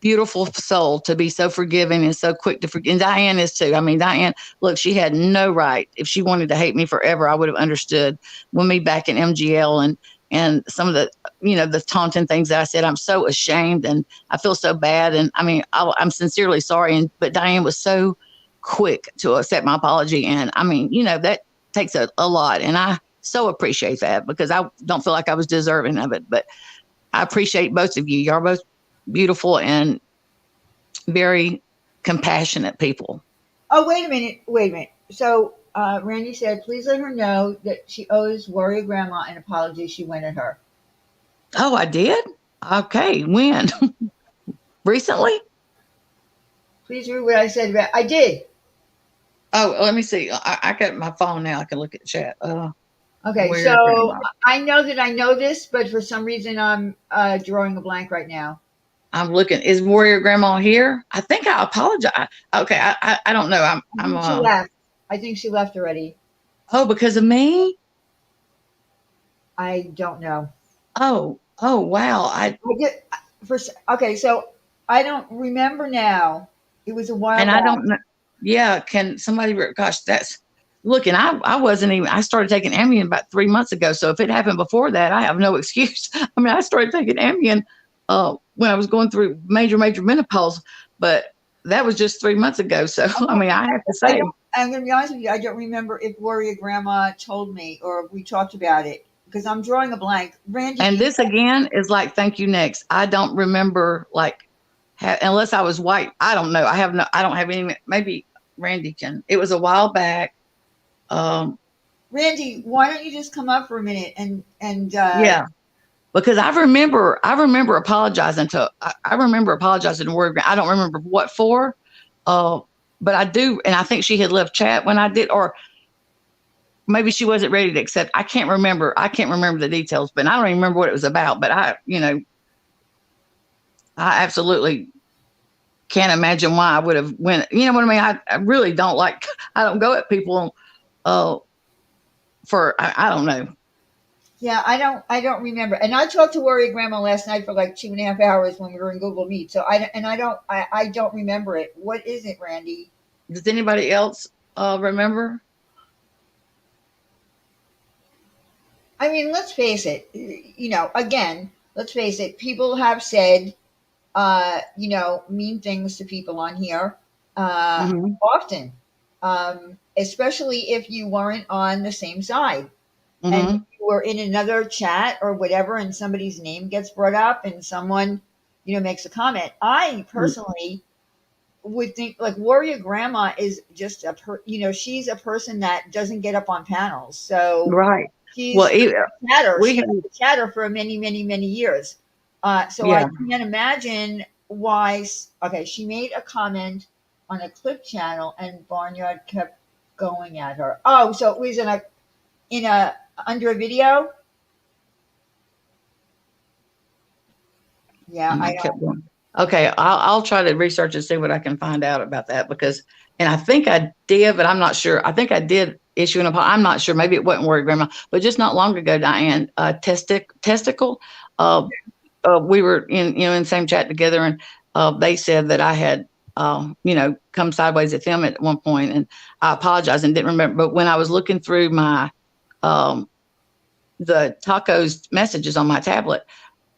beautiful soul to be so forgiving and so quick to forgive. And Diane is too. Diane, look, she had no right. If she wanted to hate me forever, I would have understood. When me back in MGL and some of the, the taunting things that I said, I'm so ashamed and I feel so bad. And I'm sincerely sorry. But Diane was so quick to accept my apology. And that takes a lot. And I so appreciate that because I don't feel like I was deserving of it. But I appreciate both of you. You're both beautiful and very compassionate people. Oh, wait a minute. So Randy said, please let her know that she owes Warrior Grandma an apology. She went at her. Oh, I did? Okay. When? Recently? Please read what I said. I did. Oh, let me see. I got my phone now. I can look at the chat. Okay, Warrior so grandma. I know that I know this, but for some reason I'm drawing a blank right now. I'm looking. Is Warrior Grandma here? I think I apologize. Okay, I don't know. I think she left. I think she left already. Oh, because of me? I don't know. Oh wow. I get for okay, so I don't remember now. It was a while And I back. don't know. Yeah, can somebody gosh, that's looking, I wasn't even I started taking Ambien about 3 months ago. So if it happened before that, I have no excuse. I mean, I started taking Ambien when I was going through major menopause, but that was just 3 months ago. So I mean, I have to I don't. say. I'm going to be honest with you. I don't remember if Warrior Grandma told me or we talked about it because I'm drawing a blank. Randy, do And you this again is like, thank you next. I don't remember like unless I was white. I don't know. I don't have any, maybe Randy can. It was a while back. Um, Randy, why don't you just come up for a minute and yeah, because I remember apologizing I remember apologizing to Word. I don't remember what for, uh, but I do, and I think she had left chat when I did, or maybe she wasn't ready to accept. I can't remember. I can't remember the details, but I don't even remember what it was about. But I absolutely can't imagine why I would have went. You know what I mean? I really don't like. I don't go at people uh, for I don't know. yeah, I don't remember. And I talked to Warrior Grandma last night for like 2.5 hours when we were in Google Meet. So I don't remember it. What is it, Randy? Does anybody else remember? I mean, let's face it. Again, let's face it. People have said, mean things to people on here Mm-hmm. often, especially if you weren't on the same side and Mm-hmm. you were in another chat or whatever, and somebody's name gets brought up and someone, makes a comment. I personally would think like Warrior Grandma is just she's a person that doesn't get up on panels. So Right. Well, she's chatter. we She have, was a chatter for many years. So I yeah. can't imagine why. Okay, she made a comment on a clip channel, and Barnyard kept going at her. Oh, so it was in a under a video. Yeah, And I I kept don't. going. Okay, I'll try to research and see what I can find out about that because, and I think I did, but I'm not sure. I think I did issue an apology. I'm not sure. Maybe it wasn't Word Grandma, but just not long ago, Diane, testicle. Uh, we were in the same chat together, and they said that I had come sideways at them at one point, and I apologized and didn't remember. But when I was looking through my the tacos messages on my tablet,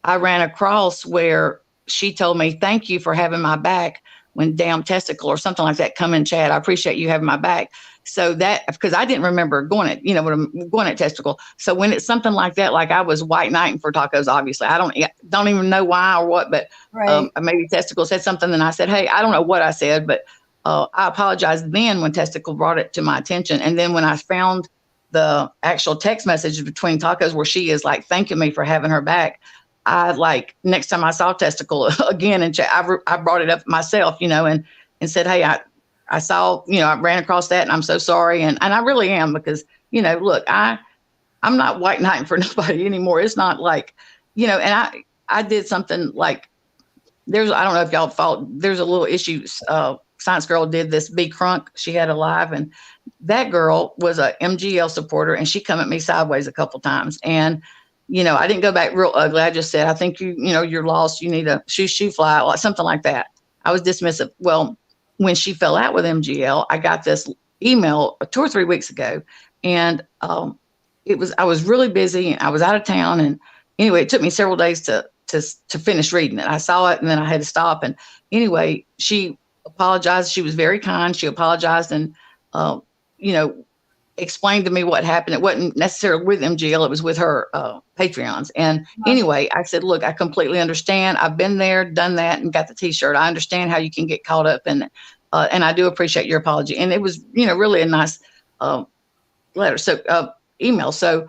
I ran across where she told me, thank you for having my back when damn testicle or something like that come in chat. I appreciate you having my back. So that, because I didn't remember going at testicle. So when it's something like that, like I was white knighting for tacos, obviously I don't even know why or what, but Right. maybe testicle said something. And I said, hey, I don't know what I said, but I apologized then when testicle brought it to my attention. And then when I found the actual text messages between tacos where she is like thanking me for having her back, I like next time I saw testicle again and I brought it up myself, and said, hey, I saw, I ran across that and I'm so sorry. And I really am because, look, I'm not white knighting for nobody anymore. It's not like, and I did something like I don't know if y'all thought there's a little issue. Science Girl did this Be Crunk. She had a live and that girl was a MGL supporter and she come at me sideways a couple times. And I didn't go back real ugly. I just said, I think you're lost. You need a shoe fly, something like that. I was dismissive. Well, when she fell out with MGL, I got this email 2 or 3 weeks ago, and I was really busy and I was out of town. And anyway, it took me several days to finish reading it. I saw it and then I had to stop. And anyway, she apologized. She was very kind. She apologized and explained to me what happened. It wasn't necessarily with MGL. It was with her Patreons. And anyway, I said, look, I completely understand. I've been there, done that, and got the t-shirt. I understand how you can get caught up in it. And I do appreciate your apology. And it was, really a nice letter. So email. So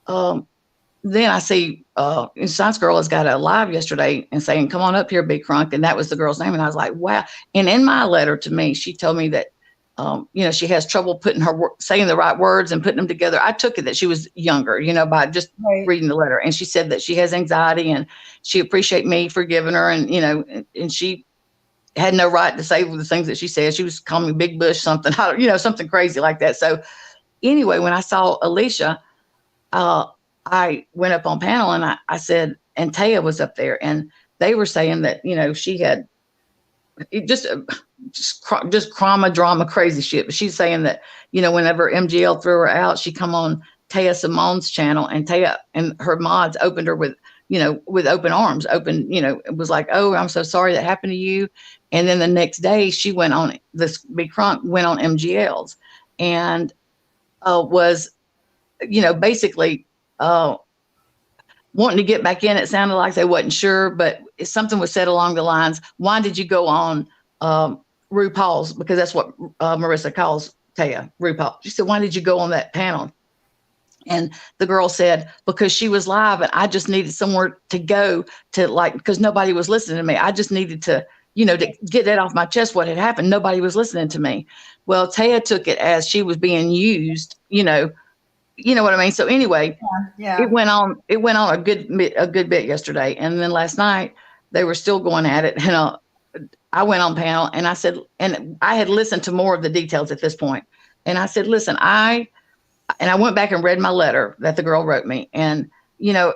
then I see Science Girl has got a live yesterday and saying, come on up here, Big Crunk. And that was the girl's name. And I was like, wow. And in my letter to me, she told me that she has trouble saying the right words and putting them together. I took it that she was younger, by just reading the letter. And she said that she has anxiety and she appreciated me for giving her. And, and she had no right to say the things that she said. She was calling me Big Bush, something, something crazy like that. So anyway, when I saw Alicia, I went up on panel and I said, and Taya was up there, and they were saying that, she had just trauma, drama, crazy shit. But she's saying that, whenever MGL threw her out, she come on Taya Simone's channel, and Taya and her mods opened her with open arms, it was like, oh, I'm so sorry that happened to you. And then the next day she went on this big crunk, went on MGLs and was, basically wanting to get back in. It sounded like they wasn't sure, but something was said along the lines, why did you go on RuPaul's? Because that's what Marissa calls Taya, RuPaul. She said, why did you go on that panel? And the girl said, because she was live and I just needed somewhere to go to, because nobody was listening to me. I just needed to, to get that off my chest, what had happened. Nobody was listening to me. Well, Taya took it as she was being used, you know what I mean? So anyway, yeah. It went on a good bit yesterday. And then last night they were still going at it. And I went on panel and I said, and I had listened to more of the details at this point. And I said, listen, I went back and read my letter that the girl wrote me. And, I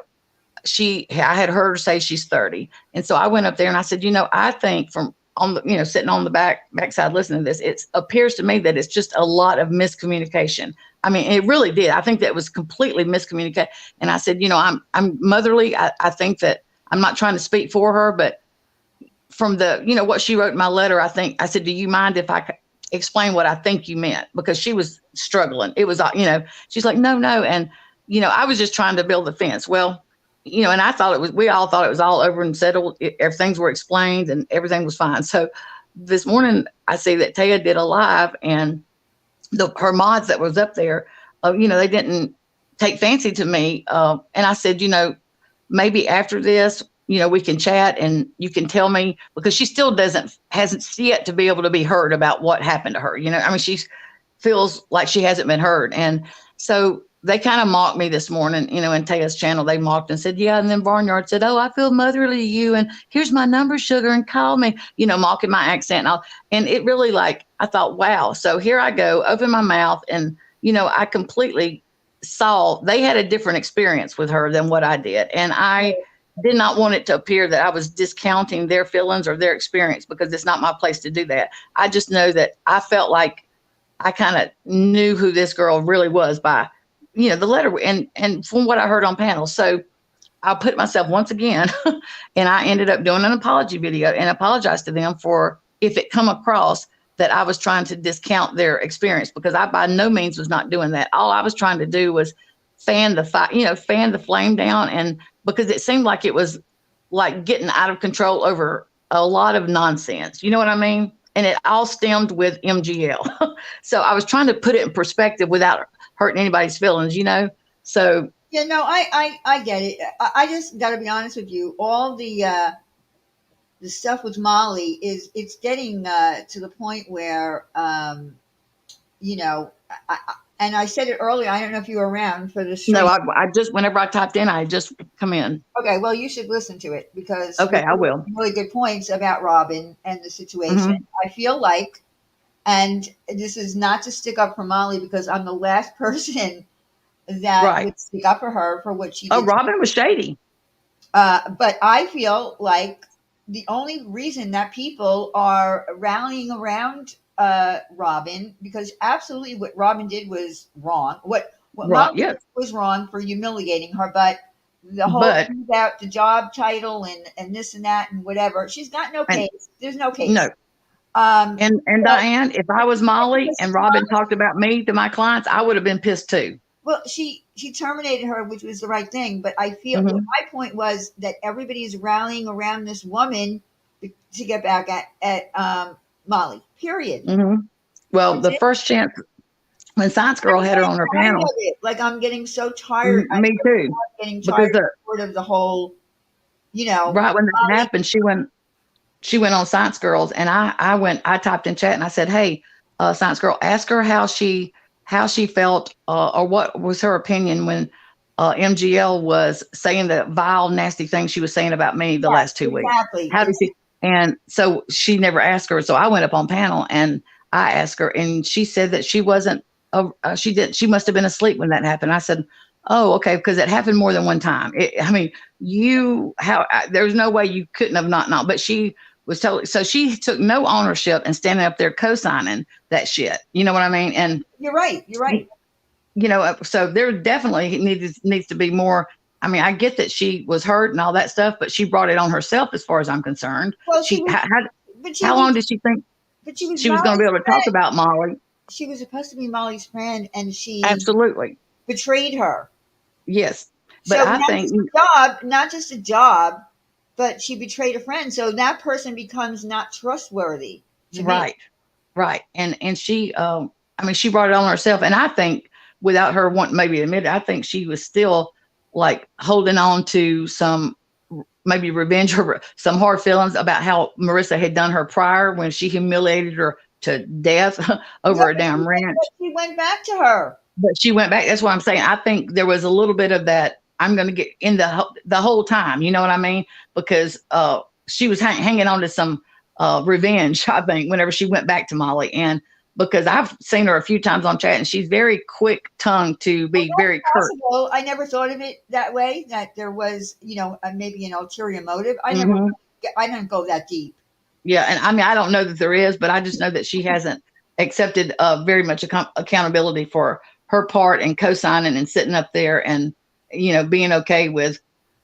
had heard her say she's 30. And so I went up there and I said, I think from on the, sitting on the backside listening to this, it appears to me that it's just a lot of miscommunication. I mean, it really did. I think that was completely miscommunicated. And I said, I'm motherly. I think that I'm not trying to speak for her, but from the, what she wrote in my letter, I said, do you mind if I explain what I think you meant? Because she was struggling. It was, she's like, no. And, I was just trying to build a fence. Well, and we all thought it was all over and settled. Things were explained and everything was fine. So this morning I see that Taya did a live and her mods that was up there, they didn't take fancy to me. And I said, maybe after this, we can chat and you can tell me, because she still hasn't yet to be able to be heard about what happened to her. I mean, she feels like she hasn't been heard. And so they kind of mocked me this morning, in Taya's channel. They mocked and said, yeah. And then Barnyard said, oh, I feel motherly to you. And here's my number, sugar, and call me, mocking my accent and all. And it really I thought, wow. So here I go, open my mouth. And, I completely saw they had a different experience with her than what I did. And I did not want it to appear that I was discounting their feelings or their experience, because it's not my place to do that. I just know that I felt like I kind of knew who this girl really was by, the letter and from what I heard on panel. So I put myself once again and I ended up doing an apology video and apologized to them for if it come across that I was trying to discount their experience, because I by no means was not doing that. All I was trying to do was fan the flame down. And because it seemed like it was like getting out of control over a lot of nonsense. You know what I mean? And it all stemmed with MGL. So I was trying to put it in perspective without hurting anybody's feelings, So I get it. I just got to be honest with you. All the stuff with Molly it's getting to the point where and I said it earlier. I don't know if you were around for this. No, I just whenever I typed in, I just come in. Okay, well, you should listen to it because I will. Really good points about Robin and the situation. Mm-hmm. I feel like, and this is not to stick up for Molly because I'm the last person that would stick up for her for what she did. Oh, Robin was shady. But I feel like the only reason that people are rallying around Robin, because absolutely what Robin did was wrong. What Molly did was wrong for humiliating her, but the whole thing about the job title and this and that and whatever, she's got no case. There's no case. No. And Diane, if I was Molly and Robin talked about me to my clients, I would have been pissed too. Well, she terminated her, which was the right thing. But I feel my point was that everybody's rallying around this woman to get back at Molly, period. Mm-hmm. Well, the first chance when Science Girl had her on her panel. Like, I'm getting so tired. Me too. I'm getting tired of the whole, Right when that happened, she went on Science Girls and I typed in chat and I said, hey, Science Girl, ask her how she felt, or what was her opinion when MGL was saying the vile, nasty things she was saying about me the last 2 weeks. Exactly. How did she? And so she never asked her. So I went up on panel and I asked her, and she said that she wasn't. She must have been asleep when that happened. I said, oh, okay, because it happened more than one time. I mean, there's no way you couldn't have not. But she was totally. So she took no ownership and standing up there co-signing that shit. You know what I mean? And You're right. so there definitely needs to be more. I mean, I get that she was hurt and all that stuff, but she brought it on herself, as far as I'm concerned. Well, how long did she think she was going to be able to talk about Molly? She was supposed to be Molly's friend, and she absolutely betrayed her. Yes, but so I think not just a job, but she betrayed a friend. So that person becomes not trustworthy. Right. And she, I mean, she brought it on herself, and I think without her wanting maybe admit it, I think she was still like holding on to some maybe revenge or some hard feelings about how Marissa had done her prior when she humiliated her to death over a damn ranch. She went back to her. But she went back. That's what I'm saying. I think there was a little bit of that. I'm going to get in the whole time. You know what I mean? Because she was hanging on to some revenge, I think, whenever she went back to Molly. And because I've seen her a few times on chat, and she's very quick tongued to be very curt. I never thought of it that way, that there was, maybe an ulterior motive. I didn't go that deep. Yeah. And I mean, I don't know that there is, but I just know that she hasn't accepted very much accountability for her part and co-signing and sitting up there and, being okay with.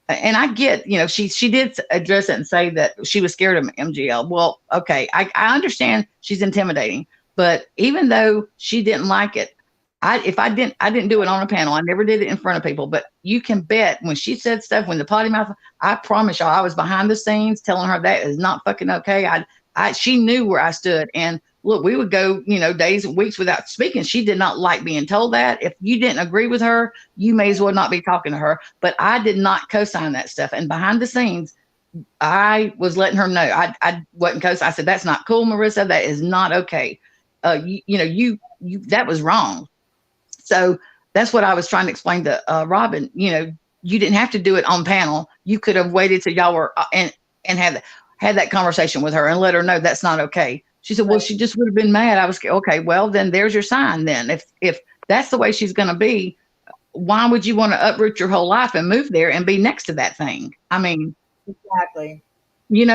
And I get, she did address it and say that she was scared of MGL. Well, okay. I understand she's intimidating, but even though she didn't like it, I didn't do it on a panel. I never did it in front of people, but you can bet when she said stuff, when the potty mouth, I promise y'all, I was behind the scenes telling her that is not fucking okay. She knew where I stood. And look, we would go, days and weeks without speaking. She did not like being told that. If you didn't agree with her, you may as well not be talking to her. But I did not co-sign that stuff. And behind the scenes, I was letting her know I wasn't co-sign. I said, that's not cool, Marissa. That is not okay. You that was wrong. So that's what I was trying to explain to Robin. You didn't have to do it on panel. You could have waited till y'all were and had that conversation with her and let her know that's not okay. She said, well, she just would have been mad. I was okay. Well, then there's your sign. Then if that's the way she's going to be, why would you want to uproot your whole life and move there and be next to that thing? I mean, exactly.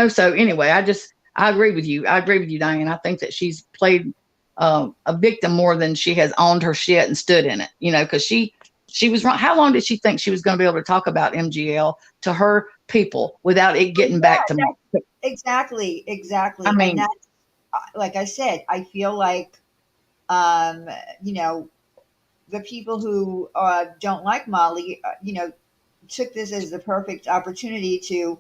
So anyway, I agree with you. I agree with you, Diane. I think that she's played a victim more than she has owned her shit and stood in it, because she was wrong. How long did she think she was going to be able to talk about MGL to her people without it getting back to me? Exactly. I mean, and that's, like I said, I feel like, the people who don't like Molly, took this as the perfect opportunity to,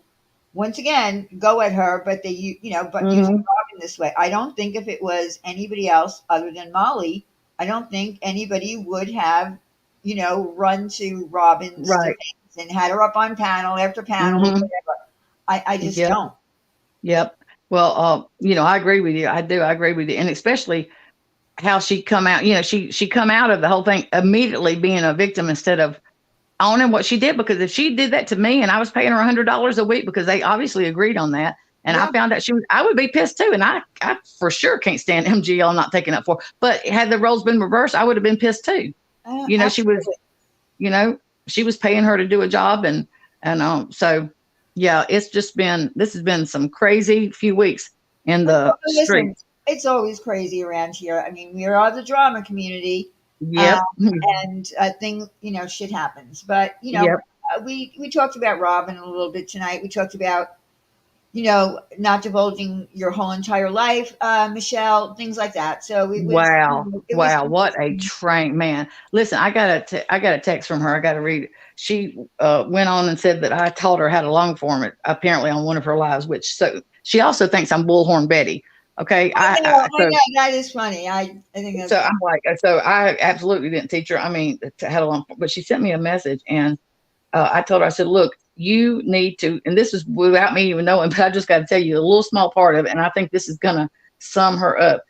once again, go at her, but use Robin this way. I don't think if it was anybody else other than Molly, I don't think anybody would have, run to Robin's defense and had her up on panel after panel, whatever. I just don't. Yep. Well, I agree with you. I do. I agree with you. And especially how she come out, she come out of the whole thing immediately being a victim instead of owning what she did. Because if she did that to me and I was paying her $100 a week, because they obviously agreed on that. And I found out I would be pissed too. And I for sure can't stand MGL not taking up for, but had the roles been reversed, I would have been pissed too. She was, she was paying her to do a job. And so yeah, this has been some crazy few weeks in the streets. It's always crazy around here. I mean, we are the drama community. Yep. And shit happens. But, we talked about Robin a little bit tonight. We talked about, not divulging your whole entire life, Michelle, things like that. So what a train, man. Listen, I got a text from her. I got to read it. She went on and said that I taught her how to long form it, apparently on one of her lives, so she also thinks I'm Bullhorn Betty. Okay. I know that is funny. I think that's so funny. So I absolutely didn't teach her. I mean, how to long form, but she sent me a message and I told her, I said, look, you need to, and this is without me even knowing, but I just got to tell you a little small part of it. And I think this is going to sum her up.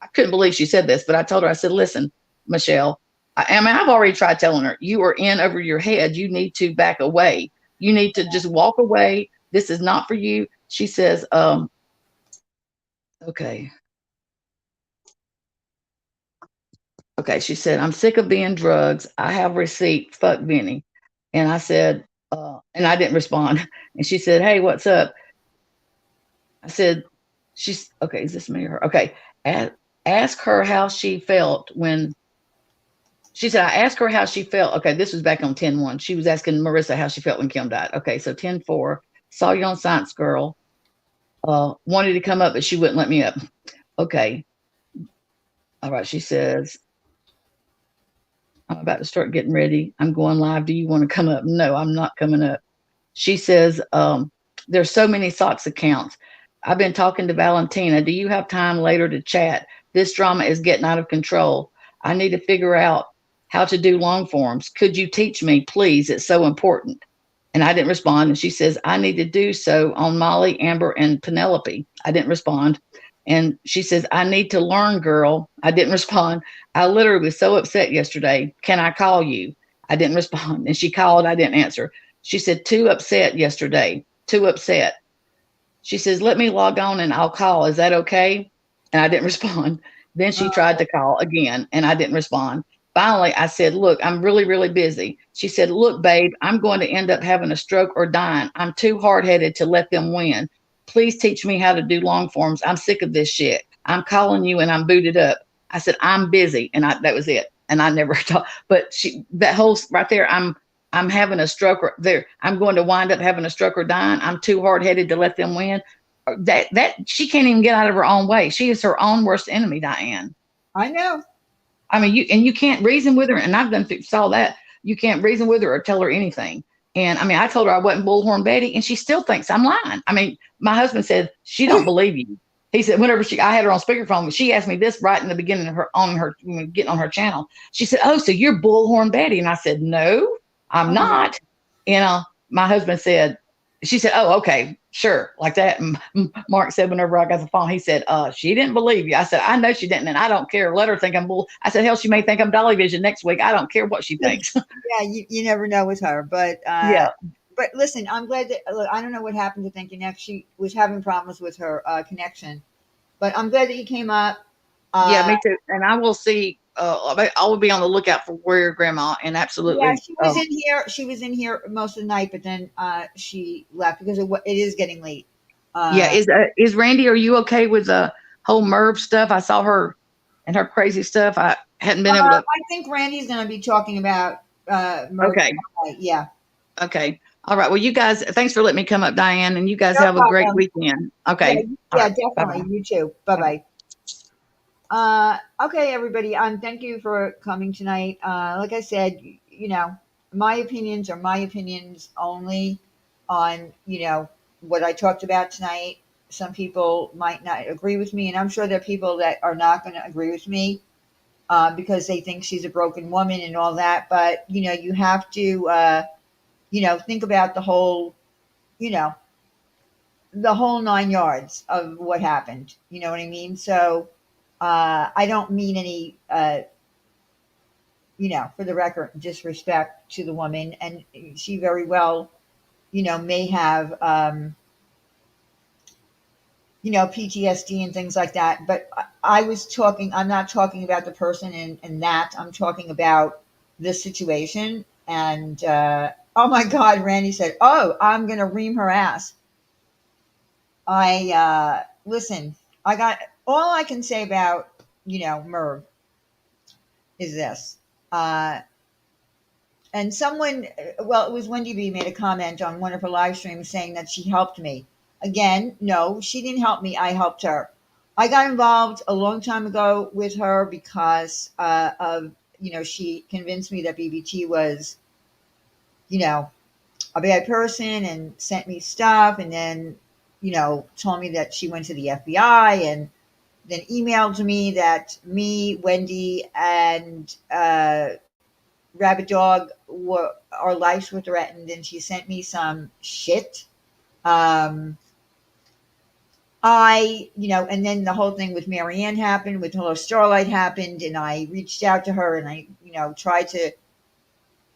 I couldn't believe she said this, but I told her, I said, listen, Michelle, I mean, I've already tried telling her, you are in over your head. You need to back away. You need to just walk away. This is not for you. She says, okay. Okay. She said, I'm sick of being drugs. I have receipt. Fuck Benny. And I said, and I didn't respond. And she said, hey, what's up? I said, she's okay. Is this me or her? Okay. Ask her how she felt when she said, I asked her how she felt. Okay. This was back on 10-1. She was asking Marissa how she felt when Kim died. Okay. So 10-4, saw you on Science Girl. Wanted to come up, but she wouldn't let me up. Okay. All right. She says, I'm about to start getting ready. I'm going live. Do you want to come up? No, I'm not coming up. She says, there's so many socks accounts. I've been talking to Valentina. Do you have time later to chat? This drama is getting out of control. I need to figure out how to do long forms. Could you teach me, please? It's so important. And I didn't respond. And she says, I need to do so on Molly, Amber, and Penelope. I didn't respond. And she says, I need to learn, girl. I didn't respond. I literally was so upset yesterday. Can I call you? I didn't respond. And she called. I didn't answer. She said, too upset yesterday. Too upset. She says, let me log on and I'll call. Is that okay? And I didn't respond. Then she tried to call again and I didn't respond. Finally, I said, look, I'm really, really busy. She said, look, babe, I'm going to end up having a stroke or dying. I'm too hard-headed to let them win. Please teach me how to do long forms. I'm sick of this shit. I'm calling you and I'm booted up. I said, I'm busy. And that was it. And I never talked. But that whole right there, I'm having a stroke or there. I'm going to wind up having a stroke or dying. I'm too hard-headed to let them win. That she can't even get out of her own way. She is her own worst enemy, Diane. I know. I mean, you can't reason with her, and I've done saw that. You can't reason with her or tell her anything. And I mean, I told her I wasn't Bullhorn Betty, and she still thinks I'm lying. I mean, my husband said she don't believe you. He said whenever I had her on speakerphone, she asked me this right in the beginning of her getting on her channel. She said, "Oh, so you're Bullhorn Betty?" And I said, "No, I'm not." And my husband said, she said, "Oh, okay, sure," like that. And Mark said, whenever I got the phone, he said, she didn't believe you. I said, I know she didn't, and I don't care. Let her think I'm bull. I said, hell, she may think I'm Dolly Vision next week. I don't care what she thinks. Yeah, you never know with her. But Yeah. But listen, I'm glad that look, I don't know what happened to Thinking Next. She was having problems with her connection, but I'm glad that you came up. Yeah, me too. And I will see. I will be on the lookout for Warrior Grandma, and absolutely. Yeah, she was in here. She was in here most of the night, but then she left because it is getting late. Yeah, is Randy? Are you okay with the whole Merv stuff? I saw her and her crazy stuff. I hadn't been able to. I think Randy's going to be talking about Merv. Okay. Yeah. Okay. All right. Well, you guys, thanks for letting me come up, Diane, and you guys No have a great problem. weekend. Okay. Yeah, Right. definitely. Bye-bye. You too. Bye bye. Okay, everybody. Thank you for coming tonight. Like I said, my opinions are my opinions only on, what I talked about tonight. Some people might not agree with me, and I'm sure there are people that are not going to agree with me because they think she's a broken woman and all that. But, you have to, think about the whole 9 yards of what happened. You know what I mean? So I don't mean any, for the record, disrespect to the woman. And she very well, may have, PTSD and things like that. But I'm not talking about the person and that. I'm talking about this situation. And, oh my God, Randy said, oh, I'm going to ream her ass. Listen, all I can say about, Merv is this. And someone, well, it was Wendy B made a comment on one of her live streams saying that she helped me. Again, no, she didn't help me. I helped her. I got involved a long time ago with her because of, she convinced me that BBT was, a bad person and sent me stuff and then, told me that she went to the FBI and then emailed me that me, Wendy, and Rabbit Dog our lives were threatened, and she sent me some shit. and then the whole thing with Marianne happened, with Hello Starlight happened, and I reached out to her and I, tried to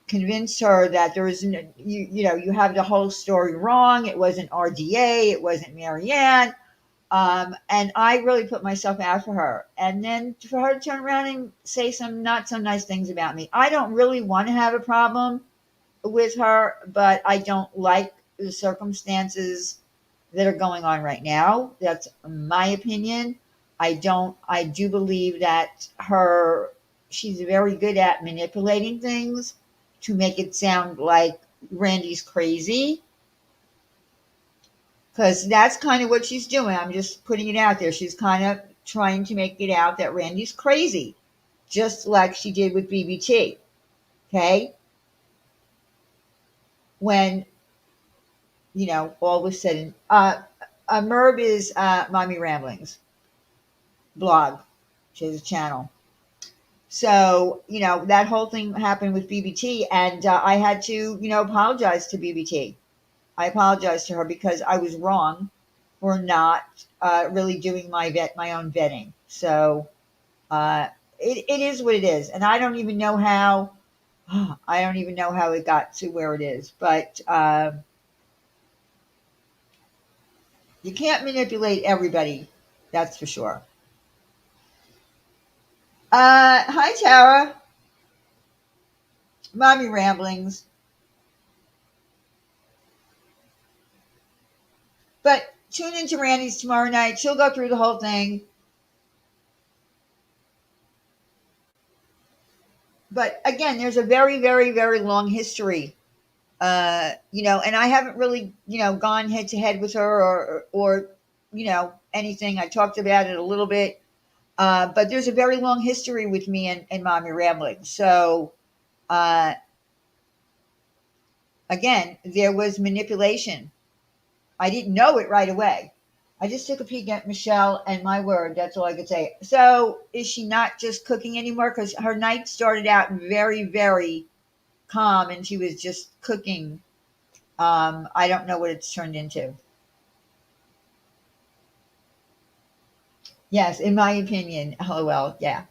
convince her that there was, you have the whole story wrong. It wasn't RDA, it wasn't Marianne. And I really put myself out for her. And then for her to turn around and say some not so nice things about me. I don't really want to have a problem with her, but I don't like the circumstances that are going on right now. That's my opinion. I do believe that she's very good at manipulating things to make it sound like Randy's crazy. Because that's kind of what she's doing. I'm just putting it out there. She's kind of trying to make it out that Randy's crazy, just like she did with BBT. Okay? When, all was said and Merb is Mommy Ramblings blog. She has a channel. So, that whole thing happened with BBT, and I had to, apologize to BBT. I apologized to her because I was wrong for not really doing my own vetting. So it is what it is, and I don't even know how. I don't even know how it got to where it is, but you can't manipulate everybody. That's for sure. Hi, Tara. Mommy Ramblings. But tune into Randy's tomorrow night. She'll go through the whole thing. But again, there's a very, very, very long history. And I haven't really, gone head to head with her or anything. I talked about it a little bit. But there's a very long history with me and Mommy Rambling. So, again, there was manipulation. I didn't know it right away. I just took a peek at Michelle, and my word, that's all I could say. So, is she not just cooking anymore? Because her night started out very, very calm, and she was just cooking. I don't know what it's turned into. Yes, in my opinion. LOL. Yeah.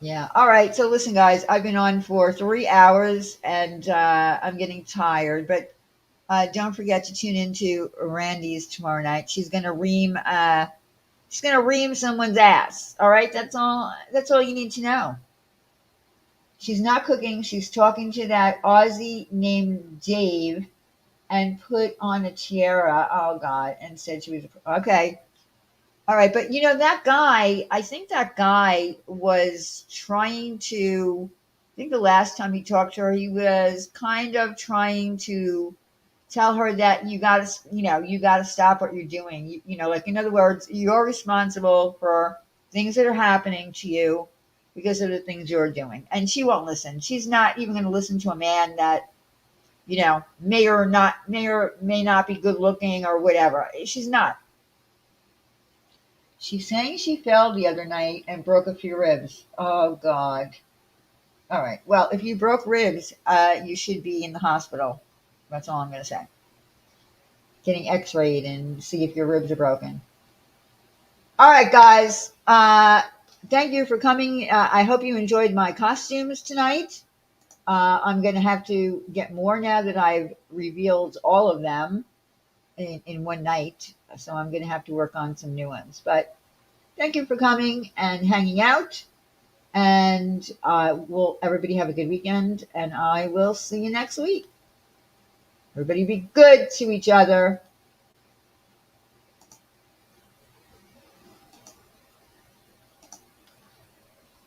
Yeah. All right. So listen, guys, I've been on for 3 hours and I'm getting tired, but don't forget to tune into Randy's tomorrow night. She's gonna ream someone's ass. All right. That's all you need to know. She's not cooking. She's talking to that Aussie named Dave and put on a tiara. Oh God. And said she was okay. All right, but that guy, I think that guy was trying to, I think the last time he talked to her, he was kind of trying to tell her that you got to stop what you're doing. Like, in other words, you're responsible for things that are happening to you because of the things you're doing. And she won't listen. She's not even going to listen to a man that, may or may not be good looking or whatever. She's not. She's saying she fell the other night and broke a few ribs. Oh, God. All right. Well, if you broke ribs, you should be in the hospital. That's all I'm going to say. Getting x-rayed and see if your ribs are broken. All right, guys. Thank you for coming. I hope you enjoyed my costumes tonight. I'm going to have to get more now that I've revealed all of them in one night. So I'm going to have to work on some new ones. But thank you for coming and hanging out. And everybody have a good weekend. And I will see you next week. Everybody be good to each other.